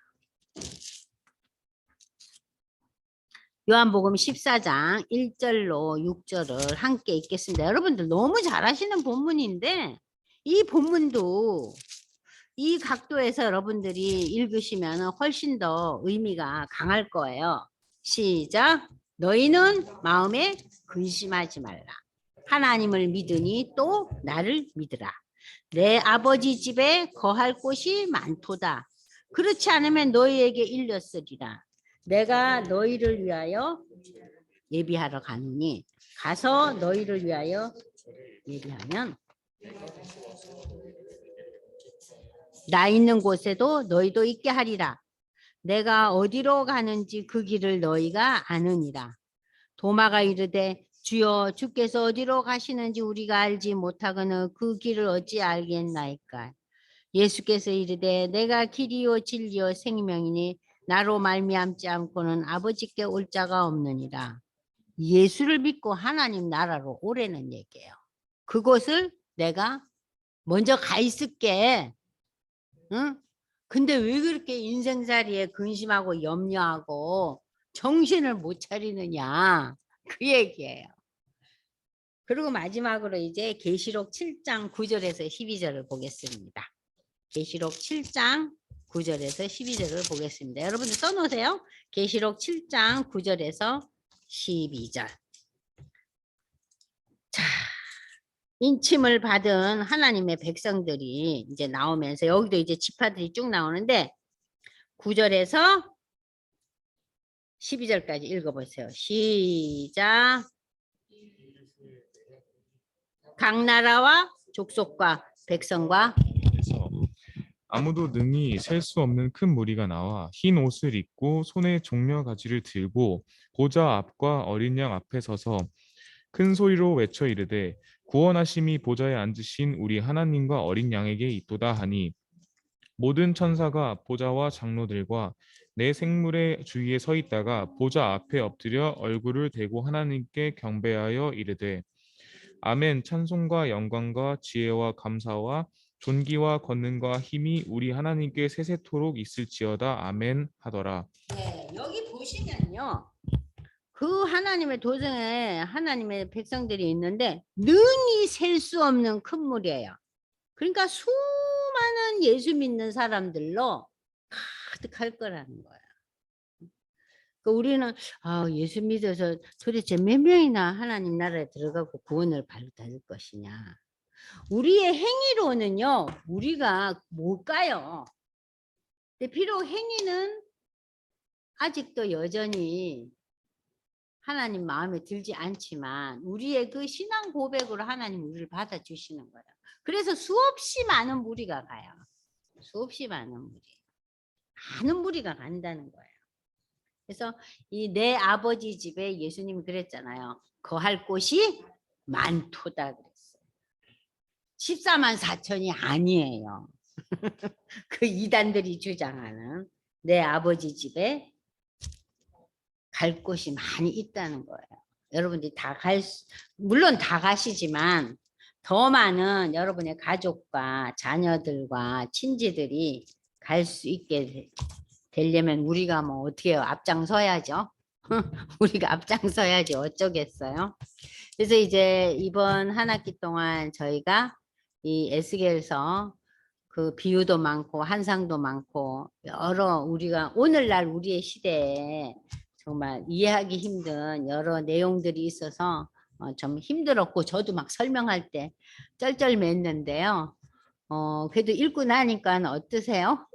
요한복음 14장 1절로 6절을 함께 읽겠습니다. 여러분들 너무 잘 아시는 본문인데 이 본문도 이 각도에서 여러분들이 읽으시면 훨씬 더 의미가 강할 거예요. 시작. 너희는 마음에 근심하지 말라. 하나님을 믿으니 또 나를 믿으라. 내 아버지 집에 거할 곳이 많도다. 그렇지 않으면 너희에게 일렀으리라. 내가 너희를 위하여 예비하러 가노니 가서 너희를 위하여 예비하면 나 있는 곳에도 너희도 있게 하리라. 내가 어디로 가는지 그 길을 너희가 아느니라. 도마가 이르되 주여 주께서 어디로 가시는지 우리가 알지 못하거늘 그 길을 어찌 알겠나이까. 예수께서 이르되 내가 길이요 진리요 생명이니 나로 말미암지 않고는 아버지께 올 자가 없느니라. 예수를 믿고 하나님 나라로 오라는 얘기예요. 그곳을 내가 먼저 가 있을게. 응? 근데 왜 그렇게 인생살이에 근심하고 염려하고 정신을 못 차리느냐 그 얘기예요. 그리고 마지막으로 이제 계시록 7장 9절에서 12절을 보겠습니다. 계시록 7장 9절에서 12절을 보겠습니다. 여러분들 써놓으세요. 계시록 7장 9절에서 12절. 자, 인침을 받은 하나님의 백성들이 이제 나오면서 여기도 이제 지파들이 쭉 나오는데 9절에서 12절까지 읽어보세요. 시작. 각 나라와 족속과 백성과 그래서 아무도 능히 셀 수 없는 큰 무리가 나와 흰 옷을 입고 손에 종려 가지를 들고 보좌 앞과 어린 양 앞에 서서 큰 소리로 외쳐 이르되 구원하심이 보좌에 앉으신 우리 하나님과 어린 양에게 있도다 하니 모든 천사가 보좌와 장로들과 내 생물의 주위에 서 있다가 보좌 앞에 엎드려 얼굴을 대고 하나님께 경배하여 이르되 아멘. 찬송과 영광과 지혜와 감사와 존귀와 권능과 힘이 우리 하나님께 세세토록 있을지어다. 아멘 하더라. 네, 여기 보시면요. 그 하나님의 도성에 하나님의 백성들이 있는데 능히 셀 수 없는 큰 물이에요. 그러니까 수많은 예수 믿는 사람들로 가득할 거라는 거예요. 그러니까 우리는 예수 믿어서 도대체 몇 명이나 하나님 나라에 들어가고 구원을 받을 것이냐. 우리의 행위로는요. 우리가 못 가요. 근데 비록 행위는 아직도 여전히 하나님 마음에 들지 않지만 우리의 그 신앙 고백으로 하나님 우리를 받아주시는 거예요. 그래서 수없이 많은 무리가 가요. 수없이 많은 무리. 많은 무리가 간다는 거예요. 그래서 이 내 아버지 집에 예수님이 그랬잖아요. 거할 곳이 많도다 그랬어요. 14만 4천이 아니에요. 그 이단들이 주장하는 내 아버지 집에 갈 곳이 많이 있다는 거예요. 여러분들이 물론 다 가시지만 더 많은 여러분의 가족과 자녀들과 친지들이 갈 수 있게 되려면 우리가 뭐 어떻게 해요? 앞장서야죠. 우리가 앞장서야지 어쩌겠어요. 그래서 이제 이번 한 학기 동안 저희가 이 에스겔서 그 비유도 많고 환상도 많고 여러 우리가 오늘날 우리의 시대에 정말 이해하기 힘든 여러 내용들이 있어서 좀 힘들었고 저도 막 설명할 때 쩔쩔맸는데요. 그래도 읽고 나니까 어떠세요?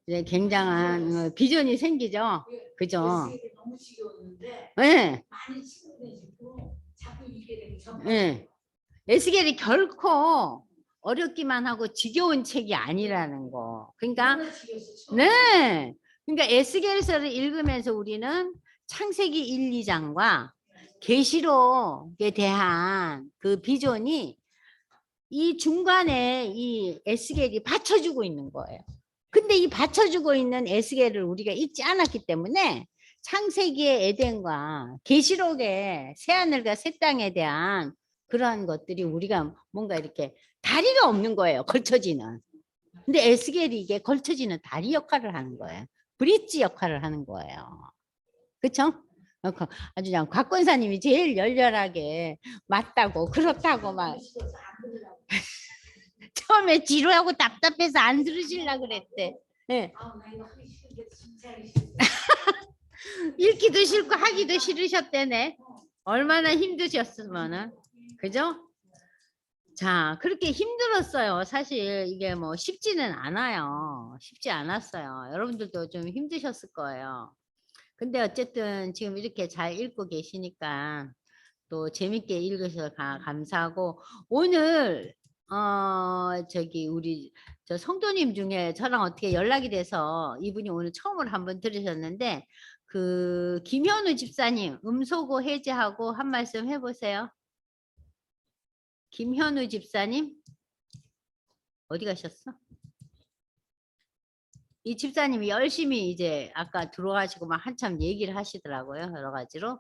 이제 굉장한 비전이 생기죠. 그죠? 너무 지겨웠는데 네. 많이 친구들이고 자꾸 이게 되면 네. 에스겔이 결코 어렵기만 하고 지겨운 책이 아니라는 거. 그러니까 네. 그러니까 에스겔서를 읽으면서 우리는 창세기 1, 2장과 계시록에 대한 그 비전이 이 중간에 이 에스겔이 받쳐주고 있는 거예요. 근데 이 받쳐주고 있는 에스겔을 우리가 읽지 않았기 때문에 창세기의 에덴과 계시록의 새하늘과 새 땅에 대한 그러한 것들이 우리가 뭔가 이렇게 다리가 없는 거예요. 걸쳐지는. 근데 에스겔이 이게 걸쳐지는 다리 역할을 하는 거예요. 브릿지 역할을 하는 거예요. 그쵸? 아주 그냥 곽권사님이 제일 열렬하게 맞다고 그렇다고 막 시켜서 안 들으라고. 처음에 지루하고 답답해서 안 들으시려고 그랬대. 예. 아, 나 이거 하기 싫은데 진짜 하기 싫어. 읽기도 싫고 하기도 싫으셨대네. 얼마나 힘드셨으면은. 그죠? 자, 그렇게 힘들었어요. 사실 이게 뭐 쉽지는 않아요. 쉽지 않았어요. 여러분들도 좀 힘드셨을 거예요. 근데 어쨌든 지금 이렇게 잘 읽고 계시니까 또 재밌게 읽으셔서 감사하고 오늘 저기 우리 저 성도님 중에 저랑 어떻게 연락이 돼서 이분이 오늘 처음으로 한번 들으셨는데 그 김현우 집사님 음소거 해제하고 한 말씀 해보세요. 김현우 집사님 어디 가셨어? 이 집사님이 열심히 이제 아까 들어가시고 막 한참 얘기를 하시더라고요. 여러 가지로.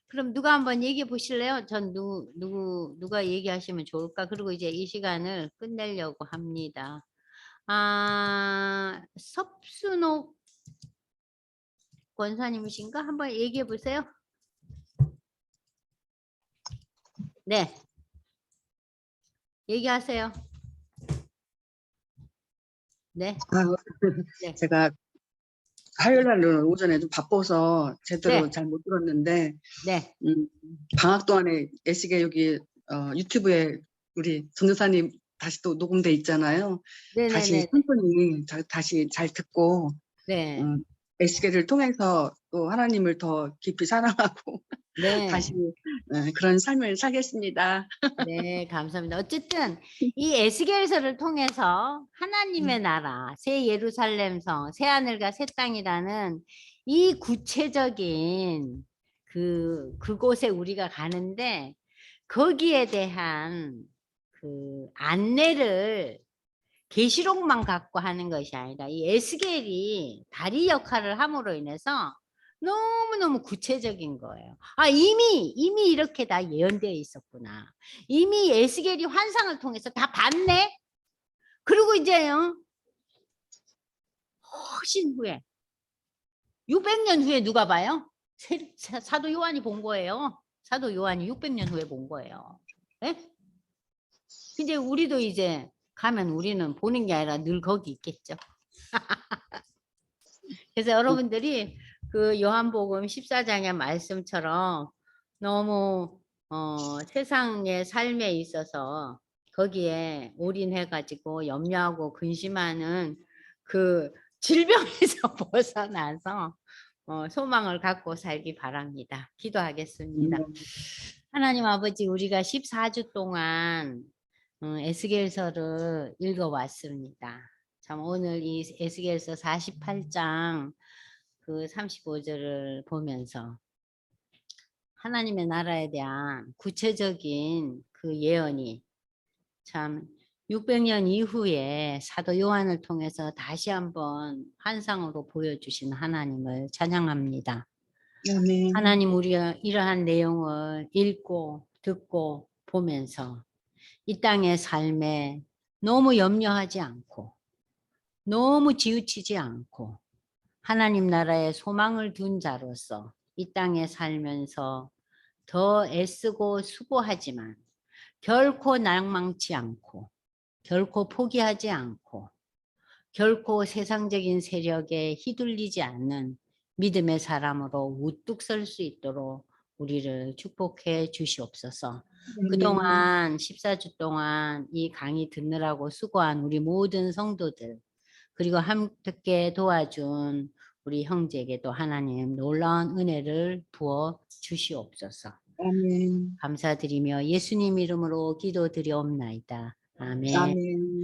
그럼 누가 한번 얘기해 보실래요? 전 누가 얘기하시면 좋을까? 그리고 이제 이 시간을 끝내려고 합니다. 섭순옥 권사님이신가? 한번 얘기해 보세요. 네. 얘기하세요. 네. 네. 제가 화요일 날은 오전에 좀 바빠서 제대로 네. 잘 못 들었는데 네. 방학 동안에 애시게 여기 유튜브에 우리 전도사님 다시 또 녹음돼 있잖아요. 다시 네네네. 천천히 다시 잘 듣고 네. 애시게를 통해서 또 하나님을 더 깊이 사랑하고 네. 다시 그런 삶을 살겠습니다. 네, 감사합니다. 어쨌든 이 에스겔서를 통해서 하나님의 나라, 새 예루살렘성, 새 하늘과 새 땅이라는 이 구체적인 그곳에 우리가 가는데 거기에 대한 그 안내를 계시록만 갖고 하는 것이 아니라 이 에스겔이 다리 역할을 함으로 인해서 너무너무 구체적인 거예요. 이미 이렇게 다 예언되어 있었구나. 이미 에스겔이 환상을 통해서 다 봤네. 그리고 이제요. 훨씬 후에 600년 후에 누가 봐요? 사도 요한이 본 거예요. 사도 요한이 600년 후에 본 거예요. 네? 근데 우리도 이제 가면 우리는 보는 게 아니라 늘 거기 있겠죠. 그래서 여러분들이 그 요한복음 14장의 말씀처럼 너무 세상의 삶에 있어서 거기에 올인해 가지고 염려하고 근심하는 그 질병에서 벗어나서 소망을 갖고 살기 바랍니다. 기도하겠습니다. 하나님 아버지, 우리가 14주 동안 에스겔서를 읽어왔습니다. 참 오늘 이 에스겔서 48장 그 35절을 보면서 하나님의 나라에 대한 구체적인 그 예언이 참 600년 이후에 사도 요한을 통해서 다시 한번 환상으로 보여주신 하나님을 찬양합니다. 아멘. 하나님, 우리가 이러한 내용을 읽고 듣고 보면서 이 땅의 삶에 너무 염려하지 않고 너무 지우치지 않고 하나님 나라에 소망을 둔 자로서 이 땅에 살면서 더 애쓰고 수고하지만 결코 낭망치 않고 결코 포기하지 않고 결코 세상적인 세력에 휘둘리지 않는 믿음의 사람으로 우뚝 설 수 있도록 우리를 축복해 주시옵소서. 그동안 14주 동안 이 강의 듣느라고 수고한 우리 모든 성도들 그리고 함께 도와준 우리 형제에게도 하나님 놀라운 은혜를 부어 주시옵소서. 아멘. 감사드리며 예수님 이름으로 기도드리옵나이다. 아멘. 아멘.